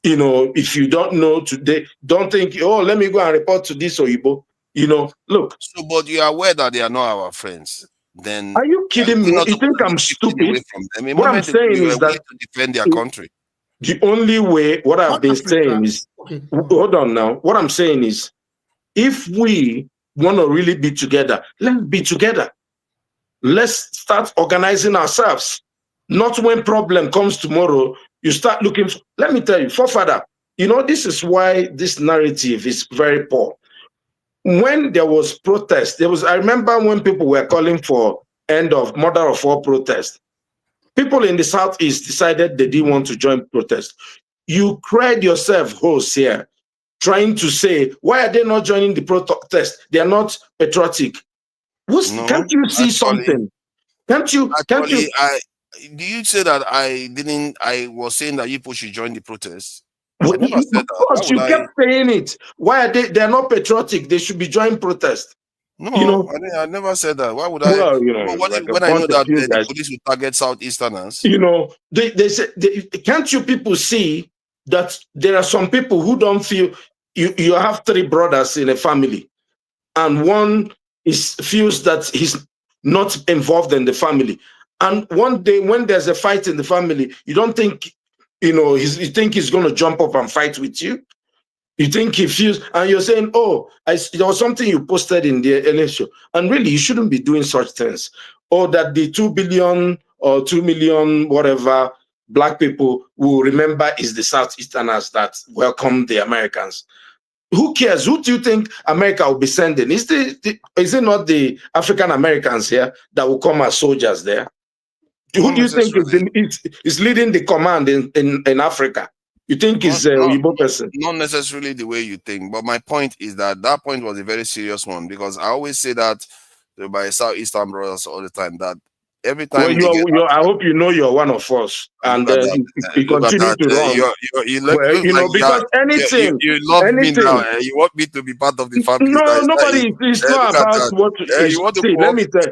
You know, if you don't know today, don't think, let me go and report to this Oyibo. You know, look. So, but you are aware that they are not our friends. Then are you kidding me? You think I'm stupid? What I'm saying is that to defend their country. The only way, what I've been saying is, hold on now. What I'm saying is, if we want to really be together, let's be together. Let's start organizing ourselves. Not when problem comes tomorrow, you start looking. Let me tell you, forefather, you know, this is why this narrative is very poor. When there was protest, I remember when people were calling for end of murder of all protest. People in the Southeast decided they didn't want to join protest. You cried yourself hoarse here, trying to say, why are they not joining the protest? They are not patriotic. Can't you see something? Can't you? Do you say that I was saying that people should join the protest? Of course, you kept saying it. Why are they're not patriotic? They should be joining protest. No, you know, I never said that. Why would I? Well, you know, when I know that the police will target Southeasterners. You know, they say, can't you people see that there are some people who don't feel you have 3 brothers in a family, and one feels that he's not involved in the family, and one day when there's a fight in the family, you don't think, you know, you think he's going to jump up and fight with you. You think he feels, and you're saying, oh, there was something you posted in the election, and really you shouldn't be doing such things. Or that the 2 billion or 2 million, whatever, black people will remember is the Southeasterners that welcomed the Americans. Who cares? Who do you think America will be sending? Is it not the African Americans here that will come as soldiers there? Who do you think is leading the command in Africa? You think it's a Igbo person? Not necessarily the way you think, but my point is that point was a very serious one, because I always say that to my Southeastern brothers all the time, that every time I hope you know you're one of us, and you continue to run. Because anything you love anything, me now. You want me to be part of the family. No, nobody. It's not about what. You want to let me tell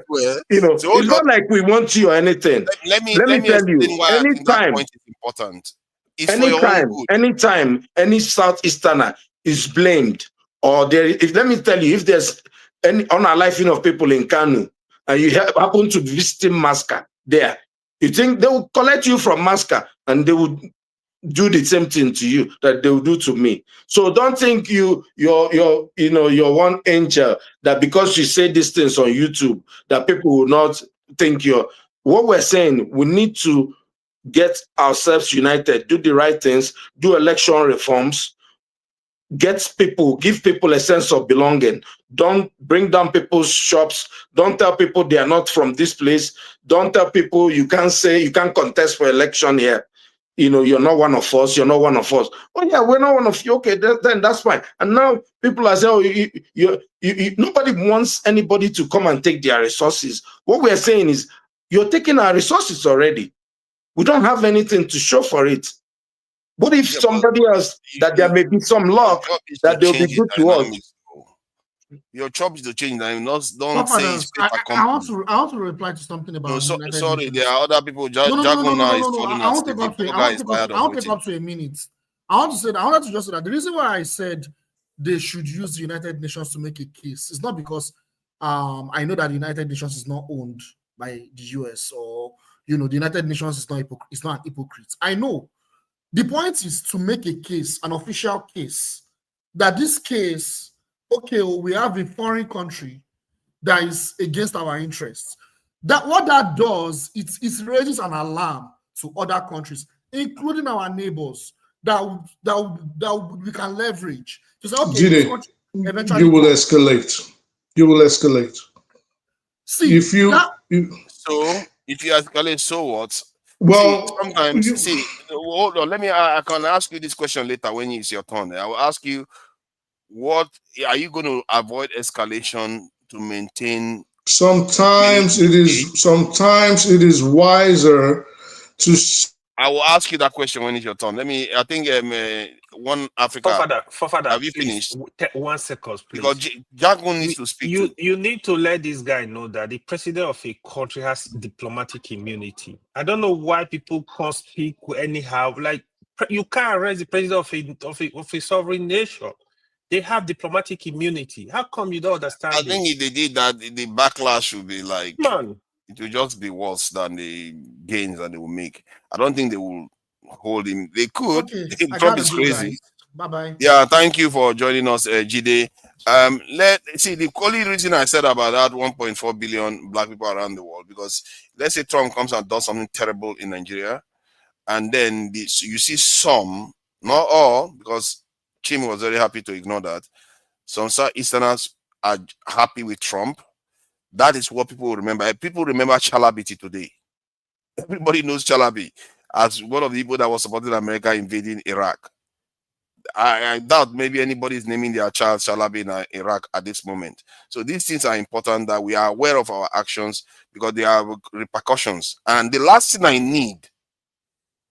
you. So it's not like we want you or anything. Let me tell you. Anytime point is important. Anytime any Southeasterner is blamed, or let me tell you, if there's any unaliving of people in Kanu, and you happen to be visiting Masca there, you think they will collect you from Masca and they would do the same thing to you that they will do to me? So don't think you're one angel, that because you say these things on YouTube that people will not think you're. What we're saying, we need to get ourselves united, do the right things, do election reforms, give people a sense of belonging. Don't bring down people's shops. Don't tell people they are not from this place. Don't tell people you can't contest for election here. You're not one of us. You're not one of us. Oh yeah, we're not one of you. Okay, then that's fine. And now people are saying, nobody wants anybody to come and take their resources. What we're saying is, you're taking our resources already. We don't have anything to show for it. What if somebody else, that there may be some luck that they'll be good to us? Your job is to change that. Don't say it's I want to reply to something about. No, sorry, there are other people. I won't take up to a minute. I wanted to just say that the reason why I said they should use the United Nations to make a case is not because I know that the United Nations is not owned by the US, or the United Nations is not an hypocrite. I know. The point is to make a case, an official case, that this case, okay, we have a foreign country that is against our interests. That what that does, it raises an alarm to other countries, including our neighbors, that we can leverage to say, okay, eventually you will escalate. You will escalate. See, if you escalate, so what? Well, sometimes hold on. I can ask you this question later when it's your turn. I will ask you, what are you going to avoid escalation to maintain? Sometimes it is wiser to. I will ask you that question when it's your turn. I think one Africa. Father, have you finished? 1 second, please. Because Jagun needs to speak. You need to let this guy know that the president of a country has diplomatic immunity. I don't know why people can't speak anyhow. Like, you can't arrest the president of a sovereign nation. They have diplomatic immunity. How come you don't understand? I think if they did that, the backlash would be like, man, it will just be worse than the gains that they will make. I don't think they will hold him. They could. Okay, Trump is crazy. Bye bye. Yeah, thank you for joining us, Jide. Let's see, the only reason I said about that 1.4 billion black people around the world, because let's say Trump comes and does something terrible in Nigeria, and then you see some, not all, because Chim was very happy to ignore that. Some Southeasterners are happy with Trump. That is what people will remember. People remember Chalabi today. Everybody knows Chalabi as one of the people that was supporting America invading Iraq. I doubt maybe anybody is naming their child Chalabi in Iraq at this moment. So these things are important, that we are aware of our actions, because there are repercussions. And the last thing I need.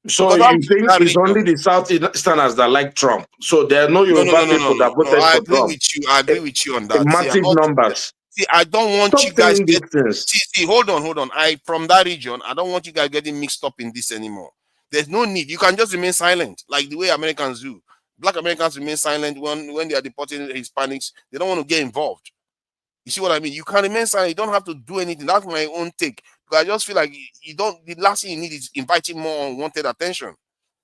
So you think it's only the Southeasterners that like Trump? So there are no Yoruba people that voted for Trump. I agree with you on that. Massive numbers. See, I don't want you guys hold on. From that region, I don't want you guys getting mixed up in this anymore. There's no need. You can just remain silent, like the way Americans do. Black Americans remain silent when they are deporting Hispanics. They don't want to get involved. You see what I mean? You can remain silent. You don't have to do anything. That's my own take. Because I just feel like the last thing you need is inviting more unwanted attention.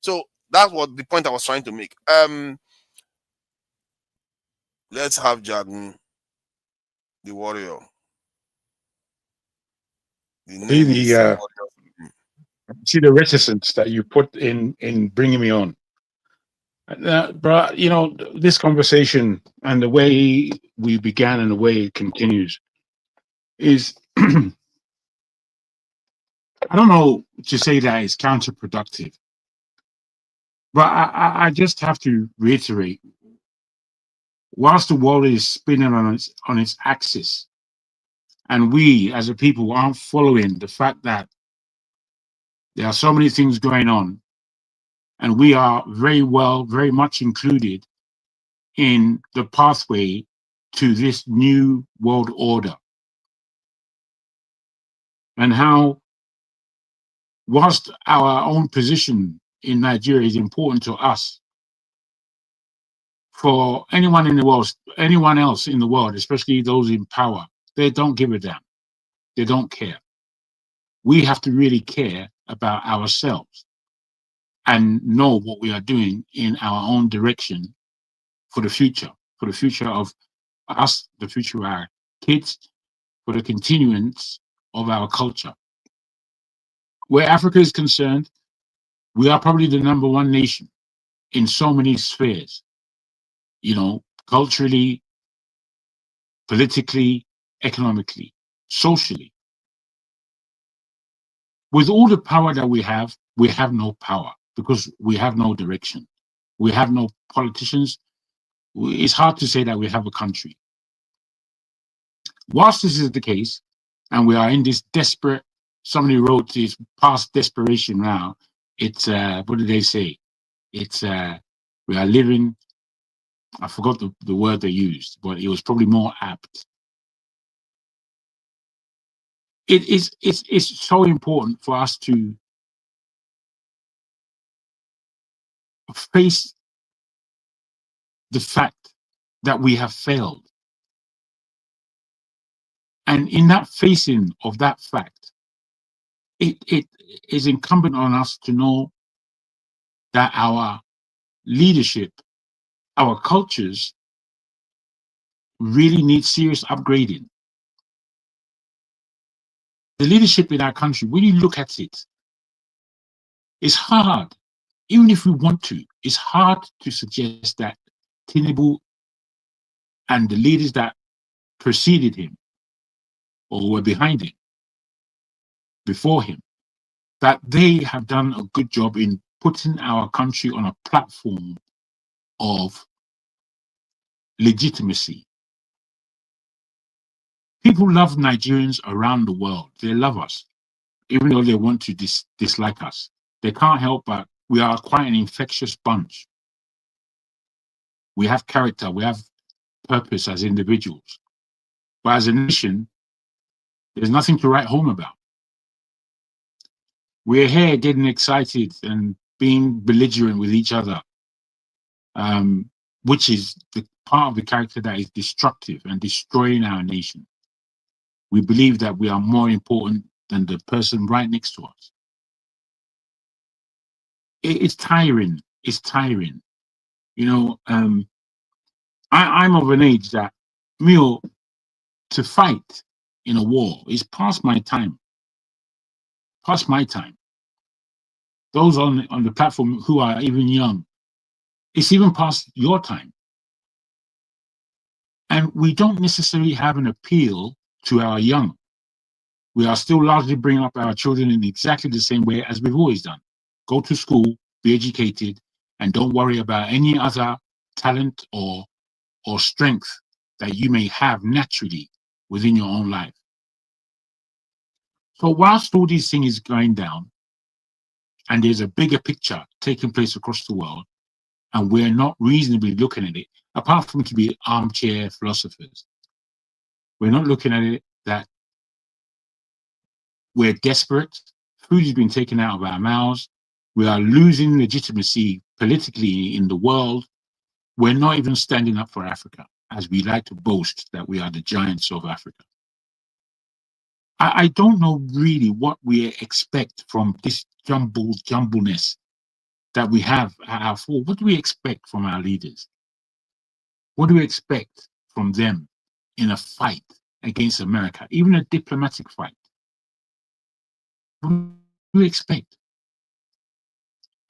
So that's what the point I was trying to make. Let's have Jagun, the warrior. The See name is the see the reticence that you put in bringing me on. But you know, this conversation and the way we began and the way it continues is I don't know to say that it's counterproductive, but I just have to reiterate: whilst the world is spinning on its axis, and we as a people aren't following the fact that there are so many things going on, and we are very much included in the pathway to this new world order, and how, whilst our own position in Nigeria is important to us, for anyone in the world, anyone else in the world, especially those in power, they don't give a damn. They don't care. We have to really care about ourselves and know what we are doing in our own direction for the future of us, the future of our kids, for the continuance of our culture. Where Africa is concerned, we are probably the #1 nation in so many spheres, you know, culturally, politically, economically, socially. With all the power that we have no power because we have no direction. We have no politicians. It's hard to say that we have a country. Whilst this is the case, and we are in this desperate, somebody wrote this past desperation now, it's, what did they say? It's, we are living, I forgot the word they used, but it was probably more apt. It's so important for us to face the fact that we have failed. And in that facing of that fact, it is incumbent on us to know that our leadership, our cultures really need serious upgrading. The leadership in our country, when you look at it, it's hard. Even if we want to, it's hard to suggest that Tinubu and the leaders that preceded him or were behind him, before him, that they have done a good job in putting our country on a platform of legitimacy. People love Nigerians around the world. They love us, even though they want to dislike us. They can't help but we are quite an infectious bunch. We have character, we have purpose as individuals. But as a nation, there's nothing to write home about. We're here getting excited and being belligerent with each other, which is the part of the character that is destructive and destroying our nation. We believe that we are more important than the person right next to us. It's tiring. It's tiring. You know, I'm of an age that, to fight in a war is past my time. Past my time. Those on the platform who are even young, it's even past your time. And we don't necessarily have an appeal to our young. We are still largely bringing up our children in exactly the same way as we've always done. Go to school, be educated, and don't worry about any other talent or strength that you may have naturally within your own life. So whilst all these things is going down, and there's a bigger picture taking place across the world, and we're not reasonably looking at it, apart from to be armchair philosophers, we're not looking at it that we're desperate, food has been taken out of our mouths, we are losing legitimacy politically in the world, we're not even standing up for Africa, as we like to boast that we are the giants of Africa. I don't know really what we expect from this jumbleness that we have at our fore. What do we expect from our leaders? What do we expect from them in a fight against America, even a diplomatic fight? What do we expect?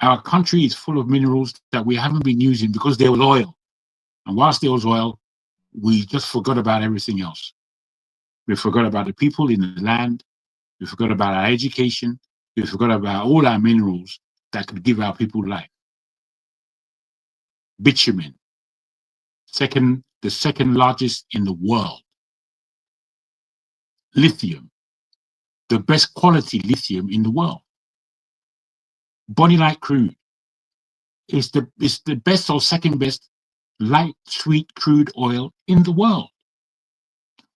Our country is full of minerals that we haven't been using because there was oil. And whilst there was oil, we just forgot about everything else. We forgot about the people in the land. We forgot about our education. We forgot about all our minerals that could give our people life. Bitumen, the second largest in the world. Lithium, the best quality lithium in the world. Bonny Light crude is the best or second best light sweet crude oil in the world.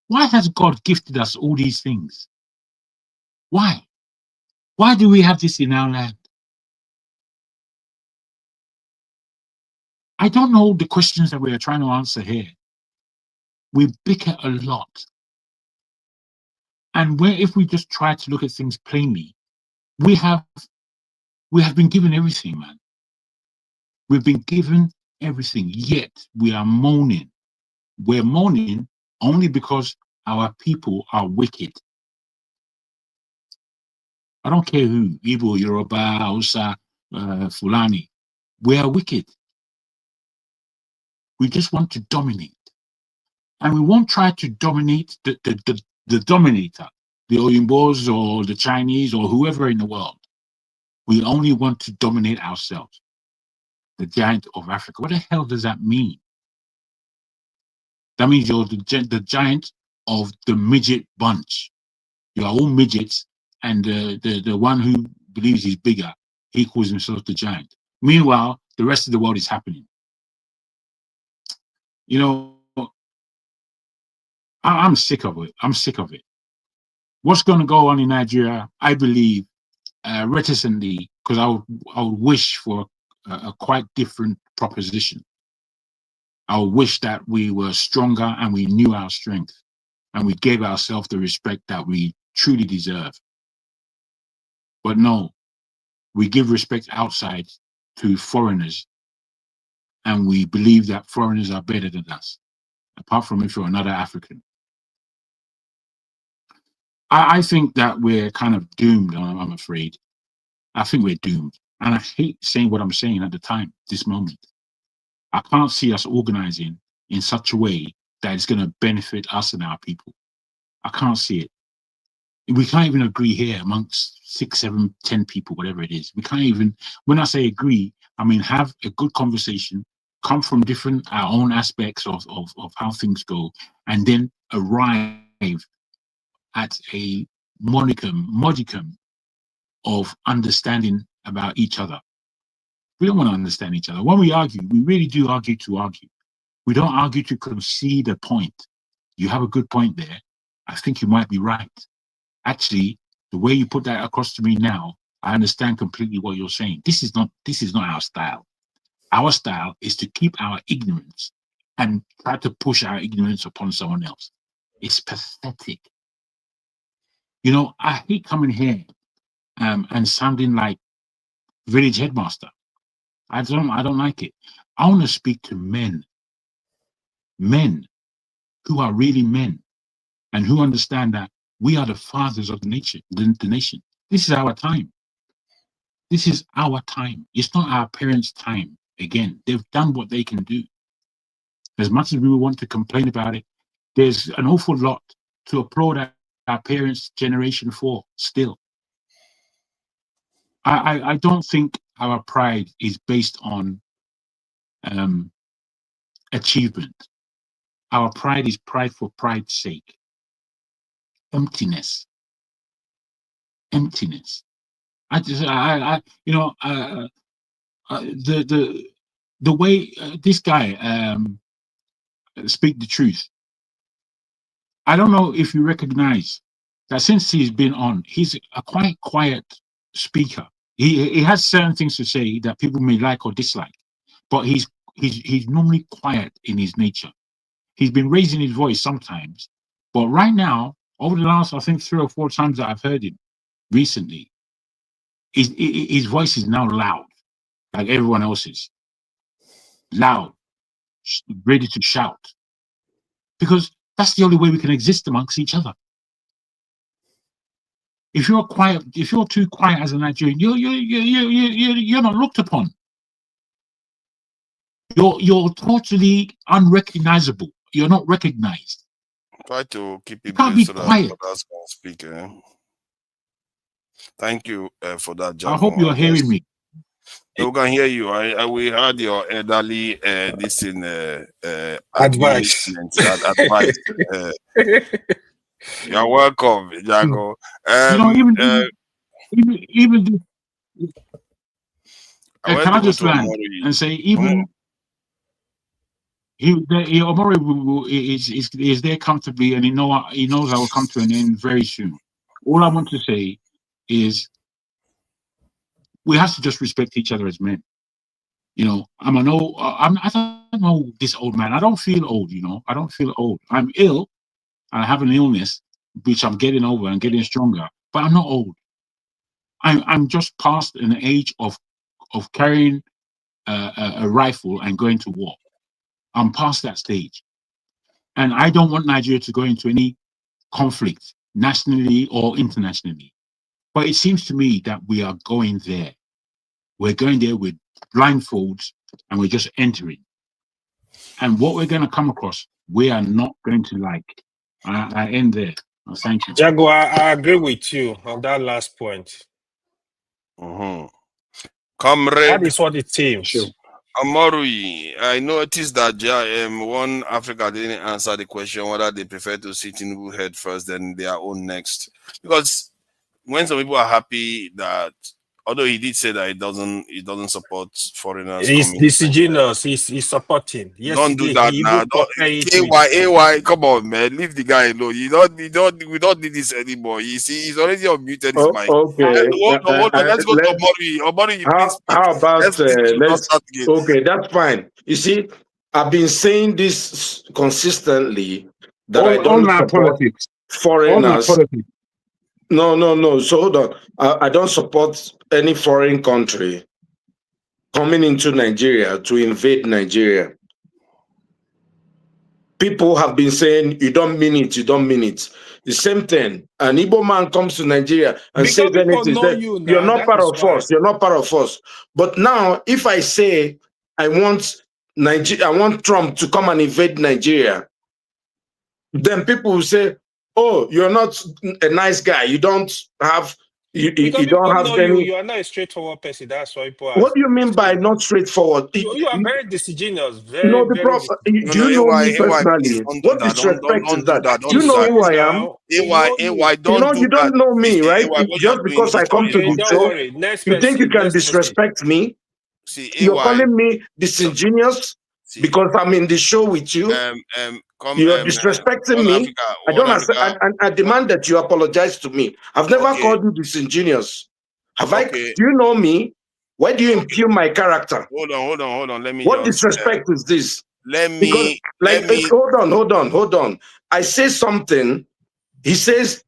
Why has God gifted us all these things? Why? Why do we have this in our land? I don't know the questions that we are trying to answer here. We bicker a lot. And if we just try to look at things plainly, we have been given everything, man. We've been given everything, yet we are moaning. We're moaning only because our people are wicked. I don't care who, Igbo, Yoruba, Hausa, Fulani. We are wicked. We just want to dominate. And we won't try to dominate the dominator, the Oyimbos or the Chinese or whoever in the world. We only want to dominate ourselves. The giant of Africa. What the hell does that mean? That means you're the giant of the midget bunch. You are all midgets, and the one who believes he's bigger, he calls himself the giant. Meanwhile, the rest of the world is happening. You know, I'm sick of it. I'm sick of it. What's going to go on in Nigeria, I believe, reticently, because I would wish for a quite different proposition. I would wish that we were stronger and we knew our strength and we gave ourselves the respect that we truly deserve. But no, we give respect outside to foreigners and we believe that foreigners are better than us, apart from if you're another African. I think that we're kind of doomed, I'm afraid. I think we're doomed. And I hate saying what I'm saying at the time, this moment. I can't see us organizing in such a way that it's going to benefit us and our people. I can't see it. We can't even agree here amongst 6, 7, 10 people, whatever it is. We can't even, when I say agree, I mean have a good conversation, come from our own aspects of how things go, and then arrive at a modicum of understanding about each other. We don't want to understand each other. When we argue, we really do argue to argue. We don't argue to concede a point. You have a good point there. I think you might be right. Actually, the way you put that across to me now, I understand completely what you're saying. This is not our style. Our style is to keep our ignorance and try to push our ignorance upon someone else. It's pathetic. You know, I hate coming here and sounding like village headmaster. I don't like it. I want to speak to men who are really men and who understand that we are the fathers of the nation. This is our time. This is our time. It's not our parents' time. Again, they've done what they can do. As much as we want to complain about it, there's an awful lot to applaud our parents' generation for still. I don't think our pride is based on achievement. Our pride is pride for pride's sake. Emptiness. The way this guy speak the truth. I don't know if you recognize that since he's been on, he's a quite quiet speaker. He has certain things to say that people may like or dislike, but he's normally quiet in his nature. He's been raising his voice sometimes, but right now, over the last, I think 3 or 4 times that I've heard him recently, his voice is now loud, like everyone else's. Loud. ready to shout, because that's the only way we can exist amongst each other. If you're quiet, if you're too quiet as a Nigerian, you're not looked upon. You're totally unrecognizable. You're not recognized. Try to keep it can't be so that quiet. others can speak. Thank you for that, Jago. I hope you're hearing me. We can hear you. We heard your elderly advice. Advice. You're welcome, Jago. Even can I just land and say even Omori is there comfortably, and he knows I will come to an end very soon. All I want to say is we have to just respect each other as men. I don't know this old man. I don't feel old. I don't feel old. I'm ill. I have an illness which I'm getting over and getting stronger, but I'm not old. I'm just past an age of carrying a rifle and going to war. I'm past that stage, and I don't want Nigeria to go into any conflict nationally or internationally. But it seems to me that we are going there. We're going there with blindfolds, and we're just entering. And what we're going to come across, we are not going to like. I end there. Thank you. Jago, I agree with you on that last point. Comrade, that is what it seems. Omorui, I noticed that One Africa didn't answer the question whether they prefer to see Tinubu head first, then their own next. Because when some people are happy that, although he did say that he doesn't support foreigners. He's disingenuous. He's supporting. Don't do that now. AY, come on, man. Leave the guy alone. We don't need this anymore. You see, he's already unmuted his mic. Okay. Hold on. Let's go to Omori. Omori, how about okay, that's fine. You see, I've been saying this consistently that I don't support foreigners. No. So hold on. I don't support any foreign country coming into Nigeria to invade Nigeria. People have been saying, you don't mean it, you don't mean it. The same thing. An Igbo man comes to Nigeria and says anything, you're not part of us, you're not part of us. But now, if I say I want Trump to come and invade Nigeria, then people will say, oh, you're not a nice guy. You don't have you don't have any. You are not a straightforward person. That's why people. What do you mean by not straightforward? You are very disingenuous. Do you know me personally? What disrespect is that? Do you know who I am? AY, you don't know me, right? Just because I come to the show, you think you can disrespect me? You're calling me disingenuous because I'm in the show with you. You're disrespecting me. I don't understand, and I demand that you apologize to me. I've never called you disingenuous. Have I? Do you know me? Why do you impugn my character? Hold on. Let me. What disrespect is this? Hold on. I say something. He says,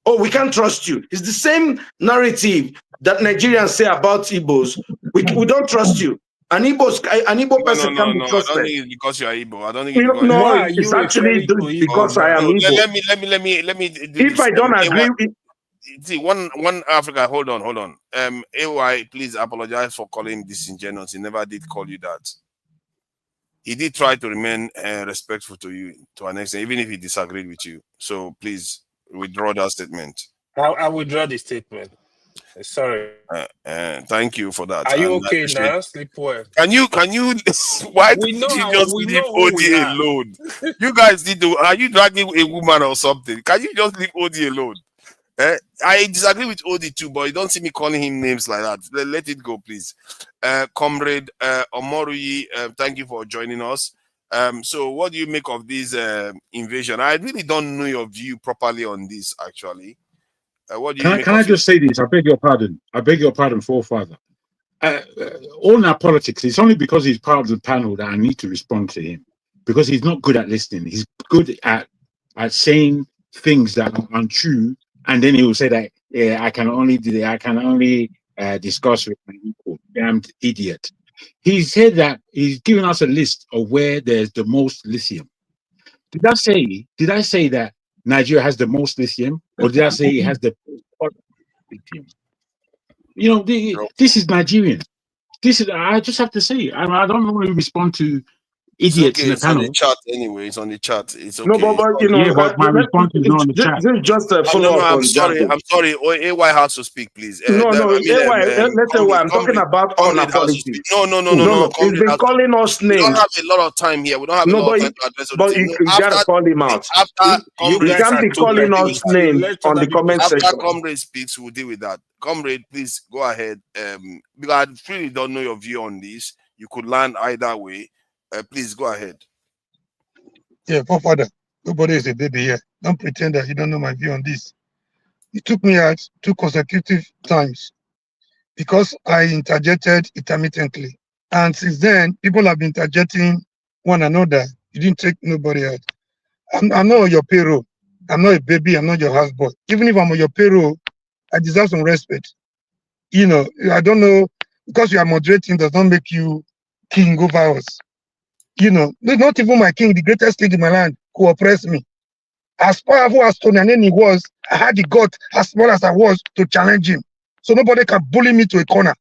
"Oh, we can't trust you." It's the same narrative that Nigerians say about Igbos. We don't trust you. An Igbo person can be trusted. I don't think it's because you are Igbo. I don't think it's actually because I am Igbo. Let me. If I don't agree with. See, one Africa. Hold on. AY, please apologize for calling him disingenuous. He never did call you that. He did try to remain respectful to you to an extent, even if he disagreed with you. So please withdraw that statement. I withdraw the statement. Sorry. Thank you for that. Are you okay now? Sleep well. Can you? Why did you just leave OD alone? You guys need to. Are you dragging a woman or something? Can you just leave OD alone? I disagree with OD too, but you don't see me calling him names like that. Let it go, please. Comrade Omorui, thank you for joining us. So what do you make of this invasion? I really don't know your view properly on this, actually. What do you can I just say this? I beg your pardon, forefather. All our politics, it's only because he's part of the panel that I need to respond to him, because he's not good at listening. He's good at saying things that are untrue, and then he will say that I can only discuss with my equal. Damned idiot. He said that he's giving us a list of where there's the most lithium. Did I say that Nigeria has the most lithium, or did I say it has the most lithium? You know, this is Nigerian. This is, I just have to say, I don't normally respond to idiots in the It's on panel. the chat anyway. It's on the chat. It's okay. No, but you know, yeah, but my response is not on the chat. This is just a follow up. I'm sorry. AY has to speak, please. No, let's say why I'm talking about other politics. No. He's been calling us names. We don't have a lot of time here. We don't have a lot of time to address. But you gotta call him out. You can't be calling us names on the comment section. After Comrade speaks, we'll deal with that. Comrade, please go ahead. Because I really don't know your view on this. You could land either way. Please go ahead. Yeah, forefather, nobody is a baby here. Don't pretend that you don't know my view on this. You took me out 2 consecutive times because I interjected intermittently. And since then, people have been interjecting one another. You didn't take nobody out. I'm not on your payroll. I'm not a baby. I'm not your houseboy. Even if I'm on your payroll, I deserve some respect. You know, I don't know, because you are moderating does not make you king over us. You know, not even my king, the greatest king in my land, who oppressed me. As powerful as Tony Aneni was, I had the gut, as small as I was, to challenge him. So nobody can bully me to a corner.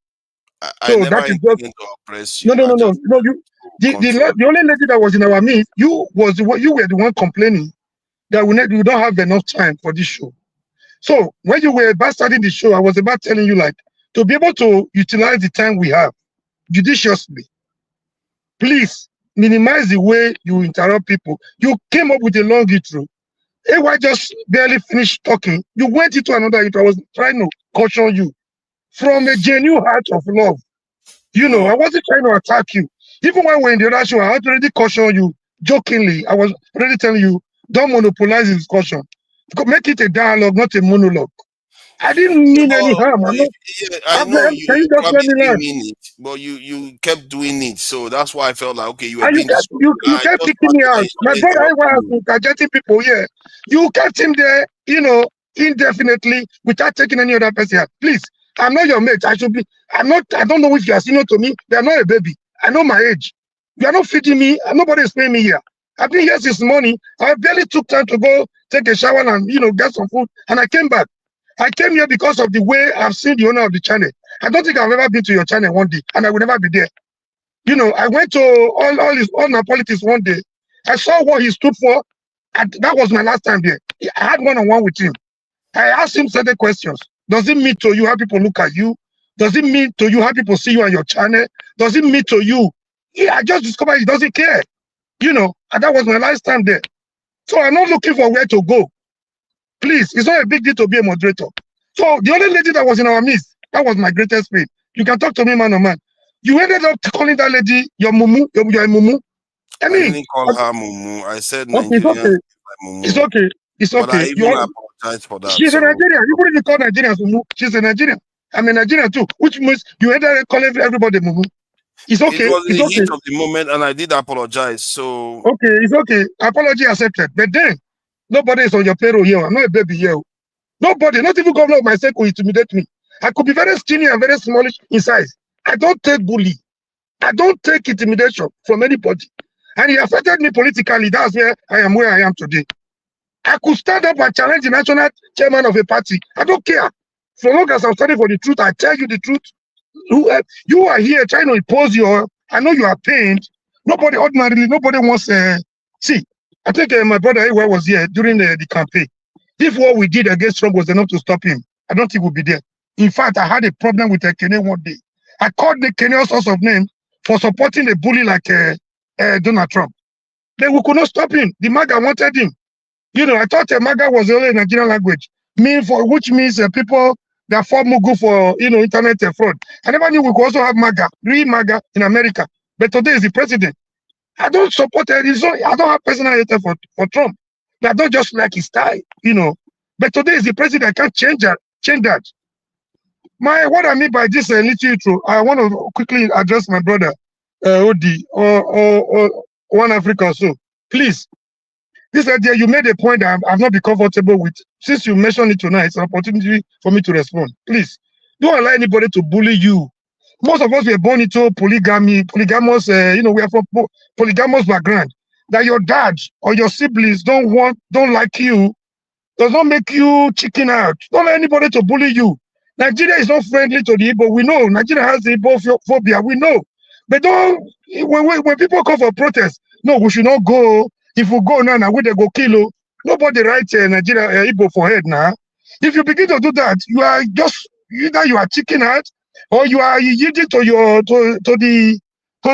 So that is just to oppress you. no. You, the only lady that was in our midst, you were the one complaining that we don't have enough time for this show. So when you were about starting the show, I was about telling you, like, to be able to utilize the time we have judiciously, please minimize the way you interrupt people. You came up with a long intro. AY just barely finished talking. You went into another intro. I was trying to caution you from a genuine heart of love. You know, I wasn't trying to attack you. Even when we're in the other show, I had already cautioned you jokingly. I was already telling you, don't monopolize the discussion. Make it a dialogue, not a monologue. I didn't mean any harm. I know you probably didn't mean it, but you kept doing it, so that's why I felt like, okay, you were being you kept picking me out. My brother, I was interjecting people here. You kept him there, you know, indefinitely without taking any other person out. Please, I'm not your mate. I should be. I don't know if you are senior to me. They are not a baby. I know my age. You are not feeding me, and nobody is paying me here. I've been here since morning. I barely took time to go take a shower and, you know, get some food, and I came back. I came here because of the way I've seen the owner of the channel. I don't think I've ever been to your channel one day, and I will never be there. You know, I went to all my politics one day. I saw what he stood for, and that was my last time there. I had one-on-one with him. I asked him certain questions. Does it mean to you how people look at you? Does it mean to you how people see you on your channel? Does it mean to you? Yeah, I just discovered he doesn't care. You know, and that was my last time there. So I'm not looking for where to go. Please, it's not a big deal to be a moderator. So the only lady that was in our midst, that was my greatest faith. You can talk to me man on man. You ended up calling that lady your mumu, your mumu. I didn't call her mumu. I said okay, it's okay. It's okay. But I even apologize for that. She's a Nigerian. You wouldn't call Nigerians mumu. She's a Nigerian. I'm a Nigerian too, which means you ended up calling everybody mumu. It's okay. It was the heat of the moment, and I did apologize. So okay, it's okay. Apology accepted. But then nobody is on your payroll here. I'm not a baby here. Nobody, not even governor of my state, will intimidate me. I could be very skinny and very smallish in size. I don't take bully. I don't take intimidation from anybody. And it affected me politically. That's where I am today. I could stand up and challenge the national chairman of a party. I don't care. So long as I'm standing for the truth, I tell you the truth. You are here trying to impose I know you are pained. Nobody ordinarily, nobody wants see, I think my brother Ewa was here during the campaign. If what we did against Trump was enough to stop him, I don't think we'll be there. In fact, I had a problem with Kenya one day. I called the Kenya all sorts of names for supporting a bully like Donald Trump. Then we could not stop him. The MAGA wanted him. You know, I thought MAGA was only a Nigerian language, which means people that fall Mugu for, you know, internet fraud. I never knew we could also have MAGA, real MAGA in America. But today is the president. I don't support it. I don't have personal hatred for Trump. I don't just like his style, you know. But today is the president. I can't change that. What I mean by this little intro, I want to quickly address my brother Odi or One Africa. So please, this idea you made a point that I've not been comfortable with. Since you mentioned it tonight, it's an opportunity for me to respond. Please don't allow anybody to bully you Most of us were born into polygamous, we are from polygamous background. That your dad or your siblings don't like you, does not make you chicken out. Don't let anybody to bully you. Nigeria is not friendly to the Igbo. We know Nigeria has the Igbo phobia. We know, but when people come for protest, no, we should not go. If we go now, we they go kill. Nobody writes Nigeria Igbo for head now. If you begin to do that, you are just either you are chicken out or you are yielding to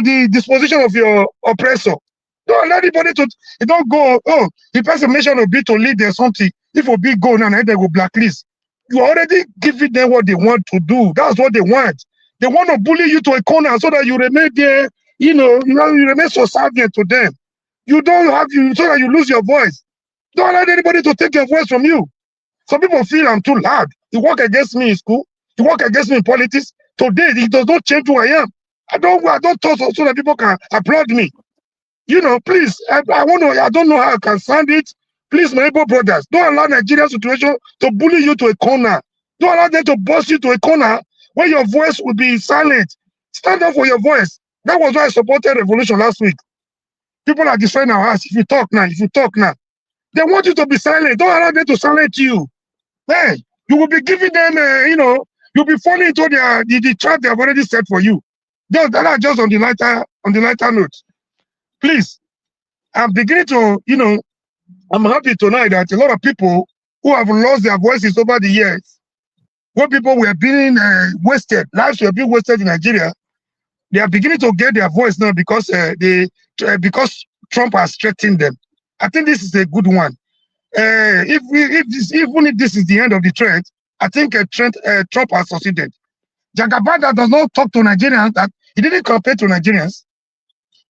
the disposition of your oppressor. Don't let anybody don't go. Oh, the person mentioned will be to lead there something. If will be go now, they will blacklist. You already giving them what they want to do. That's what they want. They want to bully you to a corner so that you remain there. You remain so subservient to them. You don't have so that you lose your voice. Don't allow anybody to take your voice from you. Some people feel I'm too loud. You work against me in school. You work against me in politics. Today, it does not change who I am. I don't talk so that people can applaud me. Please, I don't know how I can stand it. Please, my Igbo brothers, don't allow Nigerian situation to bully you to a corner. Don't allow them to bust you to a corner where your voice will be silent. Stand up for your voice. That was why I supported revolution last week. People are destroying our house. If you talk now, they want you to be silent. Don't allow them to silence you. Hey, you will be giving them, you'll be falling into the trap they have already set for you. Just on the lighter note. Please, I'm beginning to, I'm happy tonight that a lot of people who have lost their voices over the years, when people were being wasted, lives were being wasted in Nigeria, they are beginning to get their voice now because because Trump has threatened them. I think this is a good one. Even if this is the end of the trend, I think Trump has succeeded. Jagabanda does not talk to Nigerians. That he didn't compare to Nigerians.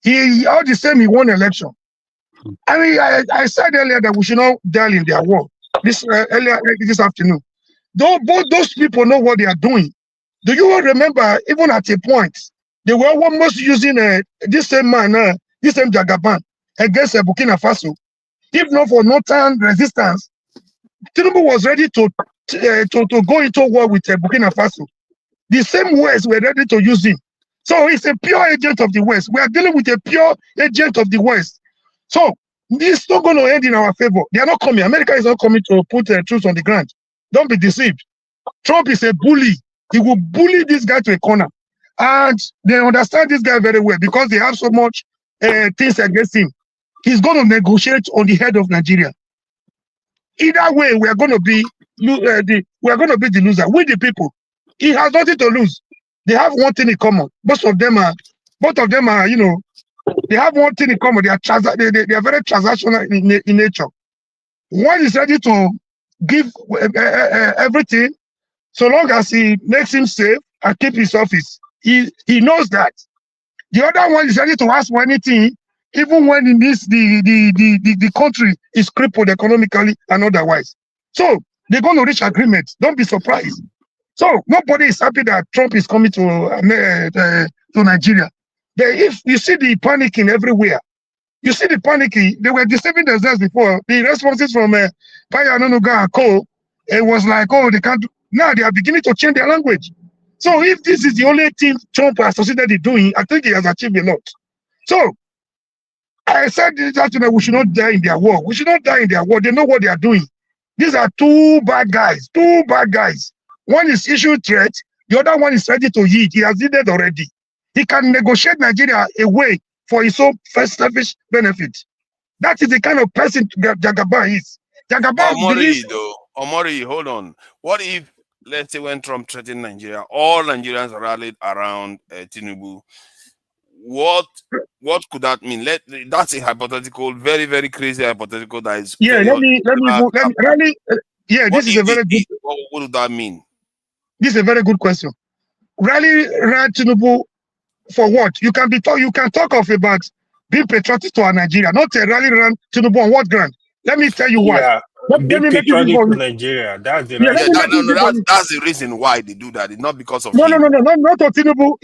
He all the same, he won election. I mean, I said earlier that we should not dwell in their war. Earlier this afternoon. Both those people know what they are doing. Do you remember, even at a point, they were almost using this same man, this same Jagaban, against Burkina Faso. If not for northern resistance, Tinubu was ready to go into war with Burkina Faso. The same West were ready to use him. So he's a pure agent of the West. We are dealing with a pure agent of the West. So this is not going to end in our favor. They are not coming. America is not coming to put troops on the ground. Don't be deceived. Trump is a bully. He will bully this guy to a corner. And they understand this guy very well because they have so much things against him. He's going to negotiate on the head of Nigeria. Either way, we are going to be the loser. We the people. He has nothing to lose. They have one thing in common. Both of them are, they have one thing in common. They are very transactional in nature. One is ready to give everything so long as he makes him safe and keep his office. He knows that. The other one is ready to ask for anything, even when he needs the country is crippled economically and otherwise. So they're going to reach agreement. Don't be surprised. So nobody is happy that Trump is coming to Nigeria. If you see the panicking everywhere, you see the panicking, they were deceiving themselves before. The responses from Paya Nonuga and Co. It was like, oh, they can't. Now they are beginning to change their language. So if this is the only thing Trump has succeeded in doing, I think he has achieved a lot. So I said that we should not die in their war. We should not die in their war. They know what they are doing. These are two bad guys. Two bad guys. One is issuing threat. The other one is ready to yield. He has yielded already. He can negotiate Nigeria away for his own selfish benefit. That is the kind of person Jagaban is. Jagaban believes... Omori, hold on. What if, let's say, when Trump threatened Nigeria, all Nigerians rallied around Tinubu? What could that mean? That's a hypothetical, very, very crazy hypothetical. That is. Yeah, let me rally. Yeah, this is a very good. What would that mean? This is a very good question. Rally Tinubu for what? You can talk about being patriotic to our Nigeria, not a rally around Tinubu on what ground? Let me tell you why. Yeah. Let me make it to Nigeria. That's the that's the reason why they do that. It's not because of no, not to Tinubu.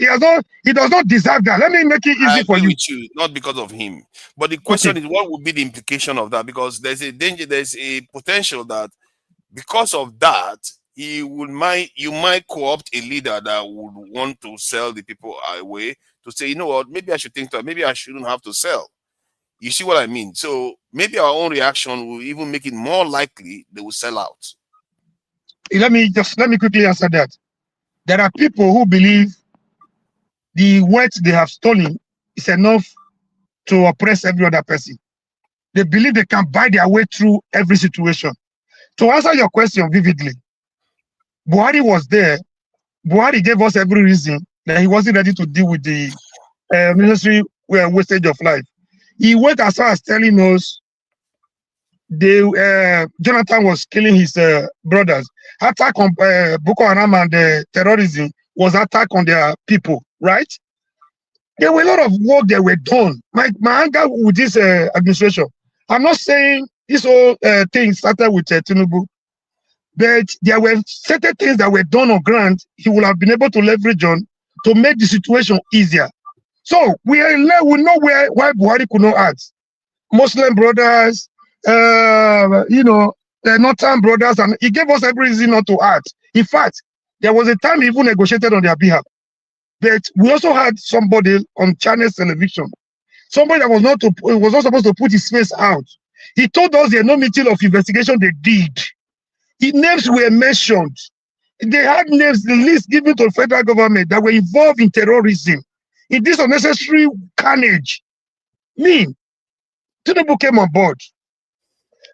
He does not deserve that. Let me make it easy for you. With you. Not because of him. But the question is, what would be the implication of that? Because there's a danger, there's a potential that because of that, you might co-opt a leader that would want to sell the people away to say, you know what, maybe I should think that maybe I shouldn't have to sell. You see what I mean? So maybe our own reaction will even make it more likely they will sell out. Let me quickly answer that. There are people who believe the wealth they have stolen is enough to oppress every other person. They believe they can buy their way through every situation. To answer your question vividly, Buhari was there. Buhari gave us every reason that he wasn't ready to deal with the necessary wastage of life. He went as far as telling us Jonathan was killing his brothers. Attack on Boko Haram and terrorism was attack on their people, right? There were a lot of work that were done. My anger with this administration. I'm not saying this whole thing started with Tinubu, but there were certain things that were done on ground he would have been able to leverage on to make the situation easier. So we know why Buhari could not act. Muslim brothers, the Northern brothers, and he gave us every reason not to act. In fact, there was a time he even negotiated on their behalf. But we also had somebody on Channels television, somebody that was not supposed to put his face out. He told us there no meeting of investigation they did. Names were mentioned. They had names, the list given to the federal government that were involved in terrorism, in this unnecessary carnage. Tinubu came on board.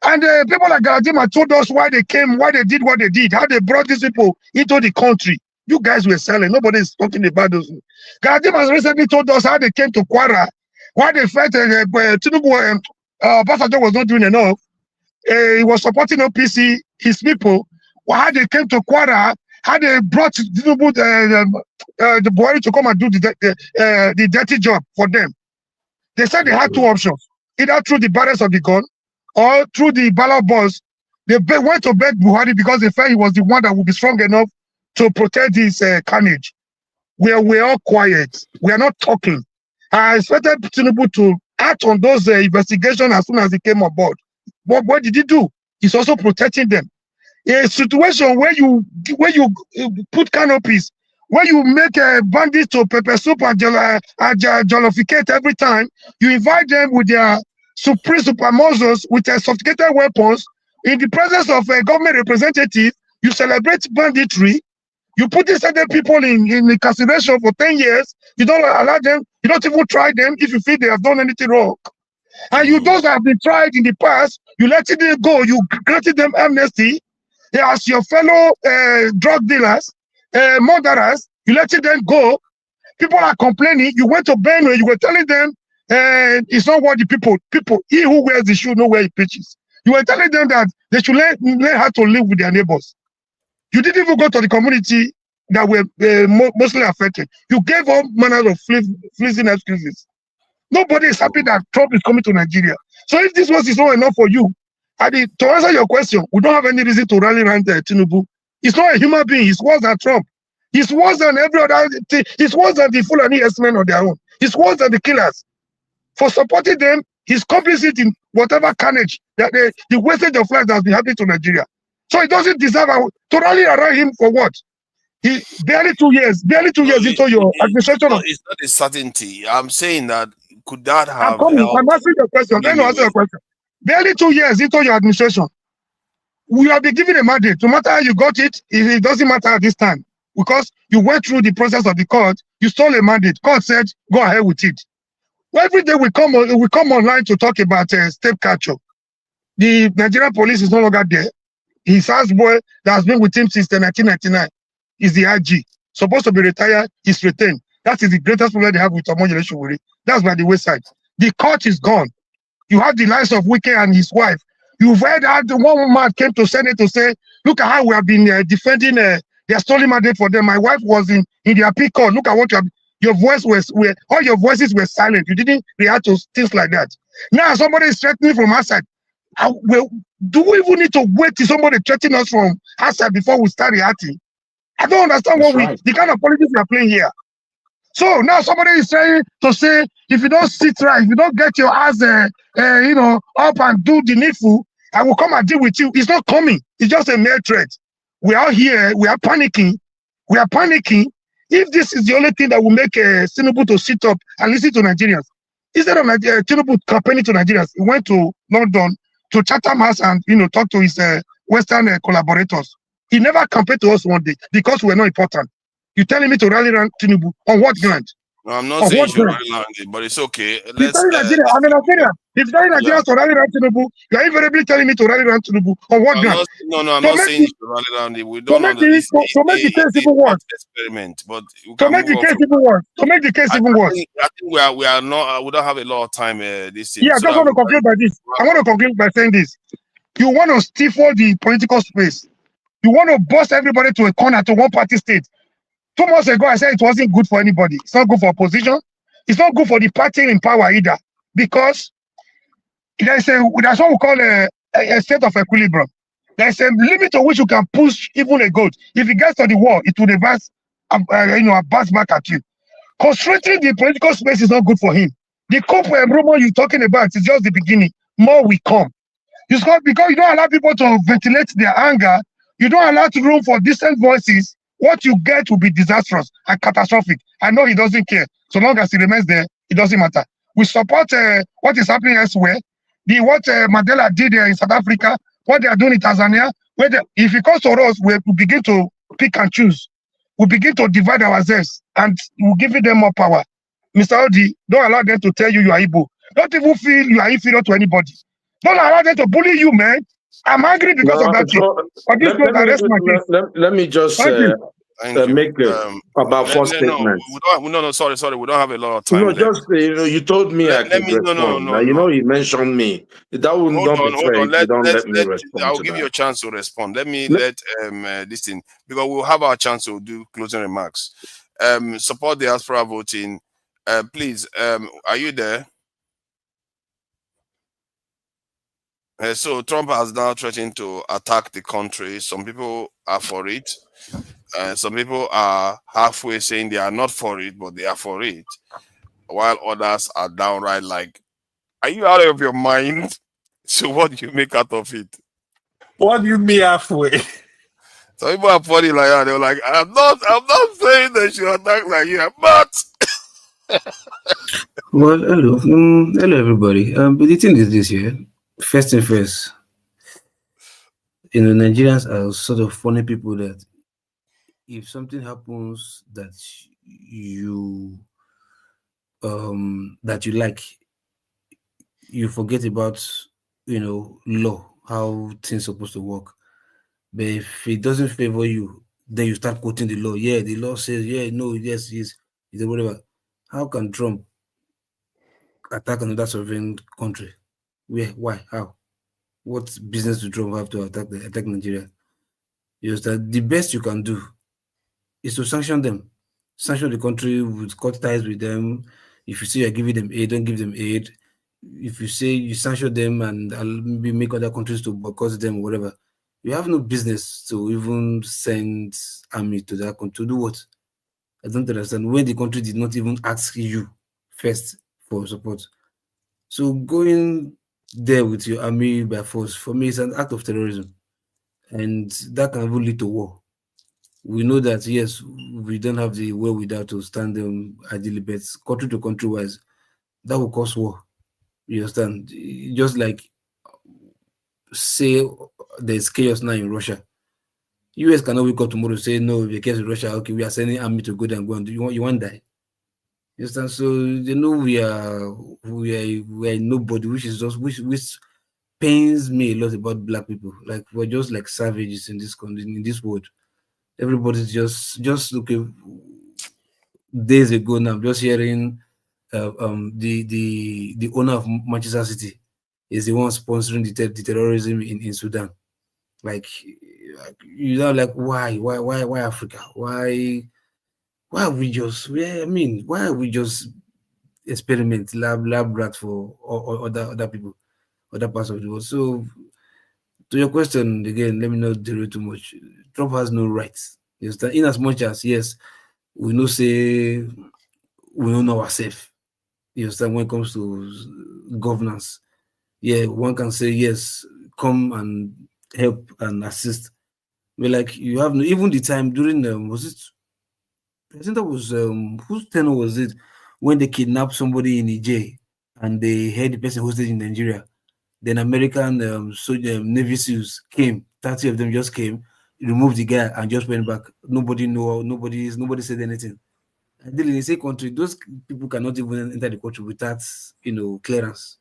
And people like Galadima told us why they came, why they did what they did, how they brought these people into the country. You guys were selling. Nobody's talking about those. Galadima recently told us how they came to Kwara, why they felt Tinubu, Obasanjo was not doing enough. He was supporting OPC, his people. How they came to Kwara, how they brought Tinubu, the Buhari to come and do the dirty job for them. They said they had two options, either through the barrels of the gun or through the ballot box. They went to beg Buhari because they felt he was the one that would be strong enough to protect this carnage. We're all quiet. We are not talking. I expected Tinubu to act on those investigations as soon as he came on board. But what did he do? He's also protecting them. A situation where you put canopies, where you make a bandit to pepper soup and jollificate every time, you invite them with their super muscles with sophisticated weapons in the presence of a government representative. You celebrate banditry. You put these other people in incarceration for 10 years. You don't allow them. You don't even try them if you feel they have done anything wrong. And those that have been tried in the past, you let them go. You granted them amnesty. As your fellow drug dealers, murderers, you let them go. People are complaining. You went to Benue. You were telling them it's not what the people. He who wears the shoe know where he pitches. You were telling them that they should learn how to live with their neighbors. You didn't even go to the community that were mostly affected. You gave all manner of fleecing excuses. Nobody is happy that Trump is coming to Nigeria. So if this was not enough for you, to answer your question, we don't have any reason to rally around Tinubu. He's not a human being. He's worse than Trump. He's worse than every other. He's worse than the Fulani herdsmen on their own. He's worse than the killers. For supporting them, he's complicit in whatever carnage, that the wastage of life that has been happening to Nigeria. So he doesn't deserve to rally around him for what? He barely 2 years into your administration. It's not a certainty. I'm saying that could that have I'm answering your question. Let me answer your question. Barely 2 years into your administration, we have been given a mandate. No matter how you got it, it doesn't matter at this time. Because you went through the process of the court, you stole a mandate. Court said, go ahead with it. Every day we come online to talk about state capture. The Nigerian police is no longer there. His houseboy that has been with him since 1999 is the IG. Supposed to be retired, he's retained. That is the greatest problem they have with Omoyele Sowore. That's by the wayside. The court is gone. You have the lives of Wike and his wife. You've heard that the one man came to Senate to say, look at how we have been defending their stolen mandate for them. My wife was in the appeal court. Look at what your voice all your voices were silent. You didn't react to things like that. Now somebody is threatening from outside. Do we even need to wait till somebody threaten us from outside before we start reacting? I don't understand the kind of politics we are playing here. So now somebody is trying to say, if you don't sit right, if you don't get your ass, up and do the needful, I will come and deal with you. It's not coming. It's just a mere threat. We are here. We are panicking. We are panicking. If this is the only thing that will make Tinubu to sit up and listen to Nigerians, instead of Tinubu campaigning to Nigerians, he went to London to Chatham House and talk to his Western collaborators. He never campaigned to us one day because we're not important. You're telling me to rally around Tinubu on what ground? No, I'm not saying you should rally around it, but it's okay. He's telling Nigeria, I'm in Nigeria. He's telling Nigeria to rally around Tinubu. You're invariably telling me to rally around Tinubu on what ground? I'm not saying you should rally around it. We don't know to make the case even worse. Experiment, but to make the case even worse. To make the case even worse. I think we are not. We don't have a lot of time. This thing. Yeah, I just want to conclude by this. I want to conclude by saying this. You want to stifle the political space. You want to bust everybody to a corner, to one party state. 2 months ago, I said it wasn't good for anybody. It's not good for opposition. It's not good for the party in power either. Because there's what we call a state of equilibrium. There's a limit to which you can push even a goat. If it gets to the wall, it will advance back at you. Constraining the political space is not good for him. The coup rumor you're talking about is just the beginning. More will come. It's not because you don't allow people to ventilate their anger. You don't allow room for distant voices. What you get will be disastrous and catastrophic. I know he doesn't care. So long as he remains there, it doesn't matter. We support what is happening elsewhere. What Mandela did in South Africa, what they are doing in Tanzania. If it comes to us, we begin to pick and choose. We begin to divide ourselves and we're giving them more power. Mr. Odi, don't allow them to tell you are Igbo. Don't even feel you are inferior to anybody. Don't allow them to bully you, man. I'm angry because of that thing. Let me just make about four statements. No, sorry. We don't have a lot of time. No, just you told me I could respond. You mentioned me. That would not be fair. You don't let me respond. I'll give you a chance to respond. Let this thing, because we'll have our chance to do closing remarks. Support the diaspora voting. Please, are you there? So Trump has now threatened to attack the country. Some people are for it. Some people are halfway saying they are not for it, but they are for it. While others are downright like, are you out of your mind? So what do you make out of it? What do you mean halfway? Some people are funny like that. They're like, I'm not saying they should attack like you, but well, hello everybody. But the thing is this here. First and first, Nigerians are sort of funny people that if something happens that you like, you forget about law, how things are supposed to work. But if it doesn't favor you, then you start quoting the law. Yeah, the law says, yes, whatever. How can Trump attack another sovereign country? Where? Why? How? What business do Trump have to attack Nigeria? You understand? The best you can do is to sanction them. Sanction the country, with cut ties with them. If you say you're giving them aid, don't give them aid. If you say you sanction them and maybe make other countries to boycott them or whatever, you have no business to even send army to that country. To do what? I don't understand. When the country did not even ask you first for support. So going there with your army by force, for me, it's an act of terrorism. And that can even lead to war. We know that, yes, we don't have the wherewithal to stand them ideally, but country to country wise, that will cause war. You understand? Just like, say, there's chaos now in Russia. US cannot wake up tomorrow and say, no, the case in Russia, okay, we are sending army to go there and go and do you want to die? You understand? So they know we are nobody, which pains me a lot about black people. Like we're just like savages in this world. Everybody's just looking. Days ago now, I'm just hearing the owner of Manchester City is the one sponsoring the terrorism in Sudan. Like you know, like why Africa? Why are we just? Why are we just experiment lab rats for other people, other parts of the world? So to your question again, let me not derail too much. Trump has no rights. In as much as yes, we know say we don't know ourselves. You understand when it comes to governance. Yeah, one can say yes, come and help and assist. But like you have no, even the time during was it? I think that was whose tenor was it when they kidnapped somebody in Niger and they held the person hostage in Nigeria. Then American Navy SEALs came. 30 of them just came, removed the guy, and just went back. Nobody knew. Nobody said anything. And in the same country, those people cannot even enter the country without clearance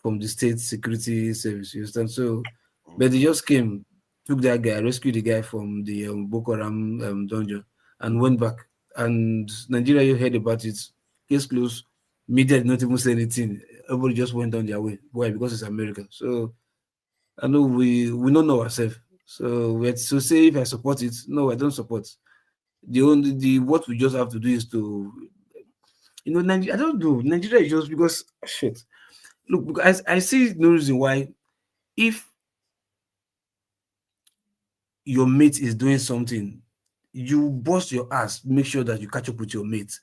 from the state security service. You understand? So, but they just came, took that guy, rescued the guy from the Boko Haram dungeon, and went back. And Nigeria, you heard about it. Case closed. Media did not even say anything. Everybody just went on their way. Why? Because it's America. So I know we don't know ourselves. So we have to say if I support it. No, I don't support. What we just have to do is to, Nigeria. I don't know. Nigeria is just because shit. Look, I see no reason why, if your mate is doing something, you bust your ass, make sure that you catch up with your mate.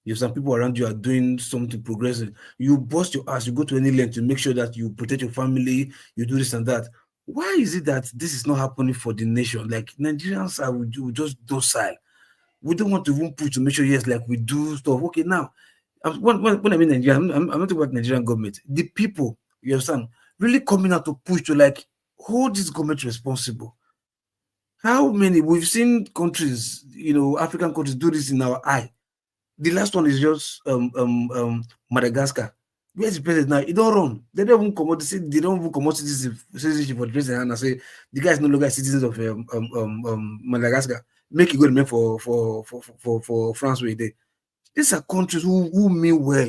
If some people around you are doing something progressive, you bust your ass, you go to any length to make sure that you protect your family, you do this and that. Why is it that this is not happening for the nation? Like Nigerians are just docile. We don't want to even push to make sure, yes, like we do stuff. Okay, now, when I mean Nigeria, I'm not talking about Nigerian government. The people, you understand, really coming out to push to like hold this government responsible. How many? We've seen countries, African countries do this in our eye. The last one is just Madagascar. Where's the president now? It don't run. They don't even come out. They don't even come out citizenship for the president and say the guy is no longer a citizen of Madagascar. Make it go remain for France where they. These are countries who mean well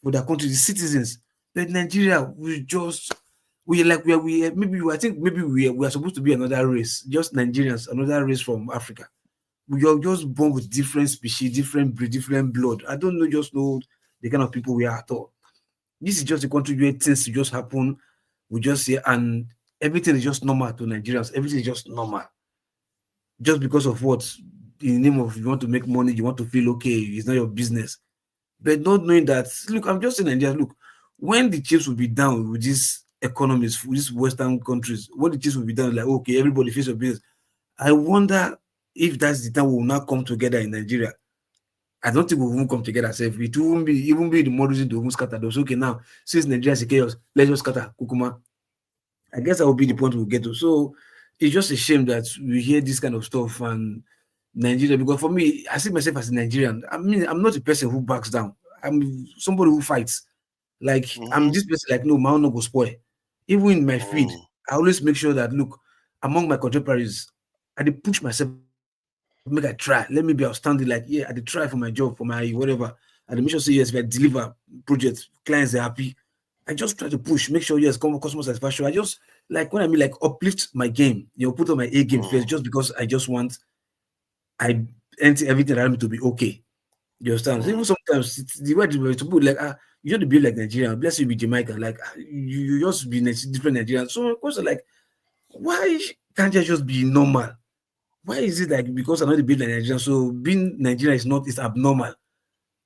for their country, the citizens. But Nigeria, I think maybe we are supposed to be another race, just Nigerians, another race from Africa. We are just born with different species, different breed, different blood. I don't know the kind of people we are at all. This is just a country where things just happen. We just say, and everything is just normal to Nigerians. Everything is just normal. Just because of what? In the name of you want to make money, you want to feel okay, it's not your business. But not knowing that, look, I'm just saying Nigeria, look, when the chips will be down with these economies, with these Western countries, when the chips will be down, like, okay, everybody face your business. I wonder if that's the time we will not come together in Nigeria. I don't think we won't come together. So it won't be the models to almost scatter those. Okay, now since Nigeria is chaos, let's just scatter Kukuma. I guess that will be the point we'll get to. So it's just a shame that we hear this kind of stuff and Nigeria, because for me, I see myself as a Nigerian. I mean, I'm not a person who backs down. I'm somebody who fights. Like I'm this person, like, no, my own no go spoil. Even in my feed, I always make sure that, look, among my contemporaries, I did push myself, make I try. Let me be outstanding. Like, yeah, I did try for my job, for my whatever. I did make sure, say yes, if I deliver projects, clients are happy. I just try to push, make sure, yes, customer satisfaction. I just, like, when I mean, like, uplift my game, put on my A game first, just because I just want, I empty everything around me to be okay. You understand? So even sometimes the way to put, like, you don't be like Nigerian, bless you be Jamaican, like you just be different Nigerian. So of course, like, why can't you just be normal? Why is it like because I'm not a bit like Nigerian, so being Nigerian is abnormal?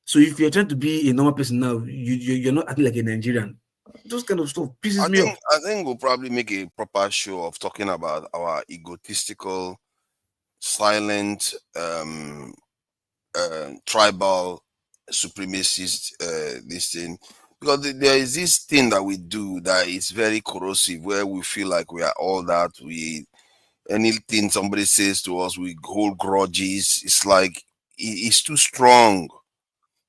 So if you're trying to be a normal person now, you're not acting like a Nigerian. Those kind of stuff pisses me off. I think we'll probably make a proper show of talking about our egotistical, silent, tribal supremacist this thing, because there is this thing that we do that is very corrosive, where we feel like we are all that. Anything somebody says to us, we hold grudges. It's like it's too strong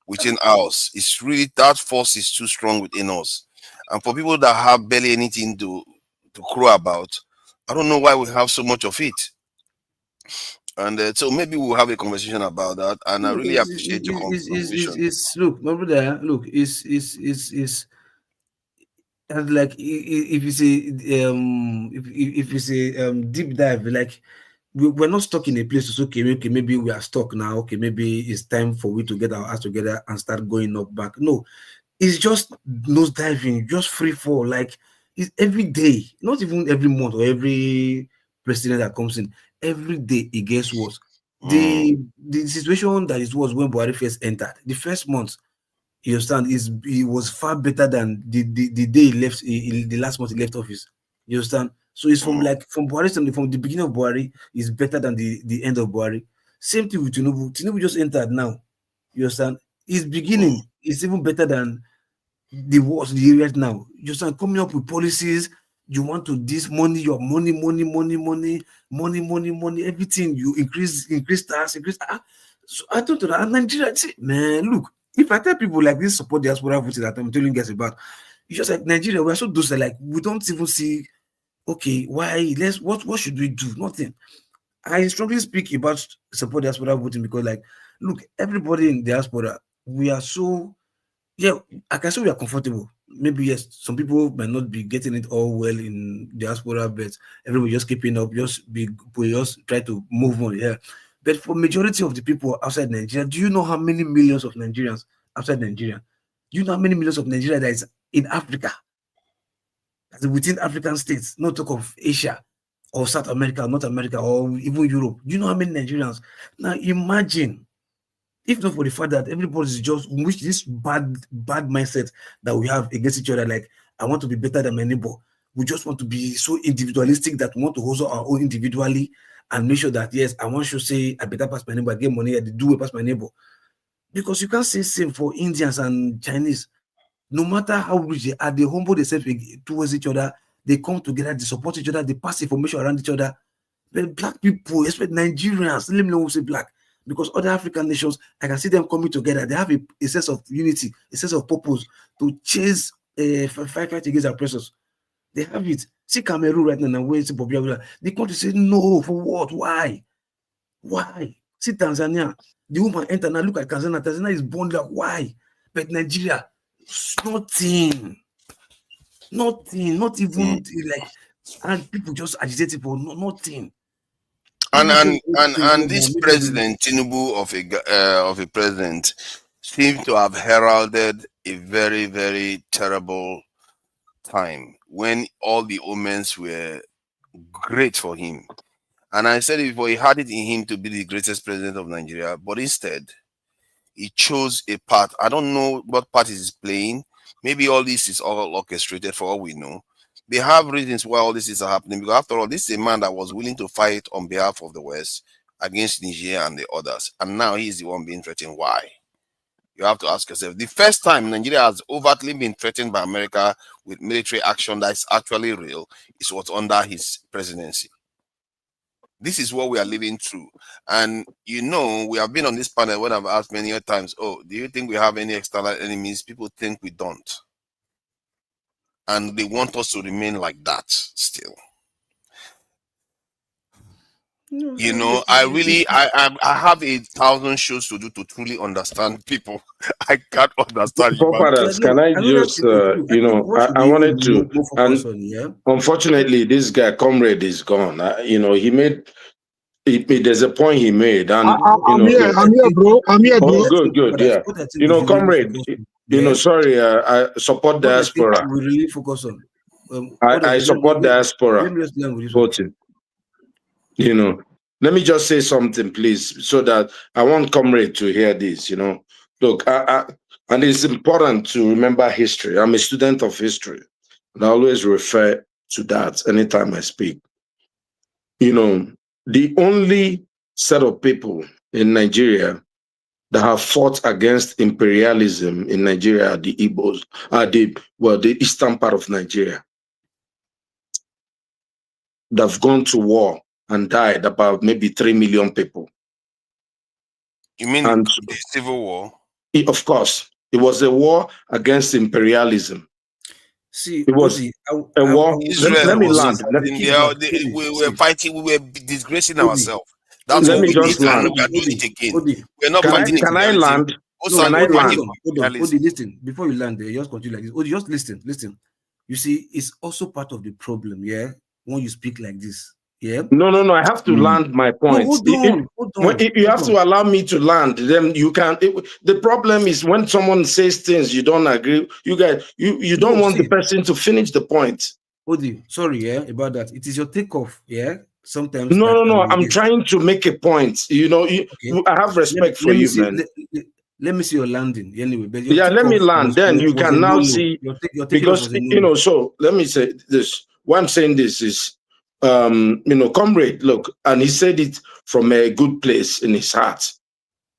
within us. It's really, that force is too strong within us. And for people that have barely anything to crow about, I don't know why we have so much of it. And so maybe we'll have a conversation about that. And I really appreciate your contribution. Look, my brother, look, it's like if you say if you say deep dive, like we're not stuck in a place. It's okay, maybe we are stuck now. Okay, maybe it's time for we to get our ass together and start going up back. No, it's just nose diving, just free fall. Like it's every day, not even every month or every president that comes in. Every day it gets worse. The situation that it was when Buhari first entered, the first month, you understand, it was far better than the day he left, the last month he left office. You understand? So it's from Buhari, from the beginning of Buhari is better than the end of Buhari. Same thing with Tinubu. Tinubu just entered now. You understand? His beginning is even better than the worst right now. You start coming up with policies. You want to this money, your money, everything. You increase tax, So I told her, Nigeria, man, look, if I tell people like this support diaspora voting that I'm telling you guys about, it's just like Nigeria, we're so docile, like we don't even see, okay, why, what should we do? Nothing. I strongly speak about support diaspora voting because, like, look, everybody in diaspora, we are so, I can say we are comfortable. Maybe yes, some people might not be getting it all well in diaspora, but everybody just keeping up, we just try to move on. Yeah, but for majority of the people outside Nigeria, do you know how many millions of Nigerians outside Nigeria? Do you know how many millions of Nigeria that is in Africa, within African states? Not talk of Asia or South America, North America, or even Europe. Do you know how many Nigerians? Now imagine. If not for the fact that everybody is just with this bad mindset that we have against each other, like I want to be better than my neighbor. We just want to be so individualistic that we want to hustle our own individually and make sure that yes, I want to say I better pass my neighbor, I get money, I do it pass my neighbor. Because you can't say same for Indians and Chinese. No matter how rich they are, they humble themselves towards each other. They come together, they support each other, they pass information around each other. But black people, especially Nigerians, let me know who say black. Because other African nations, I can see them coming together. They have a sense of unity, a sense of purpose to chase, fight against oppressors. They have it. See Cameroon right now, where it's popular. The country say no, for what? Why? Why? See Tanzania. The woman enter now. Look at Tanzania. Tanzania is born like why? But Nigeria, nothing, not even like, and people just agitated for nothing. And this president Tinubu of a president seems to have heralded a very, very terrible time when all the omens were great for him. And I said it before, he had it in him to be the greatest president of Nigeria, but instead he chose a path. I don't know what part he's playing. Maybe all this is all orchestrated for all we know. They have reasons why all this is happening, because after all, this is a man that was willing to fight on behalf of the West against Niger and the others, and now he's the one being threatened. Why? You have to ask yourself. The first time Nigeria has overtly been threatened by America with military action that is actually real is what's under his presidency. This is what we are living through. And you know, we have been on this panel when I've asked many times, oh, do you think we have any external enemies? People think we don't. And they want us to remain like that still. You know, I have 1,000 shows to do to truly understand people. I can't understand you. Fathers, can I just, I wanted to, and unfortunately, this guy, Comrade, is gone. He made, there's a point he made. And, I'm here, bro. Oh, good, yeah. Comrade, sorry, I support diaspora. We really focus on. I support diaspora voting. Let me just say something, please, so that I want Comrade to hear this. Look, and it's important to remember history. I'm a student of history, and I always refer to that anytime I speak. The only set of people in Nigeria that have fought against imperialism in Nigeria are the Igbos, the eastern part of Nigeria. They've gone to war and died about maybe 3 million people. You mean the civil war? Of course. It was a war against imperialism. See, it was a war. Let me land. We were fighting, we were disgracing ourselves. That's let what me just land. We are doing it again. We're not fighting. Can I land? Can I land? Odi, listen. Before you land, just continue like this. Odi, just listen. You see, it's also part of the problem, yeah? When you speak like this. Yeah. No. I have to land my point. No, hold on. You have to allow me to land. Then you can. The problem is when someone says things you don't agree. You guys, you don't want the person to finish the point. Odi, sorry, about that. It is your takeoff. Yeah. Sometimes. No. I'm trying to make a point. Okay. I have respect for you, man. Let me see your landing anyway. But let me land. Then you can now see because so let me say this. Why I'm saying this is comrade, look, and he said it from a good place in his heart,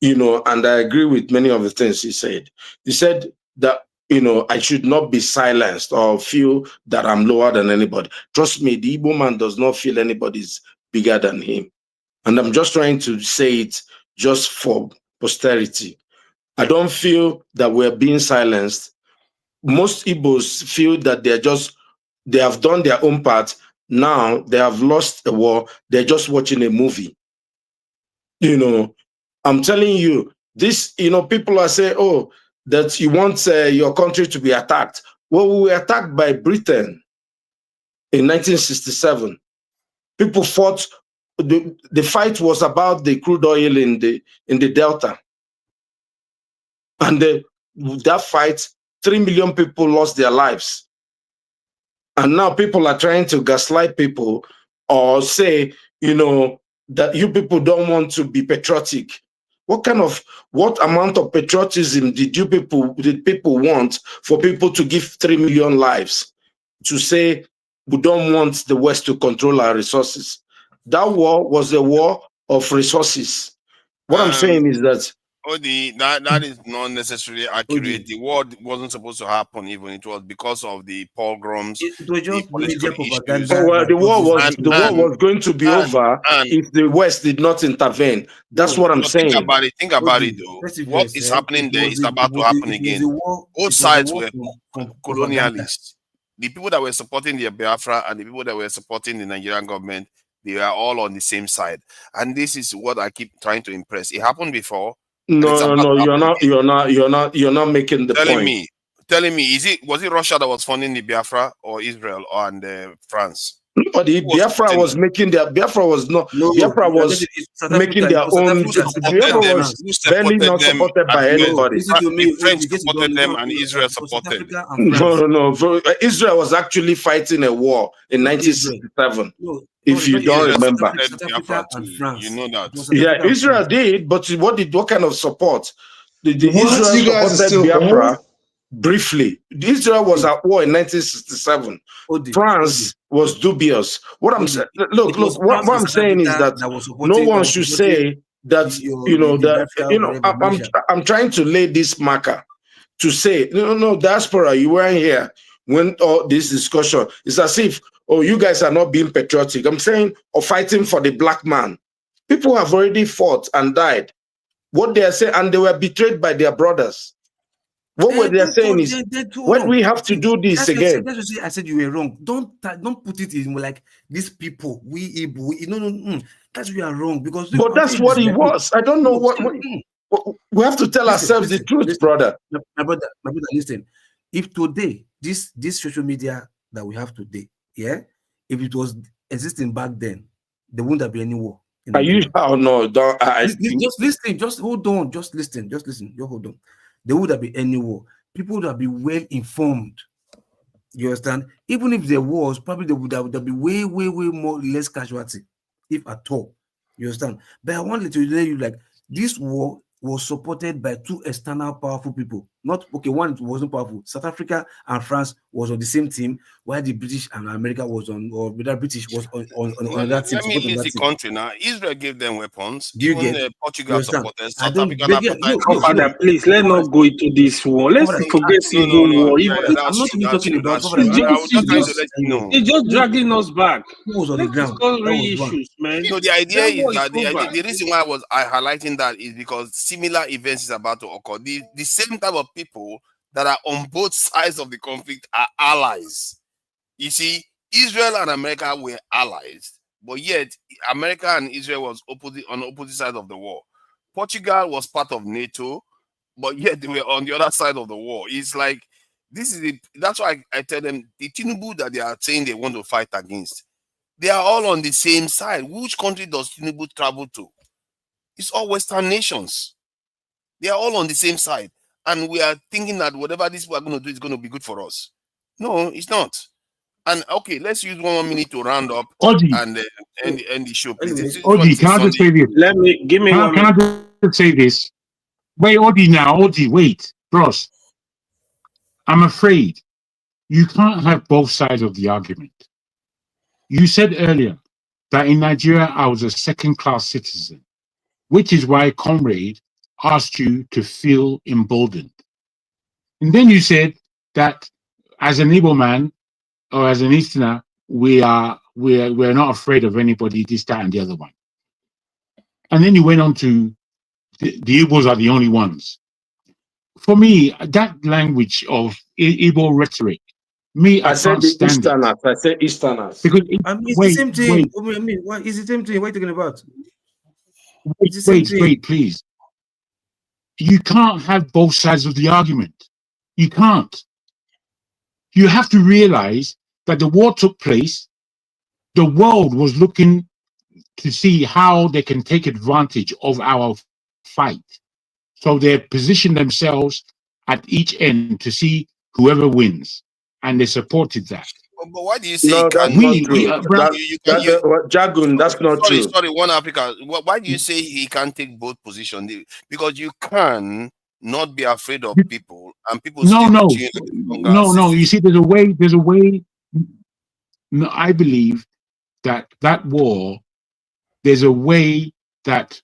and I agree with many of the things he said. He said that, I should not be silenced or feel that I'm lower than anybody. Trust me, the Igbo man does not feel anybody's bigger than him. And I'm just trying to say it just for posterity. I don't feel that we're being silenced. Most Igbos feel that they have done their own part. Now they have lost the war. They're just watching a movie. I'm telling you, this, people are saying, oh, that you want your country to be attacked. Well, we were attacked by Britain in 1967. People fought. The fight was about the crude oil in the Delta. And that fight, 3 million people lost their lives. And now people are trying to gaslight people or say, that you people don't want to be patriotic. What amount of patriotism did people want for people to give 3 million lives to say we don't want the West to control our resources? That war was a war of resources. What I'm saying is that that is not necessarily accurate. The war wasn't supposed to happen. Even it was because of the pogroms. It was just media propaganda. The war was going to be over if the West did not intervene. That's what I'm saying. Think about it though. What is happening there is about to happen again. Both sides were colonialists. The people that were supporting the Biafra and the people that were supporting the Nigerian government, they were all on the same side. And this is what I keep trying to impress. It happened before. No, you're not making the point. Telling me, was it Russia that was funding the Biafra or Israel and France? Nobody. Biafra was making their Biafra was not. Biafra was making their own. Biafra was barely not supported by anybody. The French supported them and Israel supported them. No. Israel was actually fighting a war in 1967. If you don't remember, you know that. Yeah, Israel did, but what kind of support? Israel supported Biafra briefly. Israel was at war in 1967. France was dubious. What I'm saying, what I'm saying is that no one should say that I'm trying to lay this marker to say no, diaspora, you weren't here when all this discussion. It's as if, oh, you guys are not being patriotic. I'm saying, or fighting for the black man. People have already fought and died. What they are saying, and they were betrayed by their brothers. What were they saying is, when we have to do this again. That's what I said you were wrong. Don't put it in like these people. No. That's you are wrong because. But that's what it was. I don't know what we have to tell ourselves the truth, brother. My brother, listen. If today this social media that we have today, if it was existing back then, there wouldn't have been any war. Are you? Oh no! Don't. Just listen. Just hold on. Just listen. Just hold on. There would have been any war. People would have been well informed. You understand? Even if there was, probably there would be way more less casualty, if at all. You understand? But I wanted to tell you, like, this war was supported by two external powerful people. One wasn't powerful. South Africa and France was on the same team, while the British and America was on, or whether British was on that team. Let me leave the country now. Israel gave them weapons. Do you get? Portugal supported. South Africa. Please, let's not go into this war. Let's forget civil war. I'm not even talking about. It's just dragging us back. Who was on the ground? Issues, man. So the idea is that the reason why I highlighting that is because similar events is about to occur. The same type of people that are on both sides of the conflict are allies. You see, Israel and America were allies, but yet America and Israel was on opposite sides of the war. Portugal was part of NATO, but yet they were on the other side of the war. It's like that's why I tell them the Tinubu that they are saying they want to fight against, they are all on the same side. Which country does Tinubu travel to? It's all Western nations. They are all on the same side. And we are thinking that whatever these people are going to do is going to be good for us. No, it's not. And okay, let's use 1 minute to round up and end the show. Please. Odi, can I just say this? Can I just say this? Wait, Odi, wait, bros. I'm afraid you can't have both sides of the argument. You said earlier that in Nigeria I was a second-class citizen, which is why Comrade asked you to feel emboldened. And then you said that as an Igbo man or as an Easterner, we're not afraid of anybody, this, that, and the other one. And then you went on to the Igbos are the only ones. For me, that language of Igbo rhetoric, I said can't stand Easterners. it. I said Easterners. Because it's the same thing. I mean, what is the same thing? What are you talking about? Wait, please. You can't have both sides of the argument. You can't. You have to realize that the war took place. The world was looking to see how they can take advantage of our fight. So they positioned themselves at each end to see whoever wins. And they supported that. But why do you say No, that's not true. Jagun, that's not true. Sorry, One Africa. Why do you say he can't take both positions? Because you can not be afraid of people, and people No. You see, there's a way. No, I believe that war, there's a way that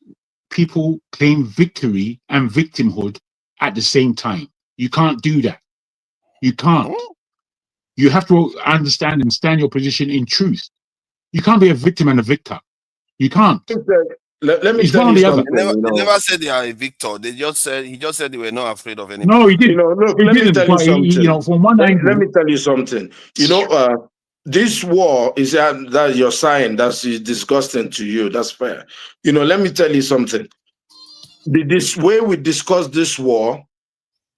people claim victory and victimhood at the same time. You can't do that. You can't. You have to understand and stand your position in truth. You can't be a victim and a victor. You can't. Let me tell you something. They never said they are a victor. He just said they were not afraid of anything. No, he didn't. Look, let me tell you something. From one angle, let me tell you something. This war is that you're saying that's disgusting to you. That's fair. Let me tell you something. This way we discuss this war,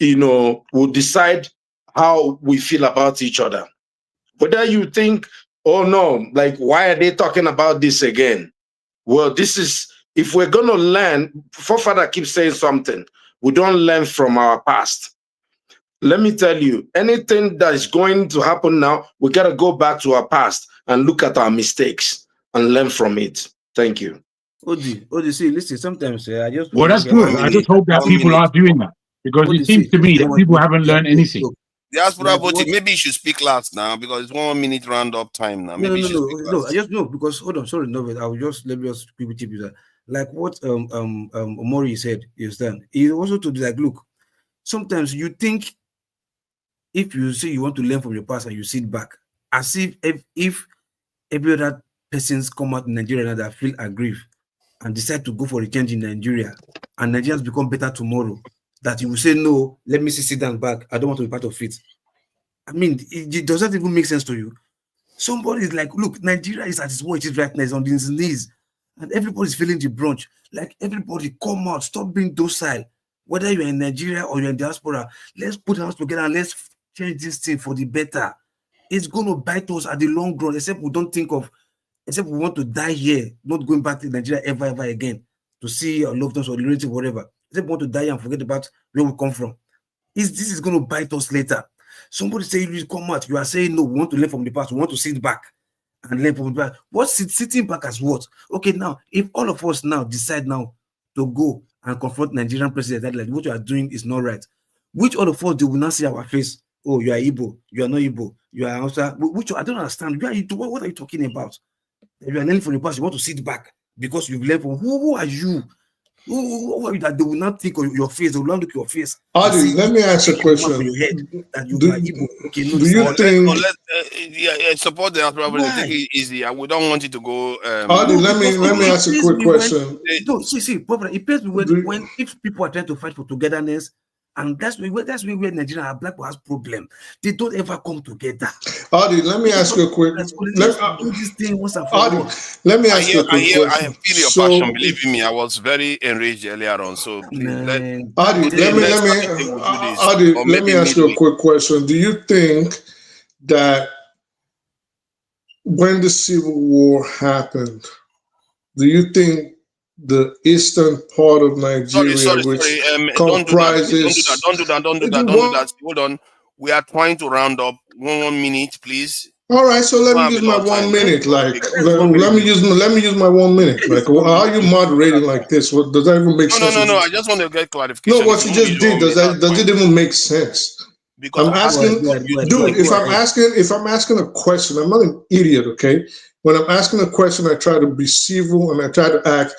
will decide how we feel about each other. Whether you think, oh no, like, why are they talking about this again? Well, this is, if we're going to learn, forefather keeps saying something, we don't learn from our past. Let me tell you, anything that is going to happen now, we got to go back to our past and look at our mistakes and learn from it. Thank you. Odi, see, listen, sometimes I just... Well, that's good. I just hope that people are doing that, because it seems to me that people haven't learned anything. Diaspora voting, maybe you should speak last now, because it's 1 minute round-up time now. Maybe No, I just know, because, hold on, sorry, no, I will just, let me just quickly tip you that. Like what Omori said, you understand? He also told you, like, look, sometimes you think, if you say you want to learn from your past and you sit back, as if every other persons come out in Nigeria now that feel aggrieved and decide to go for a change in Nigeria, and Nigerians become better tomorrow, that you will say, no, let me sit down back. I don't want to be part of it. I mean, does that even make sense to you? Somebody is like, look, Nigeria is at its worst right now, it's on its knees, and everybody's feeling the brunt. Like, everybody come out, stop being docile. Whether you're in Nigeria or you're in diaspora, let's put our hands together and let's change this thing for the better. It's going to bite us at the long run, except we want to die here, not going back to Nigeria ever again to see our loved ones or relative, whatever. Except we want to die and forget about where we come from. This is going to bite us later. Somebody say you come out, you are saying no, we want to learn from the past, we want to sit back and learn from the past. What's sitting back as what? Okay, now, if all of us now decide now to go and confront Nigerian president that like what you are doing is not right, which all of us they will not see our face? Oh, you are Igbo, you are not Igbo, you are Hausa. Which I don't understand. What are you talking about? You are learning from the past, you want to sit back because you've learned from who are you? Who are you that they will not think of your face, they will not look at your face. Adi, let me ask a question. Do you think support the problem? Take it easy. We don't want you to go. Adi, let me ask a quick question. See, problem. It pays when if people are trying to fight for togetherness. And that's where Nigeria, black people has problem. They don't ever come together. Adi, let me ask you a quick. Let me ask you a quick question. I feel your passion. Believe me, I was very enraged earlier on. So please, let me ask you a quick question. Do you think that when the Civil War happened, do you think the eastern part of Nigeria, comprises... Don't do that. Hold on. We are trying to round up. 1 minute, please. All right, so let me use my 1 minute. Like, let me use my 1 minute. Like, how are you moderating like this? What does that even make sense? No. I just want to get clarification. No, what you just did does it even make sense? Because I'm asking, dude. If I'm asking a question, I'm not an idiot, okay? When I'm asking a question, I try to be civil and I try to ask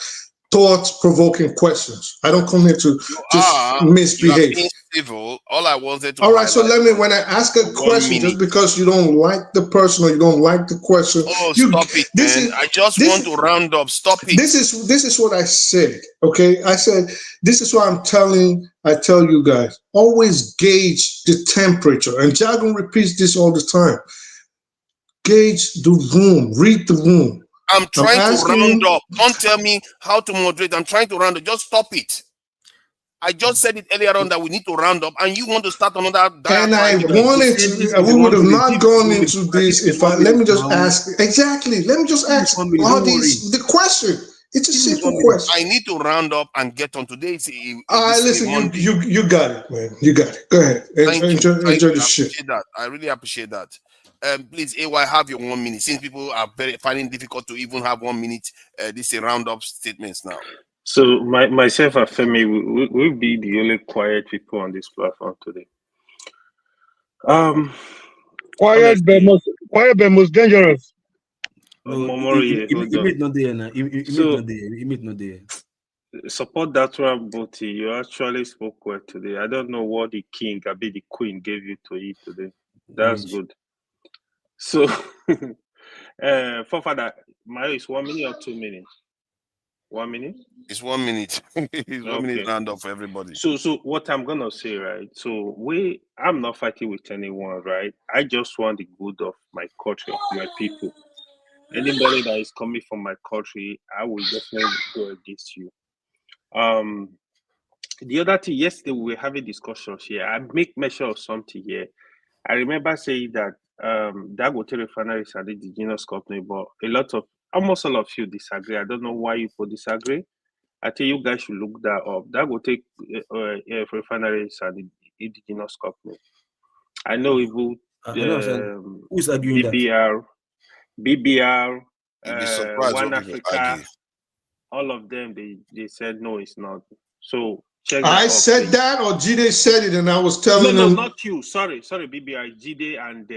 thought-provoking questions. I don't come here to just misbehave. You are being civil. All I wanted to All right, so highlight let me, when I ask a question, just because you don't like the person or you don't like the question, stop it, man. I just want to round up. Stop it. This is what I said. Okay, I said this is why I tell you guys, always gauge the temperature. And Jargon repeats this all the time. Gauge the room, read the room. I'm trying to round up. Don't tell me how to moderate. I'm trying to round up. Just stop it. I just said it earlier on that we need to round up, and you want to start another. And I wanted to. We would have not gone into this if I. Let me just ask. Exactly. Let me just ask all these. The question. It's a simple question. I need to round up and get on today. Listen. You got it, man. You got it. Go ahead. Enjoy the shit. I really appreciate that. Please, AY, have your 1 minute. Since people are finding difficult to even have 1 minute, this is roundup statements now. So myself and Femi will be the only quiet people on this platform today. Quiet but most dangerous. Support that one, Boti. You actually spoke well today. I don't know what the king, Abi the queen, gave you to eat today. That's good. So, Forefather, Mayo is 1 minute or 2 minutes? 1 minute? It's 1 minute. It's 1 minute round up for everybody. So what I'm gonna say, right? So I'm not fighting with anyone, right? I just want the good of my country, of my people. Anybody that is coming from my country, I will definitely go against you. The other thing, yesterday we were having discussions here. I make mention of something here. I remember saying that Dangote Refinery is an indigenous company, but almost all of you disagree. I don't know why you could disagree. I think you guys should look that up. Dangote Refinery is an indigenous company. I know who's arguing BBR, One Africa, all of them, they said no, it's not. So I said that, or Jide said it, and I was telling them. No, not you. Sorry, BBI, Jide, and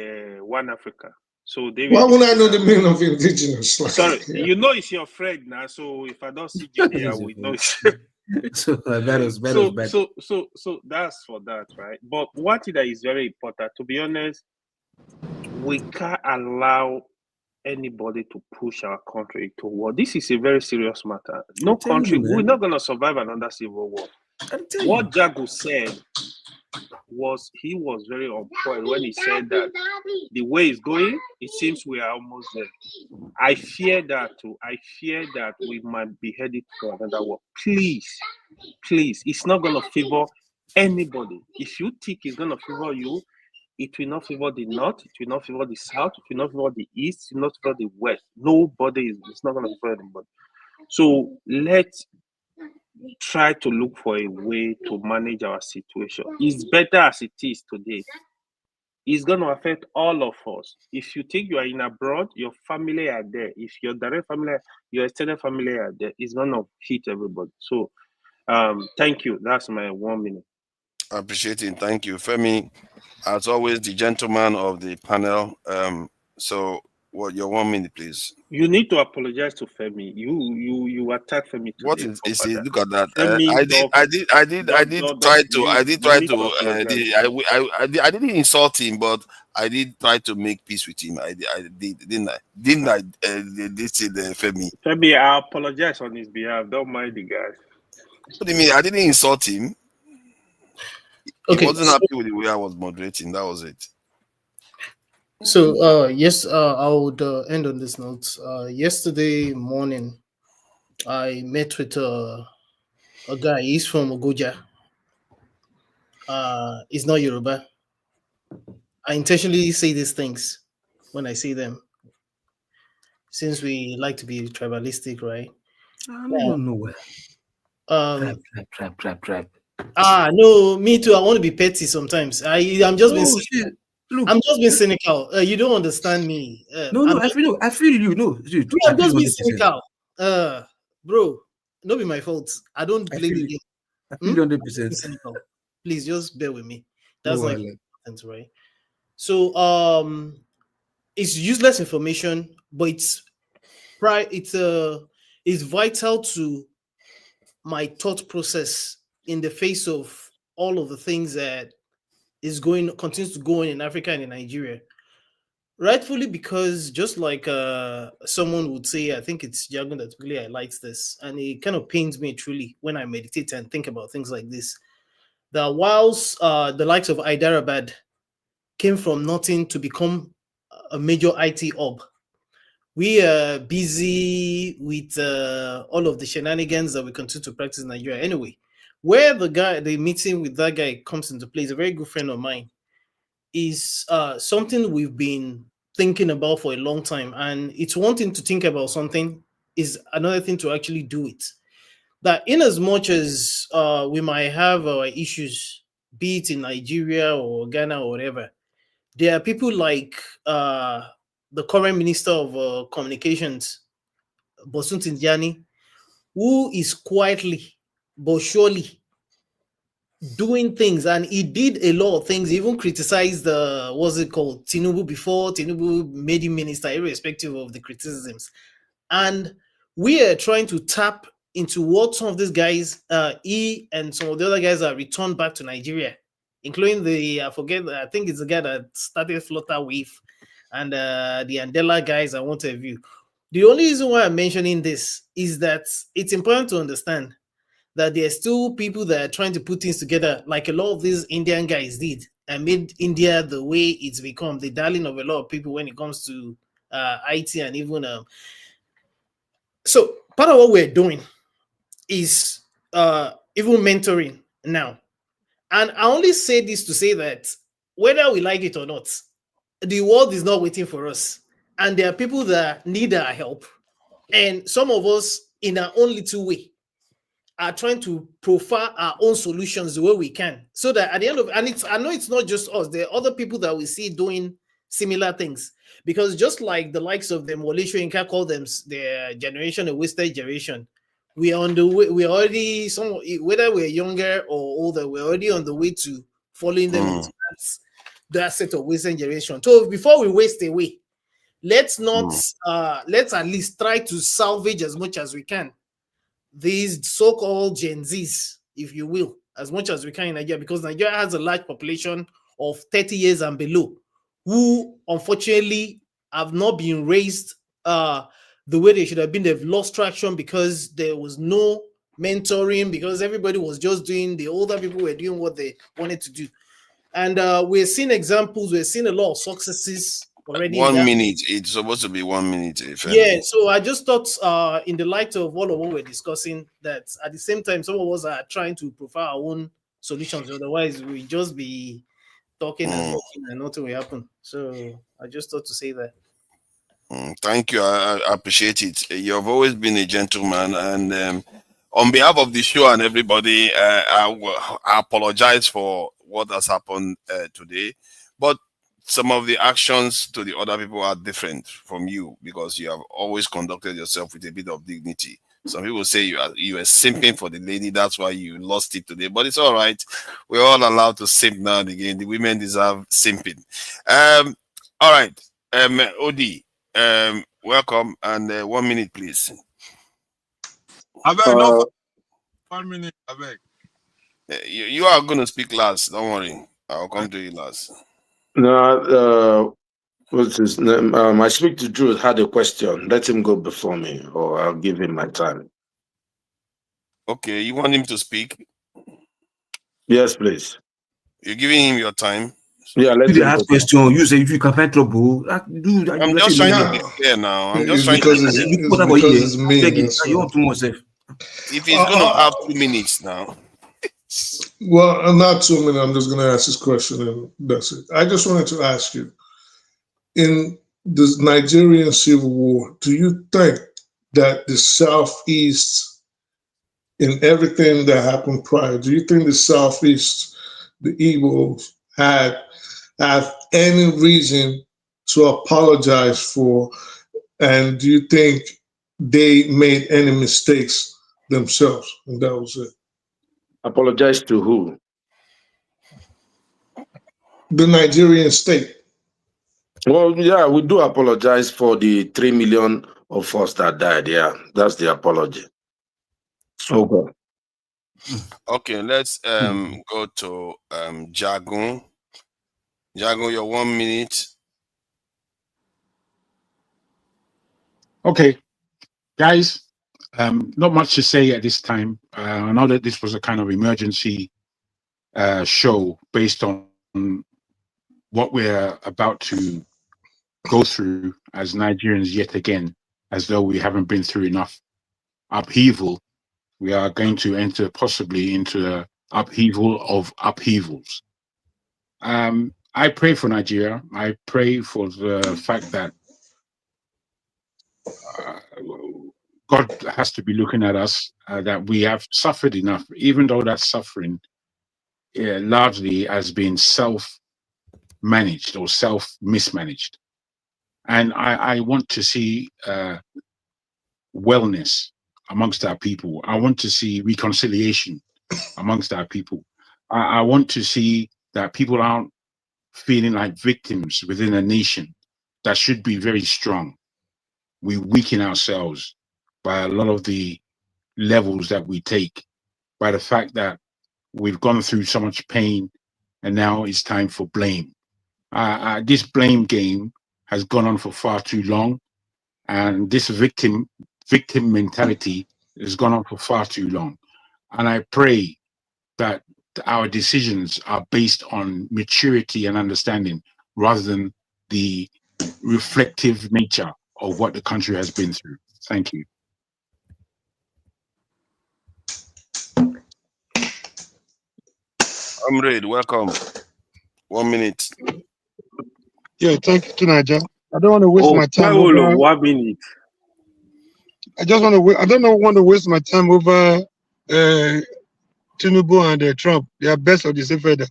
One Africa. So they. Why would I know the meaning of indigenous? Sorry, you know it's your friend now. So if I don't see Jide, I will know. So that was bad. So that's for that, right? But one thing that is very important, to be honest, we can't allow anybody to push our country to war. This is a very serious matter. No country, we're not going to survive another civil war. What Jago said was, he was very on point when he said that the way it's going, it seems we are almost there. I fear that too. I fear that we might be headed for another war. Please, it's not going to favor anybody. If you think it's going to favor you, it will not favor the north, it will not favor the south, it will not favor the east, it will not favor the west. It's not going to favor anybody. So let's try to look for a way to manage our situation. It's better as it is today. It's going to affect all of us. If you think you are in abroad, your family are there. If your direct family, your extended family are there, it's going to hit everybody. So thank you. That's my 1 minute. I appreciate it. Thank you. Femi, as always, the gentleman of the panel. So your 1 minute, please. You need to apologize to Femi. You attacked Femi today. What is it? Look at that. I didn't insult him, but I did try to make peace with him. I didn't I? This is Femi. Femi, I apologize on his behalf. Don't mind the guy. What do you mean? I didn't insult him. Okay, he wasn't happy with the way I was moderating. That was it. So yes, I would end on this note. Yesterday morning, I met with a guy. He's from Ogoja. He's not Yoruba. I intentionally say these things when I say them, since we like to be tribalistic, right? I don't know where. Trap. No, me too. I want to be petty sometimes. I'm just being. Look, I'm just being cynical. You don't understand me. I feel you. No, dude, I'm just being cynical. Bro, not be my fault. I don't blame you. I feel 100%. Please just bear with me. That's not important, right? So it's useless information, but it's it's vital to my thought process in the face of all of the things that continues to go on in Africa and in Nigeria. Rightfully, because just like someone would say, I think it's Jagun that really highlights this, and it kind of pains me truly when I meditate and think about things like this. That whilst the likes of Hyderabad came from nothing to become a major IT hub, we are busy with all of the shenanigans that we continue to practice in Nigeria. Anyway, where the meeting with that guy comes into play is a very good friend of mine. Is something we've been thinking about for a long time, and it's one thing to think about something, is another thing to actually do it. That in as much as we might have our issues, be it in Nigeria or Ghana or whatever, there are people like the current Minister of Communications, Bosun Tinjani, who is quietly but surely doing things, and he did a lot of things. He even criticized Tinubu before Tinubu made him minister, irrespective of the criticisms. And we are trying to tap into what some of these guys, he and some of the other guys, are returned back to Nigeria, including I think it's the guy that started Flutterwave and the Andela guys and what have you. The only reason why I'm mentioning this is that it's important to understand that there are still people that are trying to put things together, like a lot of these Indian guys did, and made India the way it's become, the darling of a lot of people when it comes to IT and even so part of what we're doing is even mentoring now. And I only say this to say that whether we like it or not, the world is not waiting for us, and there are people that need our help, and some of us in our own little way are trying to profile our own solutions the way we can, so that at the end of I know it's not just us, there are other people that we see doing similar things, because just like the likes of them, Wole Soyinka called them their generation a wasted generation, we are on the way, we're already, whether we're younger or older, we're already on the way to following them into that set of wasted generation. So before we waste away, let's not let's at least try to salvage as much as we can these so-called Gen Zs, if you will, as much as we can in Nigeria, because Nigeria has a large population of 30 years and below who unfortunately have not been raised the way they should have been. They've lost traction because there was no mentoring, because everybody was just doing, the older people were doing what they wanted to do. And we're seeing examples, we're seeing a lot of successes already. 1 minute, it's supposed to be 1 minute. Yeah, so I just thought in the light of all of what we're discussing, that at the same time some of us are trying to provide our own solutions, otherwise we just be talking and talking and nothing will happen. So I just thought to say that. Thank you, I appreciate it. You've always been a gentleman, and on behalf of the show and everybody, I apologize for what has happened today, but some of the actions to the other people are different from you, because you have always conducted yourself with a bit of dignity. Some people say you are simping for the lady, that's why you lost it today, but it's all right. We're all allowed to simp now and again. The women deserve simping. All right, Odi, welcome, and 1 minute, please. I beg, no, 1 minute, I beg. You are going to speak last. Don't worry. I'll come to you last. No, what's his name? I speak to Drew had a question. Let him go before me, or I'll give him my time. Okay, you want him to speak? Yes, please. You're giving him your time. Yeah, let you him ask question. You say if you can find trouble, dude. I'm just trying to be fair now. I'm just trying to be fair. You want too much. If he's going to have 2 minutes now. Well, not 2 minutes. I'm just going to ask this question, and that's it. I just wanted to ask you, in the Nigerian Civil War, do you think that the Southeast, in everything that happened prior, do you think the Southeast, the Igbos, have any reason to apologize for, and do you think they made any mistakes themselves? And that was it. Apologize to who? The Nigerian state. Well, yeah, we do apologize for the 3 million of us that died. Yeah, that's the apology. Okay. Okay, let's go to Jagun. Jagun, your 1 minute. Okay, guys, not much to say at this time. I know that this was a kind of emergency show based on what we're about to go through as Nigerians yet again, as though we haven't been through enough upheaval. We are going to enter possibly into the upheaval of upheavals. I pray for Nigeria. I pray for the fact that God has to be looking at us, that we have suffered enough, even though that suffering largely has been self-managed or self-mismanaged. And I want to see wellness amongst our people. I want to see reconciliation amongst our people. I want to see that people aren't feeling like victims within a nation that should be very strong. We weaken ourselves by a lot of the levels that we take, by the fact that we've gone through so much pain and now it's time for blame. This blame game has gone on for far too long, and this victim mentality has gone on for far too long. And I pray that our decisions are based on maturity and understanding rather than the reflective nature of what the country has been through. Thank you. Comrade, welcome. 1 minute. Yeah, thank you, Tunaja. I don't want to waste my time over 1 minute. I just want to. I don't want to waste my time over Tinubu and Trump. They are best of the same feather.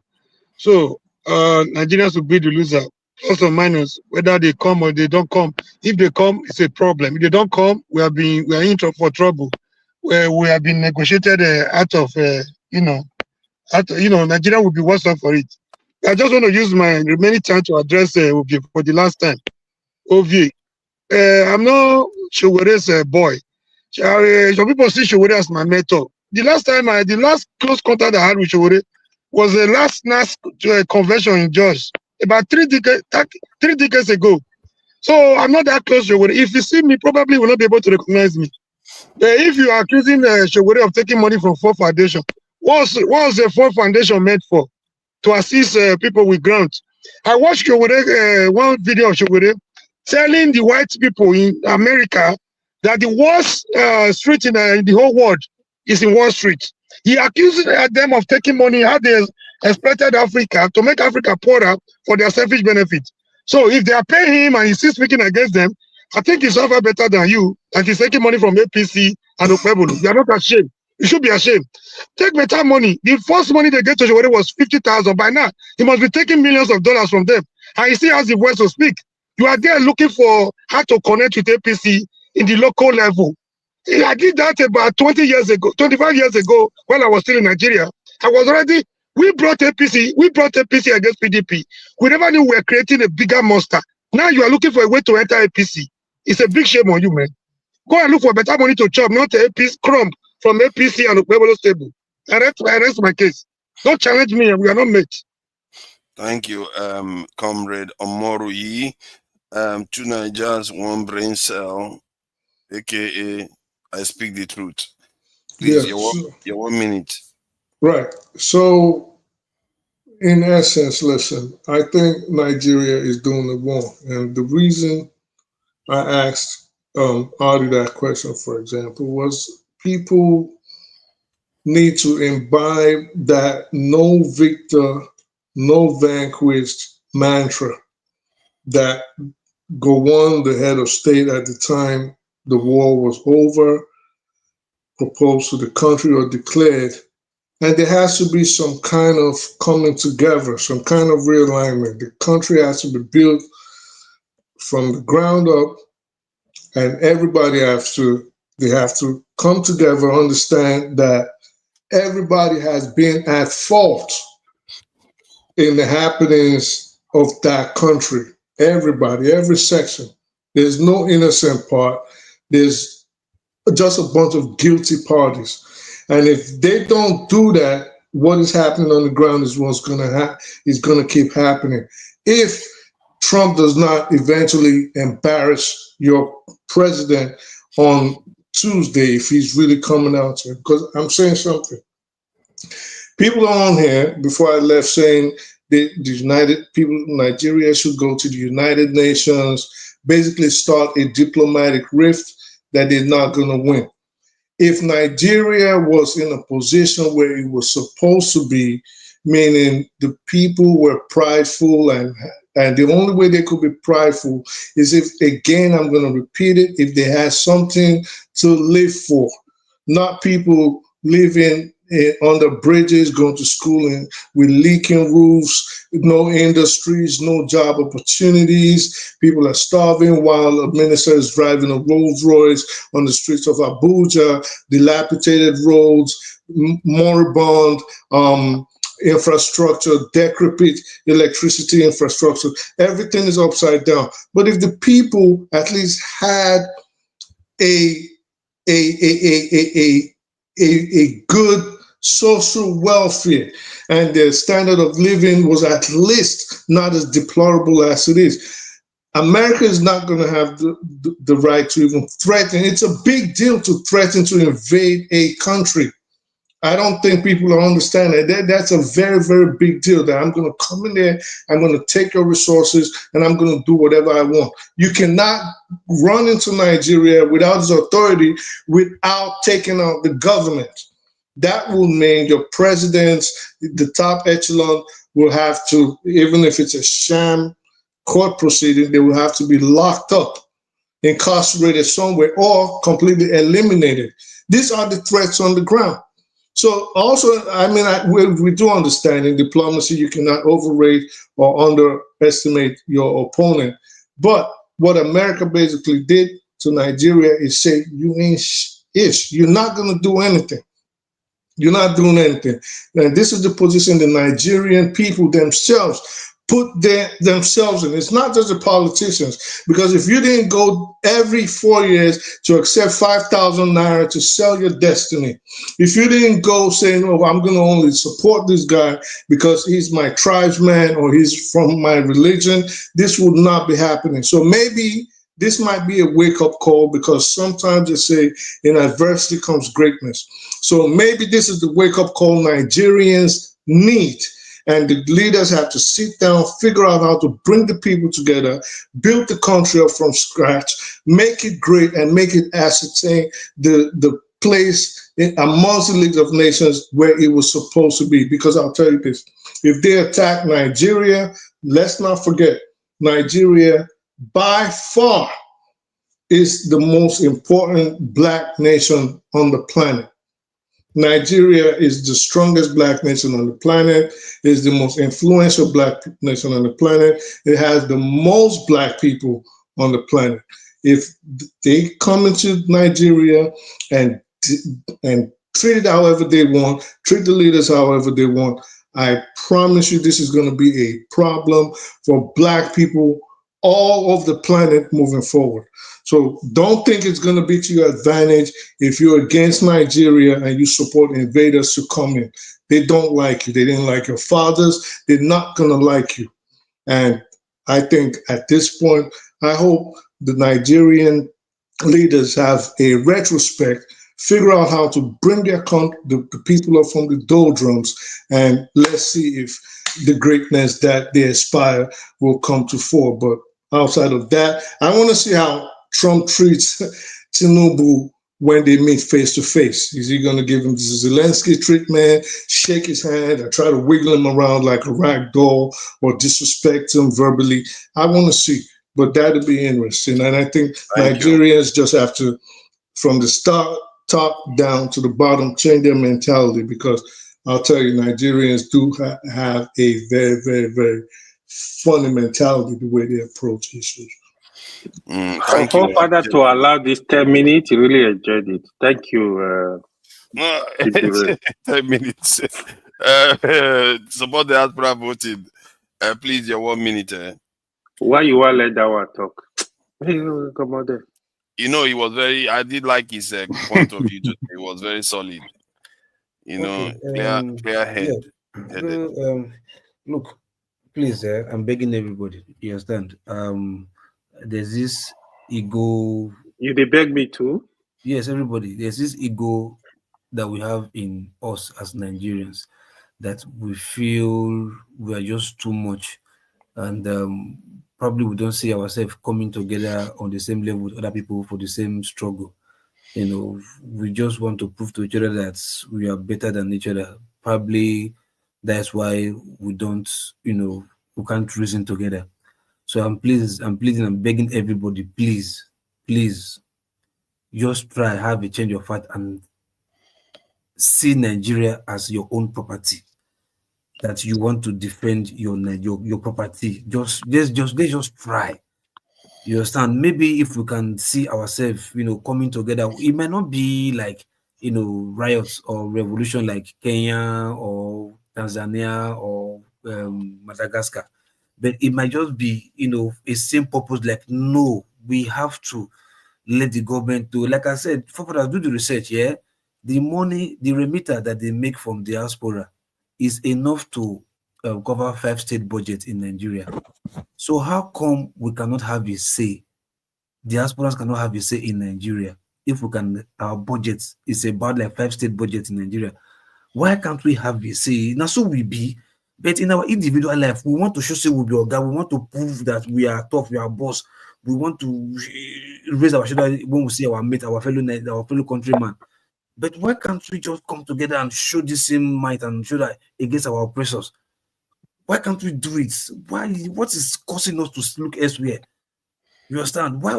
So Nigerians will be the loser, plus or minus, whether they come or they don't come. If they come, it's a problem. If they don't come, we are in for trouble. Where we have been negotiated out of Nigeria will be worse off for it. I just want to use my remaining time to address Ovie for the last time. Ovie, I'm not Showere's boy. Some people see Showere as my mentor. The last close contact I had with Showere was the last NAS convention in Jos about 3 decades ago. So I'm not that close to Showere. If you see me, probably will not be able to recognize me. If you are accusing Showere of taking money from Ford Foundation, what was the Ford Foundation meant for? To assist people with grants. I watched Showere, one video of Showere telling the white people in America that the worst street in the whole world is in Wall Street. He accused them of taking money, how they exploited Africa to make Africa poorer for their selfish benefit. So if they are paying him and he's still speaking against them, I think he's far better than you, and he's taking money from APC and Okpebulu. You are not ashamed. You should be ashamed. Take better money. The first money they get to Showere was 50,000. By now, he must be taking millions of dollars from them. And he still has the voice to speak. You are there looking for how to connect with APC in the local level. I did that about 20 years ago, 25 years ago, when I was still in Nigeria. We brought APC against PDP. We never knew we were creating a bigger monster. Now you are looking for a way to enter APC. It's a big shame on you, man. Go and look for better money to chop, not APC crumb from APC and Okpebolo's table. I rest my case. Don't challenge me, we are not mates. Thank you, Comrade Omoruyi. 2 Nigerians, 1 brain cell, aka I speak the truth. Please, your 1 minute. Right. So, in essence, listen, I think Nigeria is doing it wrong. And the reason I asked Audie that question, for example, was people need to imbibe that no victor, no vanquished mantra that Gowon, the head of state at the time the war was over, proposed to the country or declared. And there has to be some kind of coming together, some kind of realignment. The country has to be built from the ground up, and everybody have to come together, understand that everybody has been at fault in the happenings of that country. Everybody, every section. There's no innocent part. there's just a bunch of guilty parties. And if they don't do that, what is happening on the ground is what's going to keep happening. If Trump does not eventually embarrass your president on Tuesday, if he's really coming out here, because I'm saying something. People are on here before I left saying the Nigeria should go to the United Nations, basically start a diplomatic rift that they're not going to win. If Nigeria was in a position where it was supposed to be, meaning the people were prideful, and the only way they could be prideful is if, again, I'm going to repeat it, if they had something to live for, not people living under bridges, going to school and with leaking roofs, no industries, no job opportunities. People are starving while a minister is driving a Rolls Royce on the streets of Abuja, dilapidated roads, moribund infrastructure, decrepit electricity infrastructure. Everything is upside down. But if the people at least had a good social welfare, and their standard of living was at least not as deplorable as it is, America is not going to have the right to even threaten. It's a big deal to threaten to invade a country. I don't think people are understanding that. That's a very, very big deal, that I'm going to come in there, I'm going to take your resources, and I'm going to do whatever I want. You cannot run into Nigeria without its authority, without taking out the government. That will mean your presidents, the top echelon, will have to, even if it's a sham court proceeding, they will have to be locked up, incarcerated somewhere, or completely eliminated. These are the threats on the ground. So also, I mean, we do understand in diplomacy, you cannot overrate or underestimate your opponent. But what America basically did to Nigeria is say, you ain't ish. You're not going to do anything. You're not doing anything. And this is the position the Nigerian people themselves put themselves in. It's not just the politicians, because if you didn't go every 4 years to accept 5,000 naira to sell your destiny, if you didn't go saying, oh, I'm going to only support this guy because he's my tribesman or he's from my religion, this would not be happening. So maybe this might be a wake-up call, because sometimes they say in adversity comes greatness. So maybe this is the wake-up call Nigerians need. And the leaders have to sit down, figure out how to bring the people together, build the country up from scratch, make it great, and make it ascertain the place amongst the League of Nations where it was supposed to be. Because I'll tell you this, if they attack Nigeria, let's not forget, Nigeria by far is the most important Black nation on the planet. Nigeria is the strongest Black nation on the planet, is the most influential Black nation on the planet. It has the most Black people on the planet. If they come into Nigeria and treat it however they want, treat the leaders however they want, I promise you this is going to be a problem for Black people all over the planet moving forward. So don't think it's going to be to your advantage if you're against Nigeria and you support invaders to come in. They don't like you. They didn't like your fathers. They're not going to like you. And I think at this point, I hope the Nigerian leaders have a retrospect, figure out how to bring the people up from the doldrums, and let's see if the greatness that they aspire will come to fore. But outside of that, I want to see how Trump treats Tinubu when they meet face to face. Is he going to give him the Zelensky treatment, shake his hand, or try to wiggle him around like a rag doll, or disrespect him verbally? I want to see, but that'll be interesting. And I think Nigerians just have to, from the top down to the bottom, change their mentality, because I'll tell you, Nigerians do have a very, very, very funny mentality the way they approach issues. Thank you, Father, to allow this 10 minutes. Really enjoyed it. Thank you. 10 minutes. Support the diaspora voting. Please, your 1 minute. Why you want to let that one talk? Hey, come on there. You know, he was very. I did like his point of view. Today. It was very solid. You know, clear head. Yeah. Look, please, I'm begging everybody. You understand? There's this ego. You they beg me too? Yes, everybody. There's this ego that we have in us as Nigerians, that we feel we are just too much, and probably we don't see ourselves coming together on the same level with other people for the same struggle. You know, we just want to prove to each other that we are better than each other. Probably that's why we don't, you know, we can't reason together. So I'm pleading, I'm begging everybody, please, just try, have a change of heart and see Nigeria as your own property. That you want to defend your property. Let's just try. You understand? Maybe if we can see ourselves, you know, coming together, it might not be like, you know, riots or revolution like Kenya or Tanzania or Madagascar, but it might just be, you know, a same purpose. Like, no, we have to let the government do. Like I said, foreigners do the research. Yeah, the money, the remitter that they make from diaspora is enough to cover 5 state budgets in Nigeria. So how come we cannot have a say? Diasporas cannot have a say in Nigeria. If we can, our budget is about like 5 state budgets in Nigeria. Why can't we have a say? Now, so we be, but in our individual life, we want to show say we be our guy. We want to prove that we are tough, we are boss. We want to raise our shoulder when we see our mate, our fellow countryman. But why can't we just come together and show the same might and show that against our oppressors? Why can't we do it? Why? What is causing us to look elsewhere? You understand? Why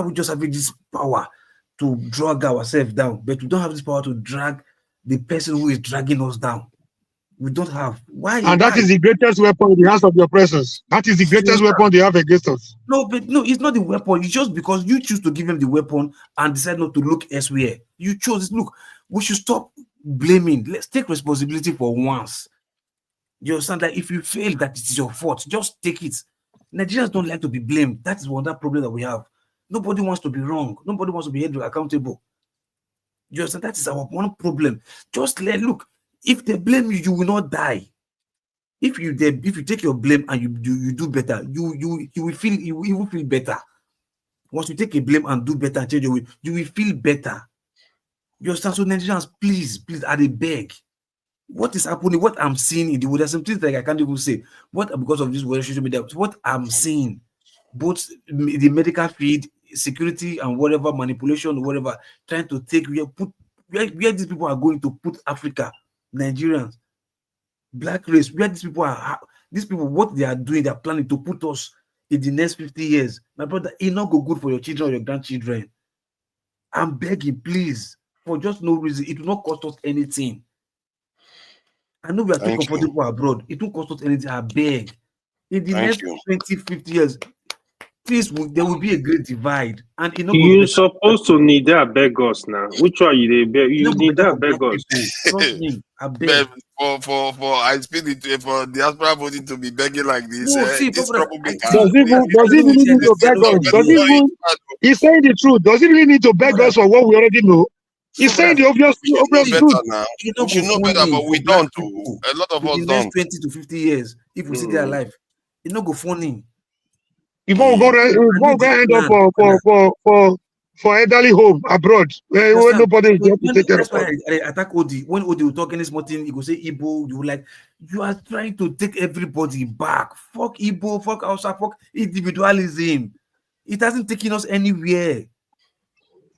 we just having this power to drag ourselves down, but we don't have this power to drag the person who is dragging us down? We don't have. Why? And that is the greatest weapon in the hands of your oppressors. That is the greatest weapon they have against us. No, but no, it's not the weapon. It's just because you choose to give them the weapon and decide not to look elsewhere. You chose. Look, we should stop blaming. Let's take responsibility for once. You understand that if you fail, that it is your fault. Just take it. Nigerians don't like to be blamed. That is one that problem that we have. Nobody wants to be wrong. Nobody wants to be held accountable. You understand? That is our one problem. Just look. If they blame you, you will not die. If you take your blame and you do better, you will feel better. Once you take a blame and do better and change your way, you will feel better. You understand? So Nigerians, please, I beg. What is happening? What I'm seeing in the world, there's some things like I can't even say. Because of this social media, what I'm seeing, both the medical field, security, and whatever manipulation, whatever, trying to take where these people are going to put Africa, Nigerians, black race, where these people, what they are doing, they're planning to put us in the next 50 years. My brother, it not go good for your children or your grandchildren. I'm begging, please, for just no reason. It will not cost us anything. I know we are too comfortable abroad. It won't cost us anything. I beg. In the next 20, 50 years, please, there will be a great divide. And you're supposed to need that beg us now. Which one you beg? You need that beg us. Trust me, I beg. I speak it for diaspora voting to be begging like this. No, see, does he really need to beg us? He's saying the truth. Does he really need to beg us for what we already know? He's saying the obvious truth. Now. You should know better, but we don't. A lot of us don't. In the next 20 to 50 years, if we see their life, it's not go funny. Before we go end up for elderly home abroad, where nobody is going to take care of. That's why I attack Odi. When Odi will talk any small thing, he will say Igbo. You are trying to take everybody back. Fuck Igbo, fuck Hausa, fuck individualism. It hasn't taken us anywhere.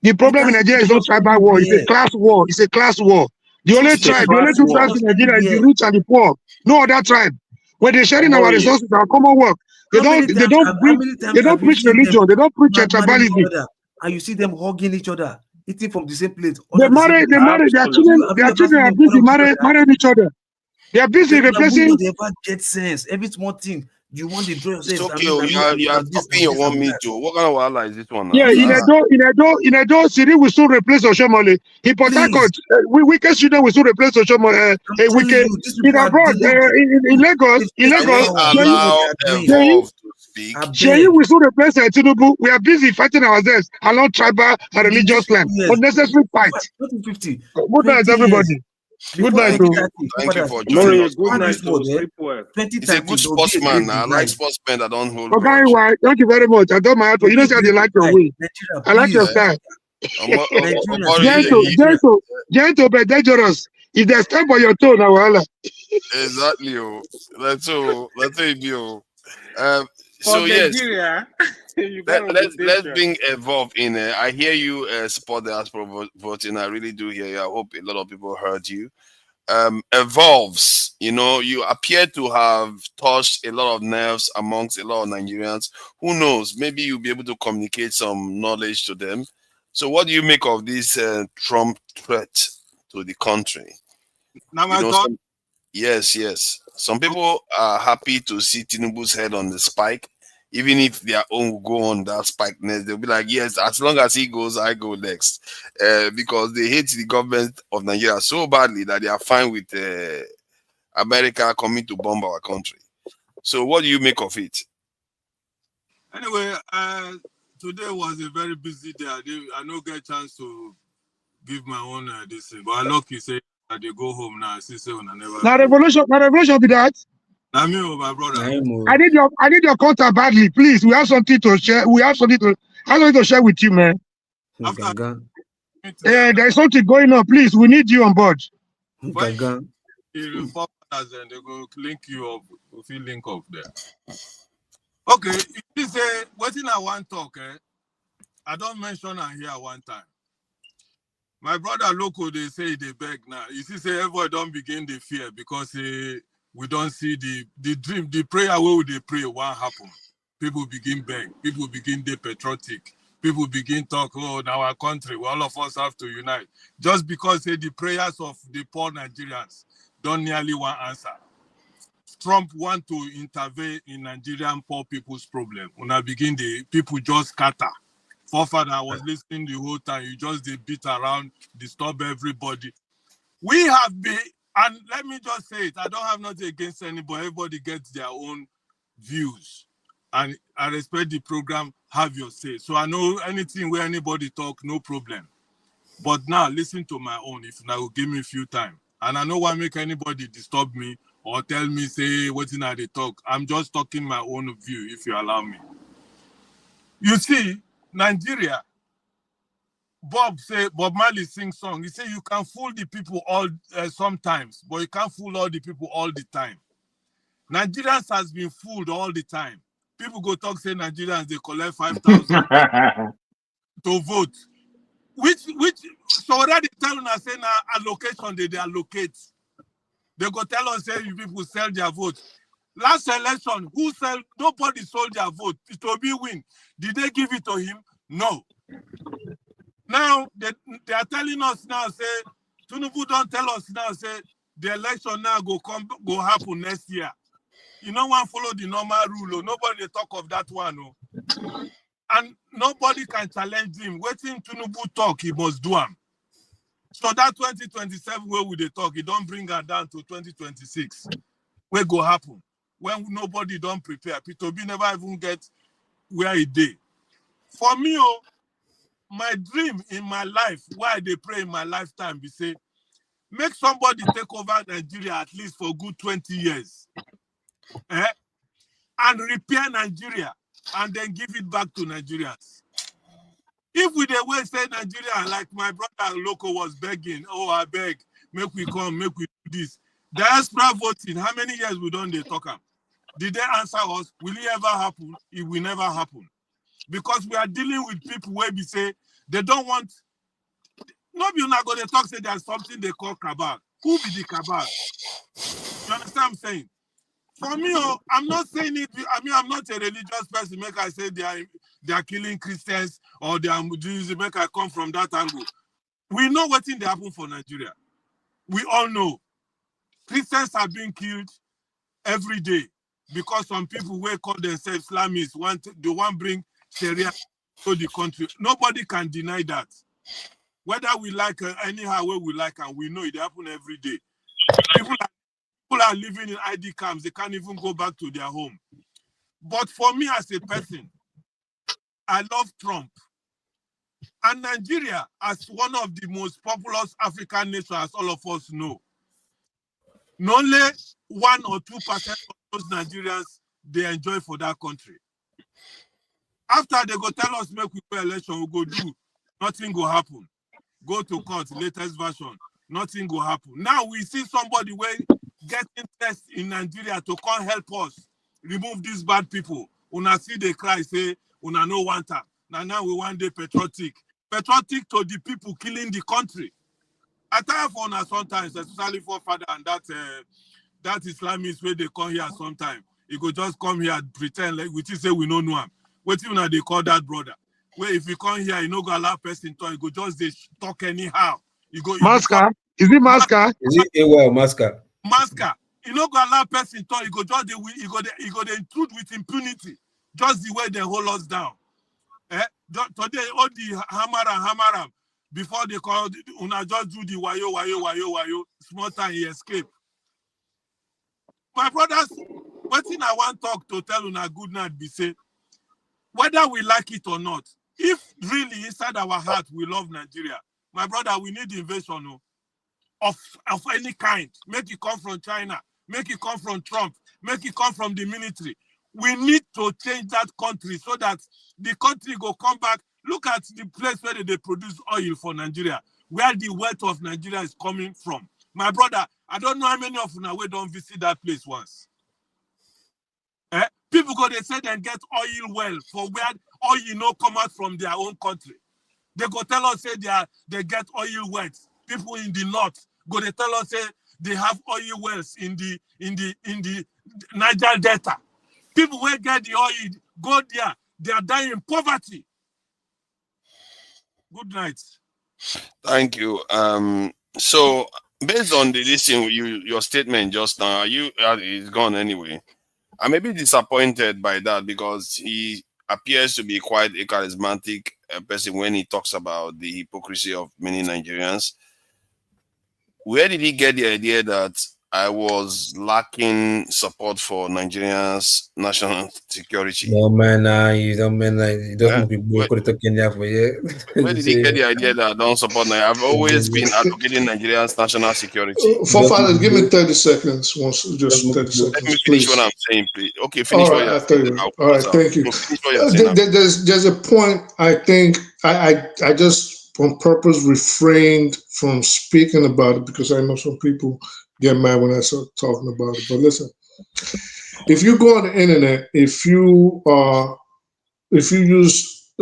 The problem in Nigeria is not tribal war. It's a class war. It's a class war. The only tribe, the only two tribes in Nigeria is the rich and the poor. No other tribe. When they're sharing our resources, our common work, they don't preach religion. They don't preach tribalism. And you see them hugging each other, eating from the same plate. They marry. Their children are busy marrying each other. They are busy replacing. They never get sense. Every small thing. You want to draw yourself. It's okay. You are talking your 1 minute. What kind of wahala is this one now? Yeah, in Edo, Siri will soon replace Oshomole. In Port Harcourt, wicked student will soon replace Oshomole. In abroad, in Lagos, speak. Sheyi, we should replace Tinubu. We are busy fighting ourselves along tribal and religious lines. Unnecessary fight. 2050. Good night, everybody. Good night. Thank you for Mori, joining us. good night. He's a good sportsman. I like sportsmen that don't hold Okay, why? Thank you very much. I don't mind. You know, say I like your way. I like your style. Gentle, but dangerous. If they step on your toe, now, exactly. Let's so For yes, Nigeria, let's bring Evolve in. I hear you support the diaspora voting. I really do hear you. I hope a lot of people heard you. Evolves, you appear to have touched a lot of nerves amongst a lot of Nigerians. Who knows? Maybe you'll be able to communicate some knowledge to them. So, what do you make of this Trump threat to the country? Now, my thought. Yes. Some people are happy to see Tinubu's head on the spike, even if their own will go on that spike next. They'll be like, yes, as long as he goes, I go next. Because they hate the government of Nigeria so badly that they are fine with America coming to bomb our country. So what do you make of it? Anyway, today was a very busy day. I no get chance to give my own this thing, but I lucky say that they go home now. See, say when I never. Now revolution be that. Now me, my brother. I need your contact badly, please. We have something to share. I have something to share with you, man. There is something going on. Please, we need you on board. If they go link you up. If you link up there. Okay, if you say what in I want talk, I don't mention and hear one time. My brother Loco, they say they beg now. You see, say everybody don't begin the fear because we don't see the dream, the prayer where they pray what happen. People begin beg, people begin the patriotic, people begin talk, oh, in our country, all of us have to unite. Just because the prayers of the poor Nigerians don't nearly want answer. Trump want to intervene in Nigerian poor people's problem. When I begin, the people just scatter. Forefather, I was listening the whole time. You just beat around, disturb everybody. We have been, and let me just say it, I don't have nothing against anybody. Everybody gets their own views. And I respect the program, have your say. So I know anything where anybody talk, no problem. But now listen to my own, if now give me a few time. And I know why make anybody disturb me or tell me, say, what's in they talk. I'm just talking my own view, if you allow me. You see, Nigeria, Bob Marley sing song. He say you can fool the people all sometimes, but you can't fool all the people all the time. Nigerians has been fooled all the time. People go talk, say Nigerians, they collect 5,000 to vote. So already telling us, say now allocation, they allocate. They go tell us, say you people sell their vote. Last election, nobody sold their vote. Toby win. Did they give it to him? No. Now, they are telling us now, say, Tinubu don't tell us now, say, the election now go happen next year. You know one follow the normal rule, or nobody talk of that one. Oh. And nobody can challenge him. Waiting Tinubu talk, he must do him. So that 2027 where will they talk? He don't bring her down to 2026. Where go happen? When nobody don't prepare. Peter B never even get where he did. For me, my dream in my life, why they pray in my lifetime, be say, make somebody take over Nigeria at least for good 20 years. And repair Nigeria and then give it back to Nigerians. If we the way say Nigeria, like my brother Loco was begging, oh, I beg, make we come, make we do this. Diaspora voting, how many years we done they talk about? Did they answer us? Will it ever happen? It will never happen. Because we are dealing with people where we say they don't want, nobody not going to talk, say there's something they call cabal. Who be the cabal? You understand what I'm saying? For me, I'm not saying it, I'm not a religious person, make I say they are killing Christians or they are Jews, make I come from that angle. We know what thing they happen for Nigeria. We all know. Christians are being killed every day because some people who call themselves Islamists they want bring Sharia to the country. Nobody can deny that. Whether we like anyhow way we like, and we know it happen every day. People are living in ID camps. They can't even go back to their home. But for me as a person, I love Trump. And Nigeria, as one of the most populous African nations, as all of us know, not only 1 or 2% of those Nigerians they enjoy for that country. After they go tell us make we pay election, we go do, nothing go happen. Go to court, latest version, nothing go happen. Now we see somebody where get interest in Nigeria to come help us remove these bad people. Una see they cry, say, una no want her. Now we want the patriotic. Patriotic to the people killing the country. I tire for una sometimes, especially for father and that Islamist where they come here sometimes. He go just come here and pretend like we say we don't know him. What even they call that brother? Where if you come here, you no go allow person talk, you go just they talk anyhow. You go Masca? Is it Masca? Is it well, Masca? Masca. You no go allow person talk, you go just they intrude with impunity. Just the way they hold us down. Today all the hammer before they call una just do the wayo small time he escape. My brothers, what thing I want talk to tell una good night be say, whether we like it or not, if really inside our heart we love Nigeria, my brother, we need invasion of any kind. Make it come from China, make it come from Trump, make it come from the military. We need to change that country so that the country go come back. Look at the place where they produce oil for Nigeria, where the wealth of Nigeria is coming from. My brother, I don't know how many of you we don't visit that place once. People go, they say they get oil well for where oil come out from their own country. They go tell us say they get oil wells. People in the north go, they tell us say they have oil wells in the Niger Delta. People who get the oil go there, they are dying in poverty. Good night. Thank you. So based on the listen, your statement just now, is gone anyway. I may be disappointed by that because he appears to be quite a charismatic person when he talks about the hypocrisy of many Nigerians. Where did he get the idea that I was lacking support for Nigeria's national security? No man, you don't mean like you don't people go to Kenya for you. Where did he get the idea that I don't support Nigeria? I've always been advocating Nigeria's national security. For fathers, give me 30 seconds. Just 30 seconds. Let me finish what I'm saying, please. Okay, finish what you're saying. All right, thank you. There's a point I think I just on purpose refrained from speaking about it because I know some people get mad when I start talking about it. But listen, if you go on the internet, if you use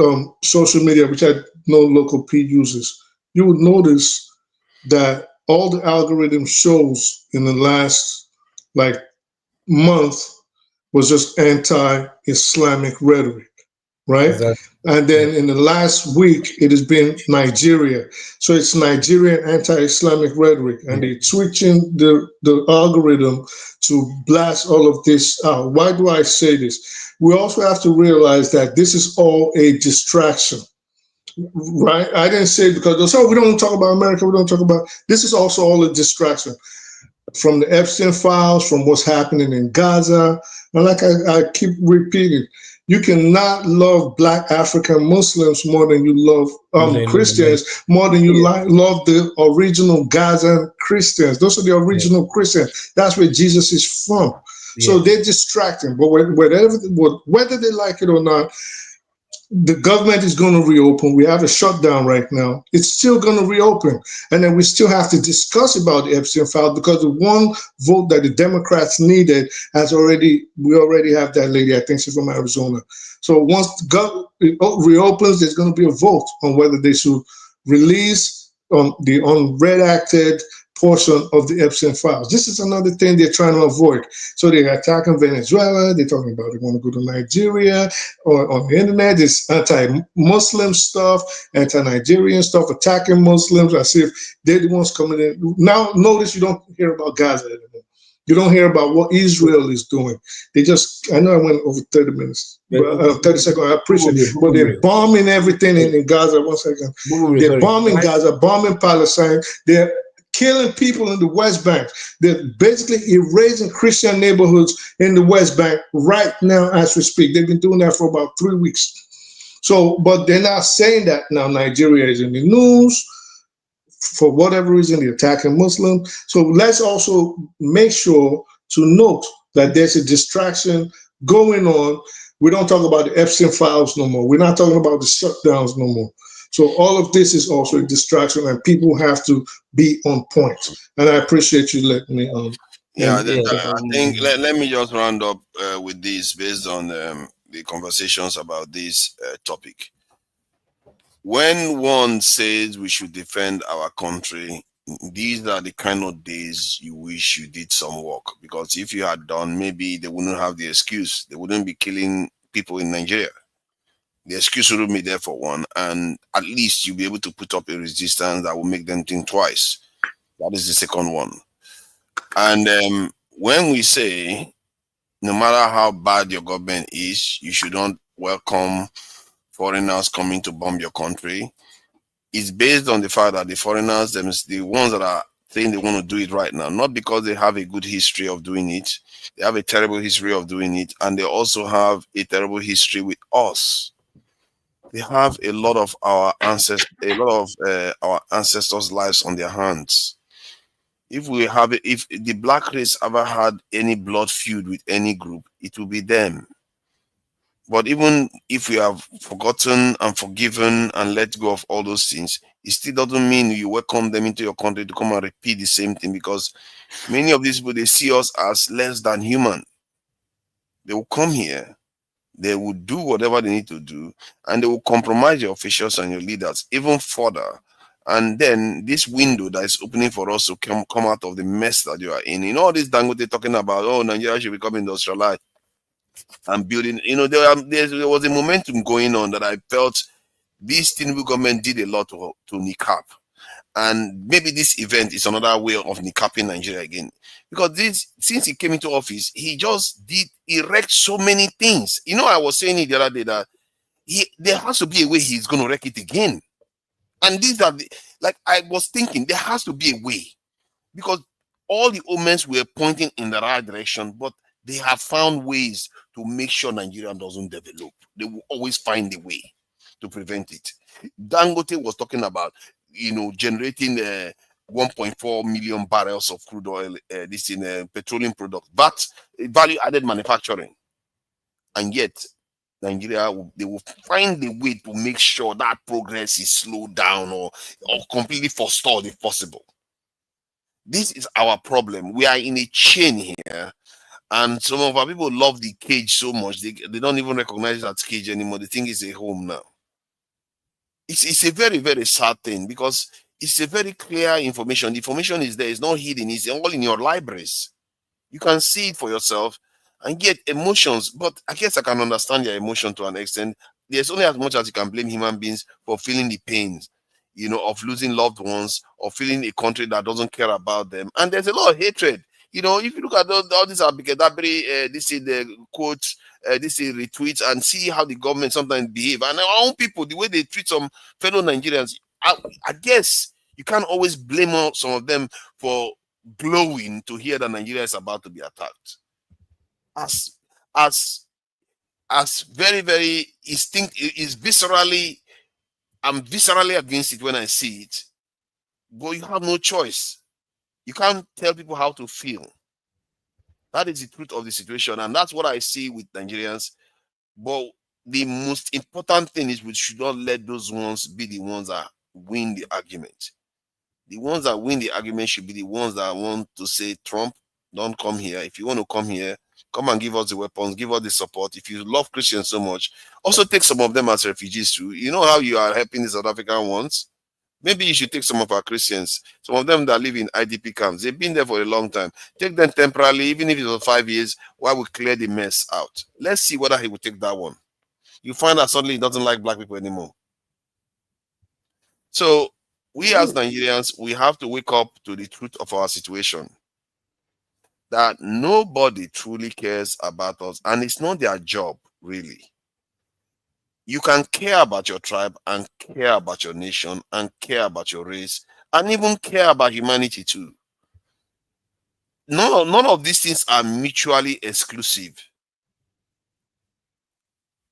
social media, which I know Local P uses, you would notice that all the algorithm shows in the last month was just anti-Islamic rhetoric, right? Exactly. And then in the last week, it has been Nigeria. So it's Nigerian anti-Islamic rhetoric, and they're switching the algorithm to blast all of this out. Why do I say this? We also have to realize that this is all a distraction, right? I didn't say because we don't talk about America, we don't talk about, this is also all a distraction. From the Epstein files, from what's happening in Gaza, and like I keep repeating, you cannot love Black African Muslims more than you love Christians, more than you love the original Gazan Christians. Those are the original Christians. That's where Jesus is from. Yeah. So they're distracting. But whether they like it or not, the government is going to reopen. We have a shutdown right now. It's still going to reopen. And then we still have to discuss about the Epstein file because the one vote that the Democrats needed we already have that lady, I think she's from Arizona. So once the government reopens, there's going to be a vote on whether they should release the unredacted portion of the Epstein files. This is another thing they're trying to avoid. So they're attacking Venezuela. They're talking about they want to go to Nigeria. Or on the internet, there's anti-Muslim stuff, anti-Nigerian stuff, attacking Muslims as if they're the ones coming in. Now, notice you don't hear about Gaza anymore. You don't hear about what Israel is doing. I know I went over 30 minutes, 30 seconds, I appreciate it. But they're bombing everything in Gaza. 1 second. They're bombing Gaza, bombing Palestine. They're killing people in the West Bank. They're basically erasing Christian neighborhoods in the West Bank right now as we speak. They've been doing that for about 3 weeks. So, but they're not saying that now Nigeria is in the news. For whatever reason, they're attacking Muslims. So let's also make sure to note that there's a distraction going on. We don't talk about the Epstein files no more. We're not talking about the shutdowns no more. So all of this is also a distraction, and people have to be on point. And I appreciate you letting me I think let me just round up with this based on the conversations about this topic. When one says we should defend our country, these are the kind of days you wish you did some work, because if you had done, maybe they wouldn't have the excuse. They wouldn't be killing people in Nigeria. The excuse wouldn't be there for one, and at least you'll be able to put up a resistance that will make them think twice. That is the second one. And when we say, no matter how bad your government is, you should not welcome foreigners coming to bomb your country, it's based on the fact that the foreigners, the ones that are saying they want to do it right now, not because they have a good history of doing it, they have a terrible history of doing it, and they also have a terrible history with us. They have a lot of our ancestors' lives on their hands. If the black race ever had any blood feud with any group, it will be them. But even if we have forgotten and forgiven and let go of all those things, it still doesn't mean you welcome them into your country to come and repeat the same thing, because many of these people, they see us as less than human. They will come here, they will do whatever they need to do, and they will compromise your officials and your leaders even further. And then this window that is opening for us to come out of the mess that you are in. All this Dangote talking about, oh, Nigeria should become industrialized and building, there was a momentum going on that I felt this Tinubu government did a lot to niqab. And maybe this event is another way of niqapping Nigeria again. Because since he came into office, he just did erect so many things. I was saying it the other day that there has to be a way he's going to wreck it again. And these are I was thinking there has to be a way, because all the omens were pointing in the right direction, but they have found ways to make sure Nigeria doesn't develop. They will always find a way to prevent it. Dangote was talking about, generating 1.4 million barrels of crude oil, this in petroleum products, but value-added manufacturing. And yet, Nigeria, they will find a way to make sure that progress is slowed down or completely forestalled if possible. This is our problem. We are in a chain here. And some of our people love the cage so much, they don't even recognize it as cage anymore. They think it's a home now. It's a very, very sad thing, because it's a very clear information. The information is there. It's not hidden. It's all in your libraries. You can see it for yourself and get emotions. But I guess I can understand your emotion to an extent. There's only as much as you can blame human beings for feeling the pains, of losing loved ones or feeling a country that doesn't care about them. And there's a lot of hatred. If you look at all these Abikadabri, this is the quotes, this is retweets, and see how the government sometimes behave. And our own people, the way they treat some fellow Nigerians, I guess you can't always blame some of them for glowing to hear that Nigeria is about to be attacked. As very, very I'm viscerally against it when I see it. But you have no choice. You can't tell people how to feel. That is the truth of the situation, and that's what I see with Nigerians. But the most important thing is we should not let those ones be the ones that win the argument. The ones that win the argument should be the ones that want to say, Trump, don't come here. If you want to come here, come and give us the weapons, give us the support. If you love Christians so much, also take some of them as refugees too. You know how you are helping the South African ones? Maybe you should take some of our Christians, some of them that live in IDP camps. They've been there for a long time. Take them temporarily, even if it was 5 years, while we clear the mess out. Let's see whether he will take that one. You find that suddenly he doesn't like black people anymore. So we as Nigerians, we have to wake up to the truth of our situation. That nobody truly cares about us, and it's not their job, really. You can care about your tribe and care about your nation and care about your race and even care about humanity too. None of these things are mutually exclusive.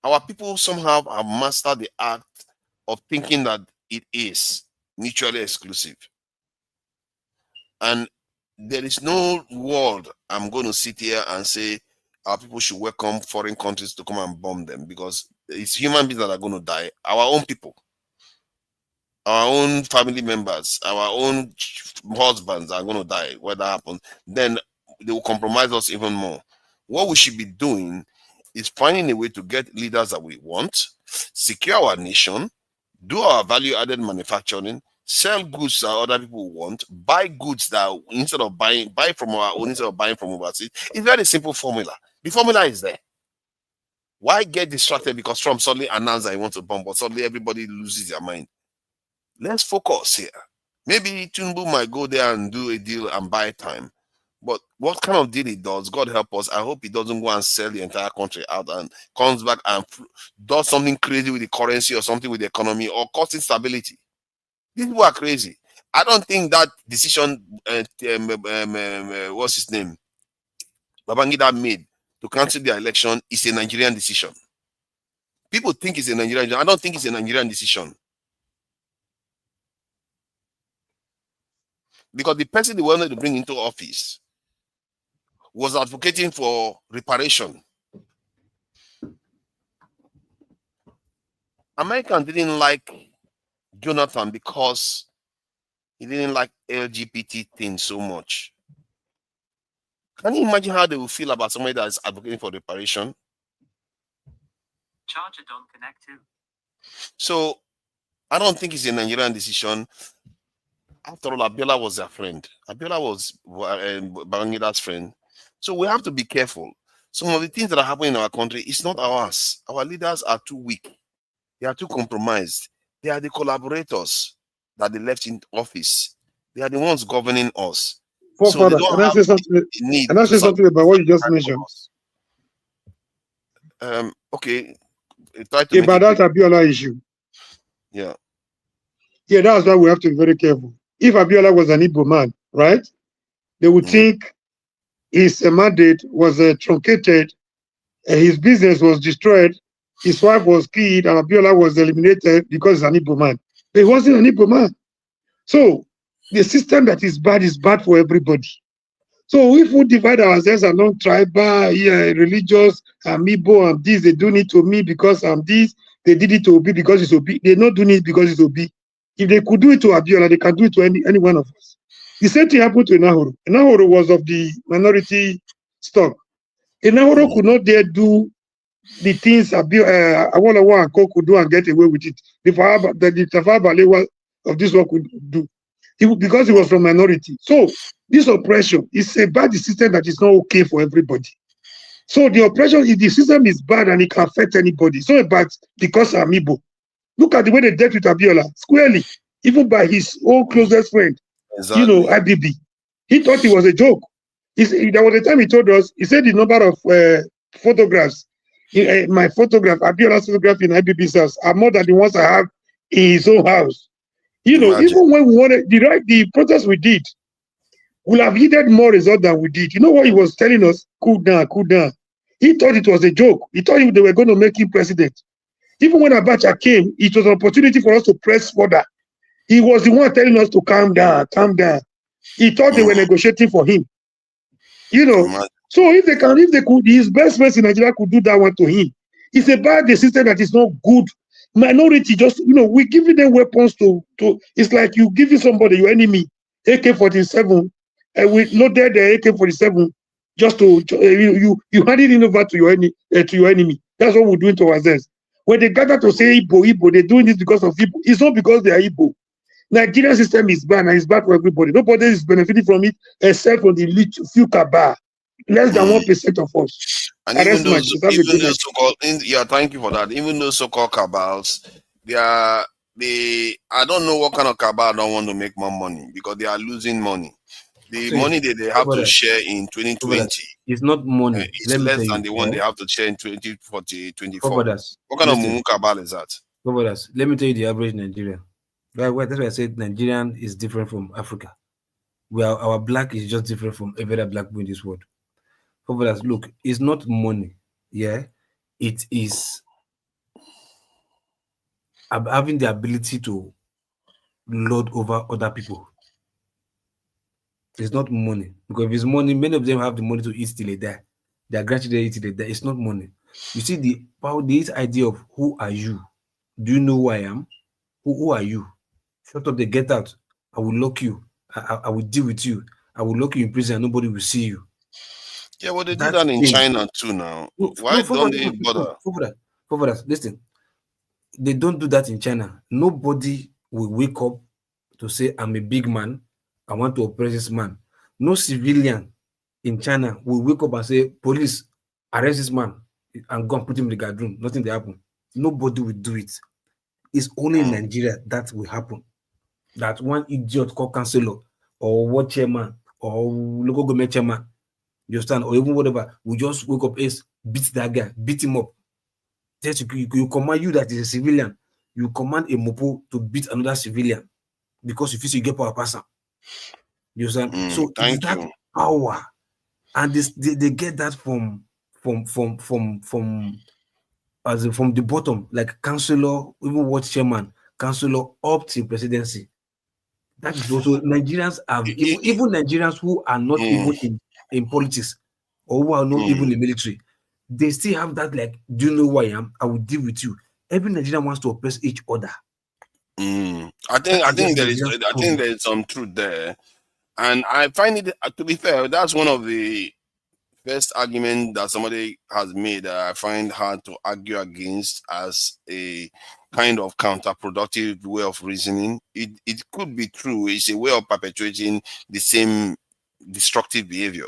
Our people somehow have mastered the art of thinking that it is mutually exclusive. And there is no world I'm going to sit here and say our people should welcome foreign countries to come and bomb them, because it's human beings that are going to die. Our own people, our own family members, our own husbands are going to die. When that happens, then they will compromise us even more. What we should be doing is finding a way to get leaders that we want, secure our nation, do our value-added manufacturing, sell goods that other people want, buy goods that instead of buy from our own instead of buying from overseas. It's a very simple formula. The formula is there. Why get distracted because Trump suddenly announced that he wants to bomb, but suddenly everybody loses their mind? Let's focus here. Maybe Tinubu might go there and do a deal and buy time. But what kind of deal he does, God help us. I hope he doesn't go and sell the entire country out and comes back and does something crazy with the currency or something with the economy or cause instability. These people are crazy. I don't think that decision, what's his name, Babangida made to cancel the election is a Nigerian decision. People think it's a Nigerian decision. I don't think it's a Nigerian decision. Because the person they wanted to bring into office was advocating for reparation. Americans didn't like Jonathan because he didn't like LGBT things so much. Can you imagine how they will feel about somebody that is advocating for reparation? Charger don't connect to. So I don't think it's a Nigerian decision. After all, Abiola was their friend. Abiola was Babangida's friend. So we have to be careful. Some of the things that are happening in our country, it's not ours. Our leaders are too weak. They are too compromised. They are the collaborators that they left in office. They are the ones governing us. So they don't can I have say something? the need. Can I say something about what you just mentioned? Okay. Try to About that Abiola issue. Yeah. Yeah, that's why we have to be very careful. If Abiola was an Igbo man, right, they would think his mandate was truncated, his business was destroyed, his wife was killed, and Abiola was eliminated because he's an Igbo man. But he wasn't an Igbo man. So the system that is bad for everybody. So if we divide ourselves along tribal, religious, I'm Igbo, I'm this, they do it to me because I'm this, they did it to Obi because it's Obi. They're not doing it because it's Obi. If they could do it to Abiola, they can do it to any one of us. The same thing happened to Enahoro. Enahoro was of the minority stock. Enahoro could not dare do the things Awolowo and Co could do and get away with it. The Tafawa Balewa of this work could do. Because he was from minority. So this oppression is a bad system that is not okay for everybody. So the oppression, if the system is bad and it can affect anybody, it's not bad because I'm Igbo. Look at the way they dealt with Abiola, squarely, even by his own closest friend. Exactly. IBB. He thought it was a joke. There was a time he told us, he said the number of photographs, my photograph, Abiola's photograph in IBB's house are more than the ones I have in his own house. Even when we wanted, the protest we did will have yielded more result than we did. You know what he was telling us? Cool down, cool down. He thought it was a joke. He thought they were going to make him president. Even when Abacha came, it was an opportunity for us to press further. He was the one telling us to calm down, calm down. He thought they were negotiating for him. So if they could, his best friends in Nigeria could do that one to him. It's a bad system that is not good. Minority, just, we're giving them weapons to it's like you giving somebody, your enemy, AK-47, and we loaded the AK-47 just to, you handed it over to your enemy. That's what we're doing to ourselves. When they gather to say Igbo, they're doing this because of Igbo. It's not because they are Igbo. Nigerian system is bad and it's bad for everybody. Nobody is benefiting from it except for the few cabal. Less than 1% of us. And even those so-called, thank you for that. Even those so-called cabals, I don't know what kind of cabal don't want to make more money because they are losing money. The money that they have to share in 2020 it's not money. It's less than the one they have to share in 2040, 24. What kind of mumu cabal is that? Let me tell you the average Nigerian. That's why I said Nigerian is different from Africa. Our black is just different from every other black people in this world. Look, it's not money, yeah. It is having the ability to lord over other people. It's not money, because if it's money, many of them have the money to eat till they die. Their grandchildren eat till they die. It's not money. You see the power, this idea of who are you? Do you know who I am? Who are you? Shut up, they get out. I will lock you. I will deal with you. I will lock you in prison and nobody will see you. Yeah, well, they do that in China too now. Why don't they bother? Listen, they don't do that in China. Nobody will wake up to say, I'm a big man, I want to oppress this man. No civilian in China will wake up and say, police, arrest this man and go and put him in the guard room. Nothing will happen. Nobody will do it. It's only in Nigeria that will happen. That one idiot called councillor or what chairman or local government chairman, you understand, or even whatever, will just wake up, beat that guy, beat him up. You command, you that is a civilian, you command a mopo to beat another civilian because you feel you get power person. You understand? So it's that power, and they get that from the bottom, like councillor, even what chairman, councillor up to presidency. That is also Nigerians have even Nigerians who are not even in politics or who are not even in the military. They still have that, like, do you know who I am? I will deal with you. Every Nigerian wants to oppress each other. I think there is some truth there, and I find it, to be fair, that's one of the first argument that somebody has made that I find hard to argue against as a kind of counterproductive way of reasoning. It could be true. It's a way of perpetuating the same destructive behavior.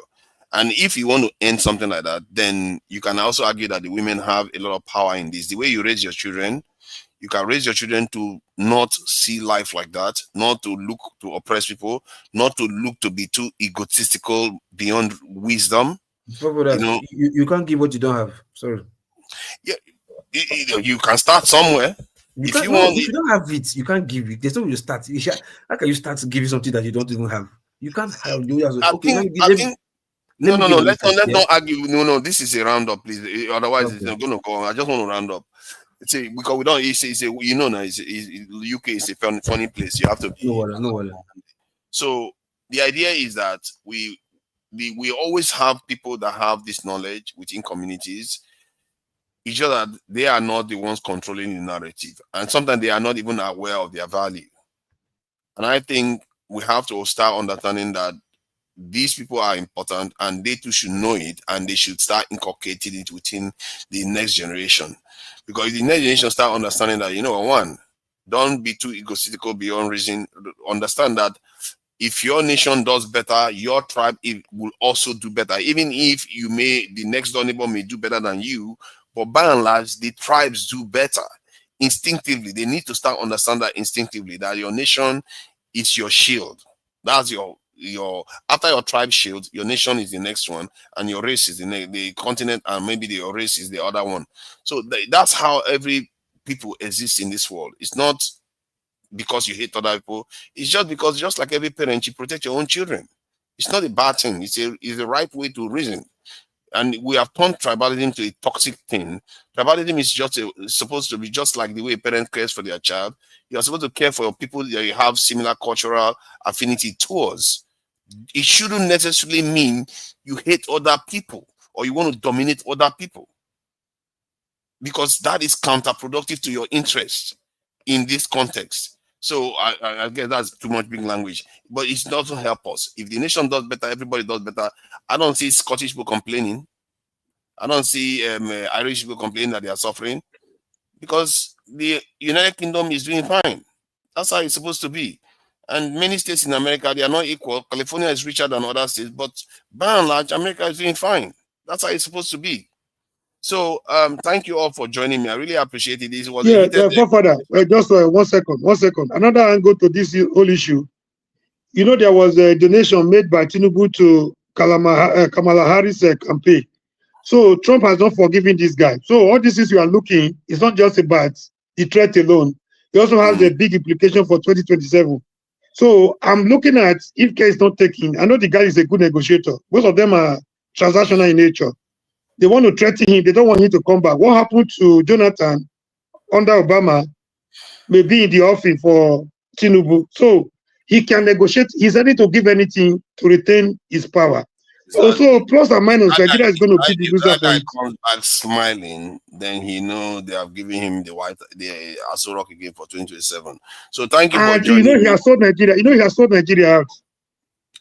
And if you want to end something like that, then you can also argue that the women have a lot of power in this. The way you raise your children, you can raise your children to not see life like that, not to look to oppress people, not to look to be too egotistical beyond wisdom. You can't give what you don't have. Sorry. Yeah, you can start somewhere. If you don't have it, you can't give it. There's no way you start. How can you start giving something that you don't even have? You can't have. No. Let's not argue. No. This is a roundup, please. Otherwise, it's not going to go. I just want to round up. See, because we don't. You know, now UK is a funny place. You have to be. No. So the idea is that we always have people that have this knowledge within communities. It's just that they are not the ones controlling the narrative, and sometimes they are not even aware of their value. And I think we have to start understanding that these people are important, and they too should know it, and they should start inculcating it within the next generation. Because if the next generation start understanding that, don't be too egotistical beyond reason. Understand that if your nation does better, your tribe will also do better. Even if the next door neighbor may do better than you, but by and large, the tribes do better instinctively. They need to start understand that instinctively, that your nation is your shield. That's your after your tribe shield, your nation is the next one, and your race is the continent, and maybe your race is the other one. So that's how every people exist in this world. It's not because you hate other people. It's just because, just like every parent, you protect your own children. It's not a bad thing. It's the right way to reason. And we have turned tribalism to a toxic thing. Tribalism is supposed to be just like the way a parent cares for their child. You're supposed to care for your people that you have similar cultural affinity towards. It shouldn't necessarily mean you hate other people or you want to dominate other people, because that is counterproductive to your interests in this context. So I guess that's too much big language, but it doesn't help us. If the nation does better, everybody does better. I don't see Scottish people complaining. I don't see Irish people complaining that they are suffering, because the United Kingdom is doing fine. That's how it's supposed to be. And many states in America, they are not equal. California is richer than other states, but by and large, America is doing fine. That's how it's supposed to be. So thank you all for joining me. I really appreciate it. This was Father, just 1 second. Another angle to this whole issue. There was a donation made by Tinubu to Kamala Harris campaign. So Trump has not forgiven this guy. So all this is you are looking, it's not just about the threat alone. It also has a big implication for 2027. So I'm looking at if care is not taken. I know the guy is a good negotiator. Most of them are transactional in nature. They want to threaten him. They don't want him to come back. What happened to Jonathan under Obama may be in the offing for Tinubu. So he can negotiate. He's ready to give anything to retain his power. Also, plus and minus, Nigeria is going to beat the loser that guy for it. comes back smiling, then he know they have given him the Aso Rock again for 2027. So thank you for And joining. he has sold Nigeria. He has sold Nigeria out.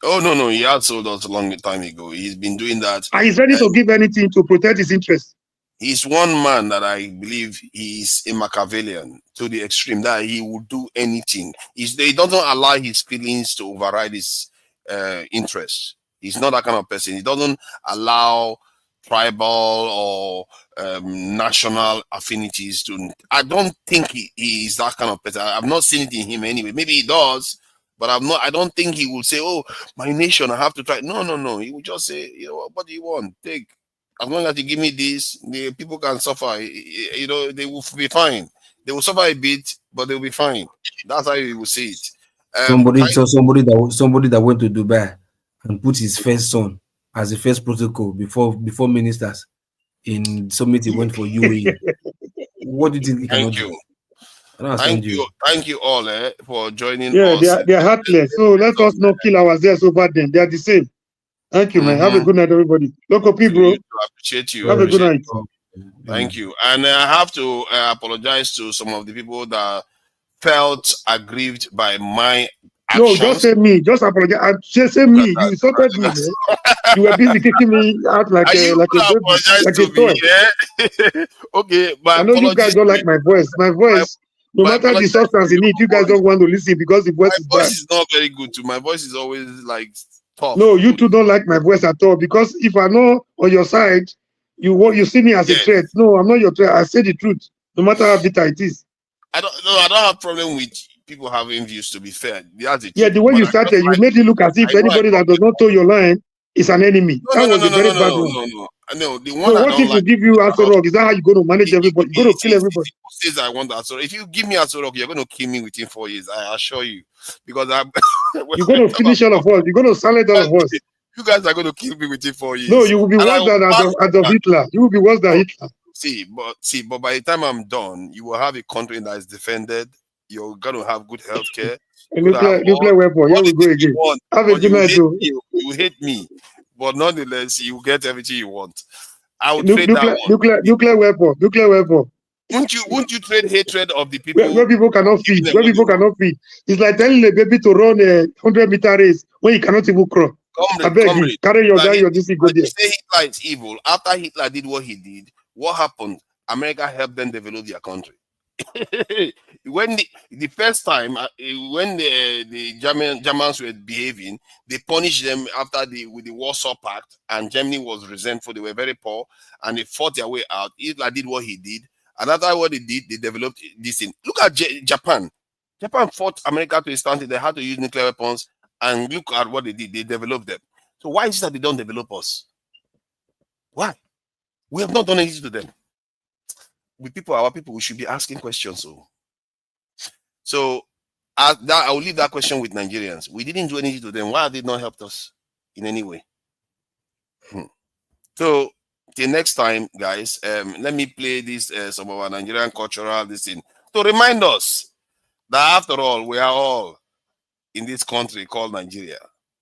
Oh no, he had sold us a long time ago. He's been doing that. And he's ready to give anything to protect his interests. He's one man that I believe he's a Machiavellian to the extreme that he will do anything. He doesn't allow his feelings to override his interests. He's not that kind of person. He doesn't allow tribal or national affinities to. I don't think he is that kind of person. I've not seen it in him anyway. Maybe he does, but I don't think he will say, "Oh, my nation, I have to try." No. He will just say, "You know, what do you want? Take. As long as you give me this, the people can suffer. You know, they will be fine. They will suffer a bit, but they'll be fine." That's how you will see it. Somebody that went to Dubai and put his first son as the first protocol before ministers in summit. He went for UAE. What do you think he cannot do? Thank you all for joining us. Yeah, they are heartless. So let us not kill ourselves over them. They are the same. Thank you, man. Have a good night, everybody. Local people, bro. I appreciate you. Have a good night. Thank you. And I have to apologize to some of the people that felt aggrieved by my actions. No, just say me. Just apologize. Just say me. You insulted me. You were busy kicking me out like a toy. Yeah? Okay, I know you guys don't like my voice. My voice, no matter the substance in it, you guys don't want to listen because the voice is bad. My voice is not very good too. My voice is always like tough. No, you two don't like my voice at all because if I know on your side, you see me as a threat. No, I'm not your threat. I say the truth, no matter how bitter it is. I don't have problem with people having views, to be fair. The way you started, you made it look as if anybody that does not toe your line is an enemy. That was a very bad one. No, the one so what if you give you Aso Rock? Is that how you're going to manage everybody? You're going to kill everybody. Says I want Aso Rock. If you give me Aso Rock, you're going to kill me within 4 years. I assure you. Because you're going to finish all of us. You're going to silence all of us. You guys are going to kill me within 4 years. No, you will be worse than Adolf Hitler. You will be worse than Hitler. But by the time I'm done, you will have a country that is defended. You're going to have good health care. Nuclear weapon. Here we go again. Have a good night, too. You hate me. But nonetheless, you get everything you want. I would trade that one. Nuclear weapon. Won't you trade hatred of the people? Where people cannot feed. It's like telling a baby to run a 100-meter race when he cannot even crawl. I beg you, carry your guy, your DC, go there. You say Hitler is evil. After Hitler did what he did, what happened? America helped them develop their country. When the first time when the Germans were behaving, they punished them with the Warsaw Pact, and Germany was resentful. They were very poor, and they fought their way out. Hitler did what he did, and after what they did, they developed this thing. Look at Japan. Japan fought America to a standstill. They had to use nuclear weapons, and look at what they did. They developed them. So why is it that they don't develop us? Why? We have not done anything to them. Our people, we should be asking questions. So I will leave that question with Nigerians. We didn't do anything to them. Why have they not helped us in any way? So till next time, guys, let me play this some of our Nigerian cultural thing to remind us that after all, we are all in this country called Nigeria,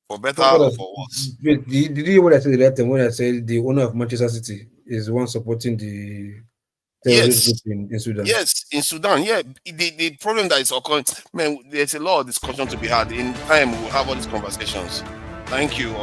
for better or for worse. Did you hear what I said that time when I said the owner of Manchester City is the one supporting the terrorist group in Sudan? Yes, in Sudan. Yeah, the problem that is occurring, man, there's a lot of discussion to be had. In time, we'll have all these conversations. Thank you.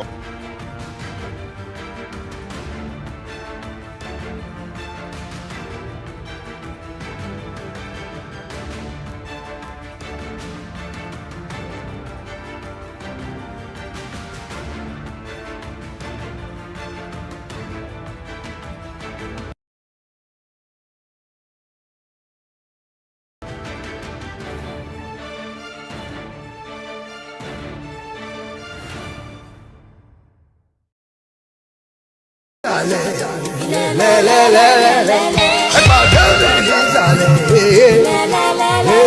Le